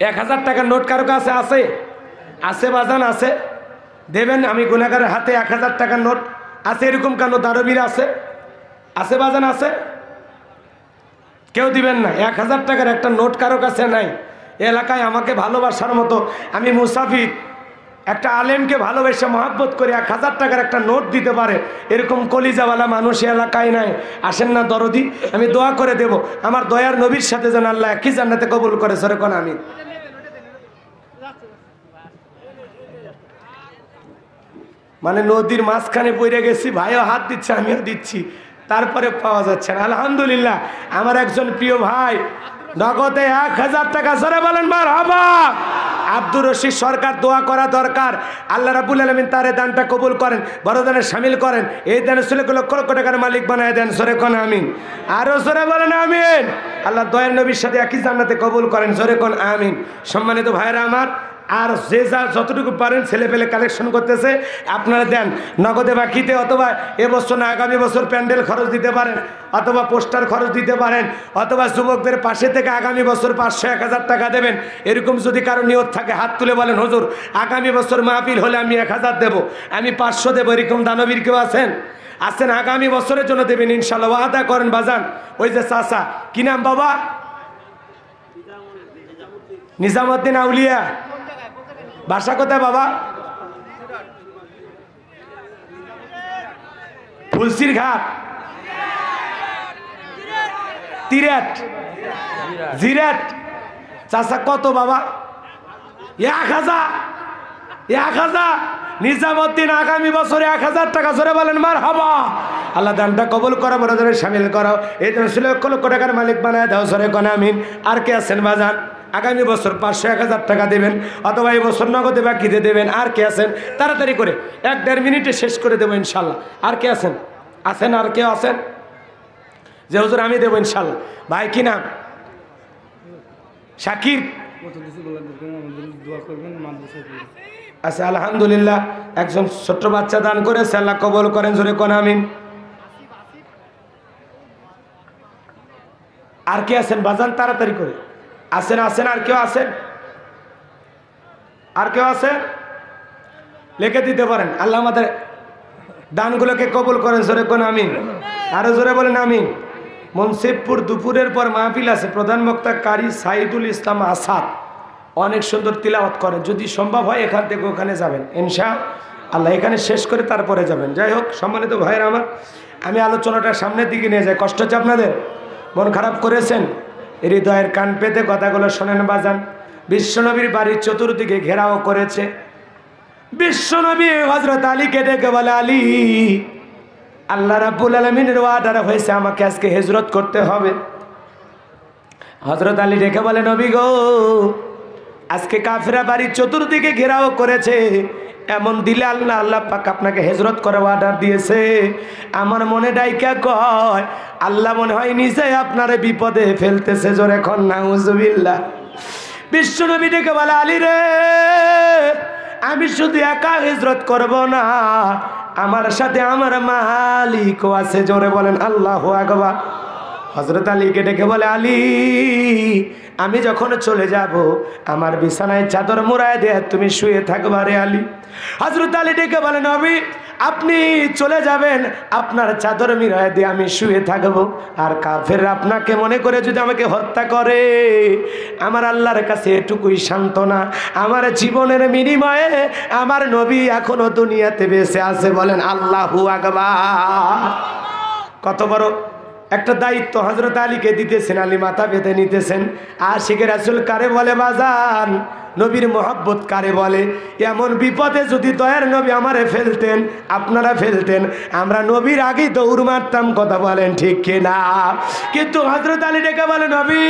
1000 টাকার নোট কারো কাছে আছে? আছে বাজান, আছে, দেবেন। আমি গুনাহগারের হাতে 1000 টাকার নোট আছে, এরকম কেন দারবির আছে? আছে বাজান, আছে? কেউ দিবেন না? 1000 টাকার একটা নোট কারো কাছে নাই এলাকায়? আমাকে ভালোবাসার মতো, আমি মুসাফির, একটা আলেমকে ভালোবেসে মহাব্বত করে 1000 টাকার একটা নোট দিতে পারে, এরকম কলিজাওয়ালা মানুষ এলাকায় নাই। আসেন না দরদি, আমি দোয়া করে দেব আমার দয়ার নবীর সাথে যেন আল্লাহ একই জান্নাতে কবুল করে। সরে কোন আমিন। মানে নদীর মাঝখানে পড়ে গেছি, ভাইও হাত দিচ্ছে আমিও দিচ্ছি, তারপরে পাওয়া যাচ্ছে না। আলহামদুলিল্লাহ, আমার একজন প্রিয় ভাই নগদে 1000 টাকা, সরে বলেন মারহাবা। আব্দুর রশিদ সরকার, দোয়া করা দরকার, আল্লাহ রাব্বুল আলামিন তার দানটা কবুল করেন, বড় দানে শামিল করেন, এই দানে লক্ষ লক্ষ টাকার মালিক বানায় দেন। সরে কোন আমিন। আরো সরে বলেন আমিন। আল্লাহ দয়ার নবীর সাথে একই জান্নাতে কবুল করেন। সরে কোন আমিন। সম্মানিত ভাইরা আমার, আর যে যা যতটুকু পারেন ছেলে পেলে কালেকশন করতেছে, আপনারা দেন নগদে বাকিতে, অথবা এবছর না আগামী বছর প্যান্ডেল খরচ দিতে পারেন, অথবা পোস্টার খরচ দিতে পারেন, অথবা যুবকদের পাশে থেকে আগামী বছর 500-1000 টাকা দেবেন। এরকম যদি কারো নিয়ত থাকে হাত তুলে বলেন, হুজুর আগামী বছর মাহফিল হলে আমি 1000 দেবো, আমি 500 দেবো। এরকম দানবীর কেউ আছেন? আছেন? আগামী বছরের জন্য দেবেন ইনশাল্লাহ, ওয়াদা করেন বাজান। ওই যে চাচা, কি নাম বাবা? নিজামুদ্দিন আউলিয়া। বাসা কোথায় বাবা? ফুলসির ঘাট, তিরাট, জিরাট। চাচা কত বাবা? 1000। নিজামুদ্দিন আগামী বছরে 1000 টাকা। জোরে বলেন মারহাবা। আল্লাহ দানটা কবুল করো, বড় ধরে শামিল করো, এই জন্য লক্ষ লক্ষ টাকার মালিক বানায় দাও। জোরে কোন আমিন। আর কে আছেন বাজান? আগামী বছর 500-1000 টাকা দেবেন, অথবা এই বছর নগদে বাকিতে দেবেন। আর কে আছেন? তাড়াতাড়ি করে 1-1.5 মিনিটে শেষ করে দেবো ইনশাল্লাহ। আর কে আছেন? আছেন? আর কেউ আছেন? যে হুজুর আমি দেবো ইনশাল্লাহ। ভাই কি নাম? শাকির। আচ্ছা, আলহামদুলিল্লাহ, একজন ছোট্ট বাচ্চা দান করেছে, আল্লাহ কবুল করেন। জোরে কোন আমিন। আর কে আছেন বাজান? তাড়াতাড়ি করে। আছেন? আর কেউ আছেন? আর কেউ আছে? লিখে দিতে পারেন। আল্লাহ আমাদের দানগুলোকে কবুল করেন। জোরে কোন আমিন। আরো জোরে বলেন আমিন। মনসিবপুর দুপুরের পর মাহফিল আছে, প্রধান বক্তা কারি সাইদুল ইসলাম আসাদ, অনেক সুন্দর তিলাওয়াত করেন। যদি সম্ভব হয় এখান থেকে ওখানে যাবেন ইনশাআল্লাহ, এখানে শেষ করে তারপরে যাবেন। যাই হোক, সম্মানিত ভাইয়েরা আমার, আমি আলোচনাটা সামনের দিকে নিয়ে যাই। কষ্ট হচ্ছে আপনাদের? মন খারাপ করেছেন? হৃদয়ের কান পেতে কথাগুলো শোনেন বাজান। বিশ্বনবীর বাড়ির চতুর্দিকে ঘেরাও করেছে। বিশ্বনবী হযরত আলীকে ডেকে বলে, আলী, আল্লাহ রাব্বুল আলামিনের ওয়াদা হয়েছে আমাকে আজকে হিজরত করতে হবে। হযরত আলী ডেকে বলে, নবী গো, আজকে কাফেররা বাড়ির চতুর্দিকে ঘেরাও করেছে, এমন দিলে আল্লাহ পাক আপনাকে হিজরত করার অর্ডার দিয়েছে। আমার মনে ডাইকা কয়, আল্লাহ মনে হয় নিজে আপনারে বিপদে ফেলতেছে। জোরে কোন নাউজুবিল্লাহ। বিশ্বনবী ডেকে বলে, আলী রে, আমি শুধু একা হিজরত করব না, আমার সাথে আমার মালিকও আছে। জোরে বলেন আল্লাহু আকবার। হযরত আলীকে ডেকে বলে, আলী, আমি যখন চলে যাব আমার বিছানায় চাদর মুড়ায় দিয়ে তুমি শুয়ে থাকবা রে আলী। হযরত আলী ডেকে বলে, নবী, আপনি চলে যাবেন, আপনার চাদর মুড়ায় দিয়ে আমি শুয়ে থাকবো, আর কাফেররা আপনাকে মনে করে যদি আমাকে হত্যা করে, আমার আল্লাহর কাছে এটুকুই সান্ত্বনা, আমার জীবনের বিনিময়ে আমার নবী এখনো দুনিয়াতে বেঁচে আছে। বলেন আল্লাহু আকবার। কত বড় একটা দায়িত্ব হযরত আলীকে দিতেছেন। আলী মাথা পেতে নিতেছেন। আশিকে রাসূল কারে বলে বাজান? নবীর মোহাব্বত কারে বলে? এমন বিপদে যদি দয়ার নবী আমারে ফেলতেন, আপনারা ফেলতেন, আমরা নবীর আগেই দৌড় মারতাম। কথা বলেন ঠিক কিনা? কিন্তু হযরত আলী ডেকে বলে, নবী,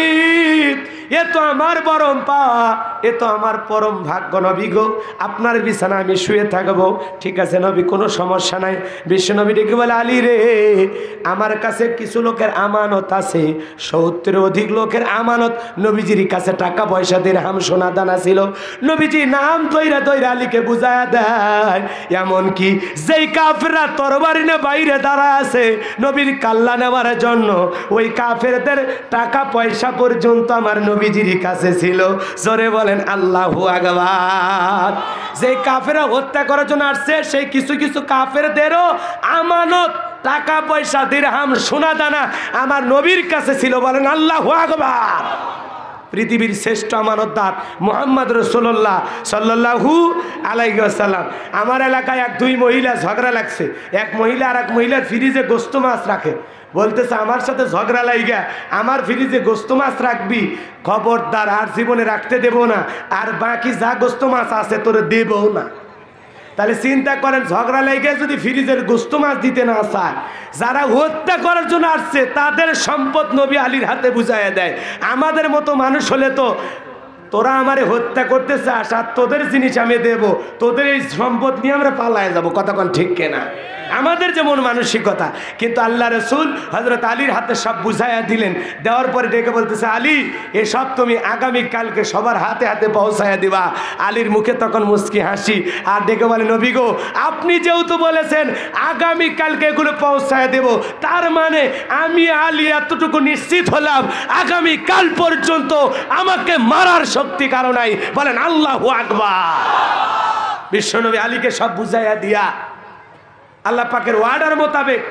এ তো আমার পরম পাওয়া, এ তো আমার পরম ভাগ্য। নবী গো, আপনার বিছানা আমি শুয়ে থাকবো। ঠিক আছে নবী, কোনো সমস্যা নাই। বিশ্ব নবী ডেকে বলে, আলী রে, আমার কাছে কিছু লোকের আমানত আছে, 70 অধিক লোকের আমানত। নবীজির কাছে টাকা পয়সা দিরহাম সোনা দানা ছিল। নবীজি নাম দইরা দইরা আলীকে বুঝায়া দেয়, এমন কি যেই কাফেররা তরবারি নিয়ে বাইরে দাঁড়া আছে নবীর কাল্লা নেওয়ার জন্য, ওই কাফেরদের টাকা পয়সা পর্যন্ত আমার নবীজির কাছে ছিল। জোরে বলেন আল্লাহু আকবার। যেই কাফেররা হত্যা করার জন্য আসছে, সেই কিছু কিছু কাফেরদেরও আমানত, টাকা পয়সা দিরহাম সোনা দানা আমার নবীর কাছে ছিল। বলেন আল্লাহু আকবার। পৃথিবীর শ্রেষ্ঠ আমানতদার মুহাম্মদ রাসূলুল্লাহ সাল্লাল্লাহু আলাইহি ওয়াসাল্লাম। আমার এলাকায় এক দুই মহিলা ঝগড়া লাগছে, এক মহিলা আর এক মহিলার ফ্রিজে গোস্ত মাছ রাখে, বলতেছে আমার সাথে ঝগড়া লাইগা আমার ফ্রিজে গোস্ত মাছ রাখবি, খবরদার আর জীবনে রাখতে দেব না, আর বাকি যা গোস্ত মাছ আছে তোরে দেবও না। তাহলে চিন্তা করেন, ঝগড়া লেগে যদি ফ্রিজের গোস্ত মাছ দিতে না চায়, যারা হত্যা করার জন্য আসছে তাদের সম্পদ নবী আলীর হাতে বুঝাইয়া দেয়। আমাদের মতো মানুষ হলে তো তোরা আমারে হত্যা করতে চাস আর তোদের জিনিস আমি দেব, তোদের এই সম্পদ নিয়ে আমরা পালায় যাবো, কতক্ষণ ঠিক কেনা? আমাদের যেমন মানসিকতা। কিন্তু আল্লাহ রসুল হযরত আলীর হাতে সব বুঝাইয়া দিলেন, দেওয়ার পরে ডেকে বলতেছে, আলী এসব তুমি আগামীকালকে সবার হাতে হাতে পৌঁছাইয়া দিবা। আলীর মুখে তখন মুস্কি হাসি, আর ডেকে বলে, নবী গো আপনি যেহেতু বলেছেন আগামীকালকে এগুলো পৌঁছাইয়া দেব, তার মানে আমি আলী এতটুকু নিশ্চিত হলাম আগামীকাল পর্যন্ত আমাকে মারার শক্তি কারো নাই। বলেন আল্লাহু আকবার। বিশ্বনবী আলীকে সব বুঝাইয়া দিয়া আল্লাহ পাকের ওয়ার্ডার মোতাবেক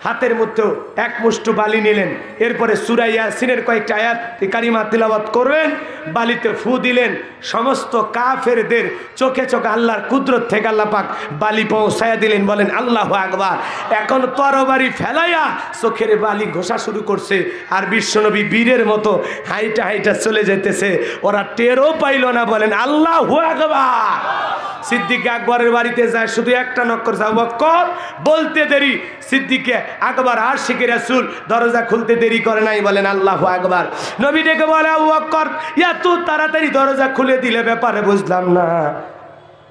হাতের মধ্যে এক মুষ্টি বালি নিলেন, এরপরে সূরা ইয়াসিনের কয়েকটা আয়াত কারিমা তিলাওয়াত করবেন, বালিতে ফু দিলেন, সমস্ত কাফেরদের চোখে চোখে আল্লাহর কুদরত থেকে আল্লাহ পাক বালি পৌঁছায়া দিলেন। বলেন আল্লাহু আকবার। এখন তরবারি ফেলাইয়া চোখের বালি ঘষা শুরু করছে, আর বিশ্বনবী বীরের মতো হাইটা হাইটা চলে যেতেছে, ওরা টেরও পাইল না। বলেন আল্লাহু আকবার। সিদ্দিক আকবরের বাড়িতে যায়, শুধু একটা নক করছে, আবু বকর বলতে দেরি, সিদ্দিক আকবর আশিকে রাসূল দরজা খুলতে দেরি করে নাই। বলেন আল্লাহু আকবার। নবী ডেকে বলে, আবু বকর এত তাড়াতাড়ি দরজা খুলে দিলে ব্যাপারে বুঝলাম না।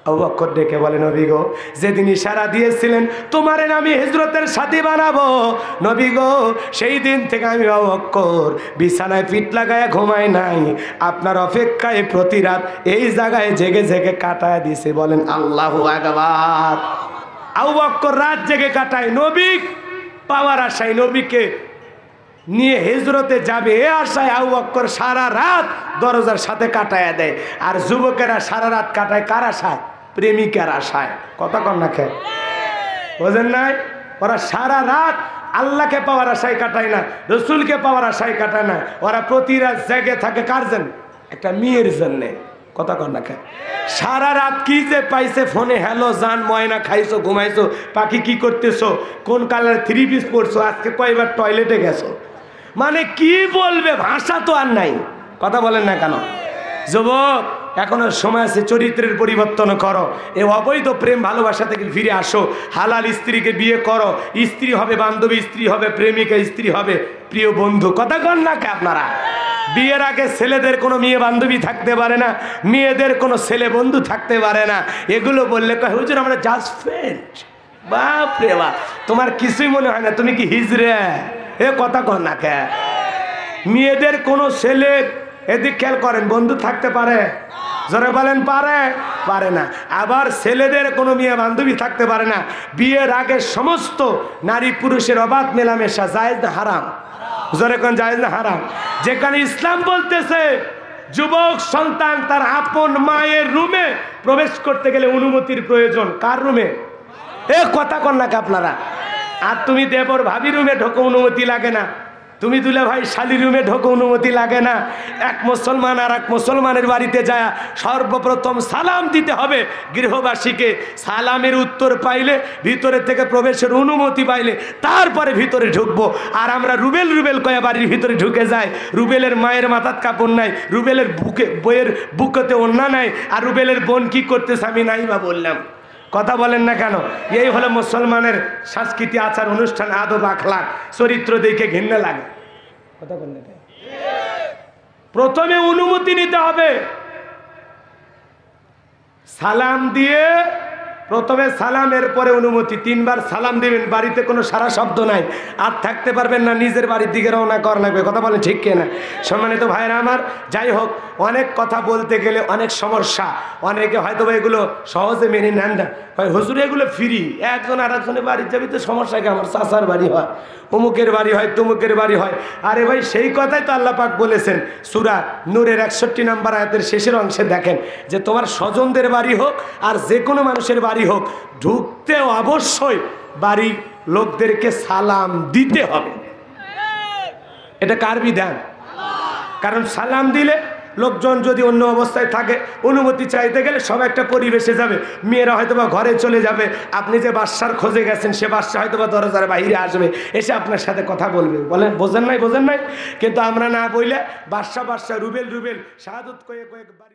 আবু বকর ডেকে বলে, নবী গো যেদিন ইশারা দিয়েছিলেন তোমারে আমি হিজরতের সাথী বানাবো, নবী গো সেই দিন থেকে আমি আবু বকর বিছানায় পিঠ লাগায় ঘুমাই নাই, আপনার অপেক্ষায় প্রতি রাত এই জায়গায় জেগে জেগে কাটায় দিছে। বলেন আল্লাহু আকবার। আবু বকর রাত জেগে কাটায় নবী পাওয়ার আশায়, নবীকে নিয়ে হিজরতে যাবে এ আশায় আবু বকর সারা রাত দরজার সাথে কাটায় দেয়। আর যুবকেরা সারা রাত কাটায় কার আশায়? প্রেমিকার আশায়। কথা কন না খেয়ে বোঝেন নাই? ওরা সারা রাত আল্লাহকে পাওয়ার আশায় কাটায় না, রসুলকে পাওয়ার আশায় কাটায় না, ওরা প্রতি রাত জেগে থাকে কার জন্য? একটা মেয়ের জন্যে। কথা কন না খেয়ে সারা রাত কি যে পাইছে ফোনে, হ্যালো জান ময়না, খাইছো ঘুমাইছো, পাখি কি করতেছো, কোন কালার থ্রি পিস পরছো, আজকে কয়বার টয়লেটে গেছো, মানে কি বলবে, ভাষা তো আর নাই। কথা বলেন না কেন? যুবক এখনো সময় আছে, চরিত্রের পরিবর্তন করো, এই অবৈধ প্রেম ভালোবাসা থেকে ফিরে আসো, হালাল স্ত্রীকে বিয়ে করো, স্ত্রী হবে বান্ধবী, স্ত্রী হবে প্রেমিকা, স্ত্রী হবে প্রিয় বন্ধু। কথা কন না কে আপনারা? বিয়ের আগে ছেলেদের কোনো মেয়ে বান্ধবী থাকতে পারে না, মেয়েদের কোনো ছেলে বন্ধু থাকতে পারে না। এগুলো বললে কয় হুজুর আমরা জাস্ট ফ্রেন্ড। বাপ রে বাপ, তোমার কিছুই মনে হয় না, তুমি কি হিজড়ে? এ কথা কন না কে? মেয়েদের কোনো ছেলে, এদিক খেয়াল করেন, বন্ধু থাকতে পারে? জোরে বলেন পারে? পারে না। আবার ছেলেদের কোনো মেয়ে বান্ধবী থাকতে পারে না। বিয়ের আগে সমস্ত নারী পুরুষের অবাধ মেলামেশা জায়েজ না হারাম? জোরে কোন জায়েজ না হারাম? যেখানে ইসলাম বলতেছে যুবক সন্তান তার আপন মায়ের রুমে প্রবেশ করতে গেলে অনুমতির প্রয়োজন। কার রুমে? এ কথা কন না আপনারা? আর তুমি দেবর ভাবি রুমে ঢোকো, অনুমতি লাগে না। তুমি দুলা ভাই শালি রুমে ঢোকো, অনুমতি লাগে না। এক মুসলমান আর এক মুসলমানের বাড়িতে যায় সর্বপ্রথম সালাম দিতে হবে গৃহবাসীকে। সালামের উত্তর পাইলে, ভিতরে থেকে প্রবেশের অনুমতি পাইলে তারপরে ভিতরে ঢুকবো। আর আমরা রুবেল রুবেল কয়া বাড়ির ভিতরে ঢুকে যাই। রুবেলের মায়ের মাথার কাপড় নাই, রুবেলের বইয়ের বুকেতে ওন্না নাই, আর রুবেলের বোন কি করতেছে আমি নাই বা বললাম। কথা বলেন না কেন? এই হলো মুসলমানের সংস্কৃতি, আচার অনুষ্ঠান, আদব আখলাক, চরিত্র দেখে ঘৃণা লাগে। কথা বলেন না? প্রথমে অনুমতি নিতে হবে। সালাম দিয়ে প্রথমে সালামের পরে অনুমতি। 3 বার সালাম দিবেন, বাড়িতে কোনো সারা শব্দ নাই, আর থাকতে পারবেন না, নিজের বাড়ির দিকে রওনা করা লাগবে। কথা বলেন ঠিক কিনা? সম্মানিত ভাইরা আমার, যাই হোক, অনেক কথা বলতে গেলে অনেক সমস্যা। অনেকে হয়তো এগুলো সহজে মেনে নেন না, হয় হুজুর এগুলো ফ্রি, একজন আর একজনের বাড়ি যাবি তো সমস্যা কি? আমার চাচার বাড়ি হয়, অমুকের বাড়ি হয়, তমুকের বাড়ি হয়। আরে ভাই সেই কথাই তো আল্লাহ পাক বলেছেন সূরা নূরের 61 নম্বর আয়াতের শেষের অংশে দেখেন যে তোমার স্বজনদের বাড়ি হোক আর যে কোনো মানুষের বাড়ি হোক, ঢুকতে অবশ্যই বাড়ির লোকদেরকে সালাম দিতে হবে। এটা কার বিধান? কারণ সালাম দিলে লোকজন যদি অন্য অবস্থায় থাকে, অনুমতি চাইতে গেলে সব একটা পরিবেশে যাবে, মেয়েরা হয়তো বা ঘরে চলে যাবে, আপনি যে বাদশার খোঁজে গেছেন সে বাদশা হয়তো বা দরজার বাইরে আসবে, এসে আপনার সাথে কথা বলবে। বলেন বোঝেন নাই? কিন্তু আমরা না বইলে বাদশা রুবেল শাহাদত কয়েক বাড়ি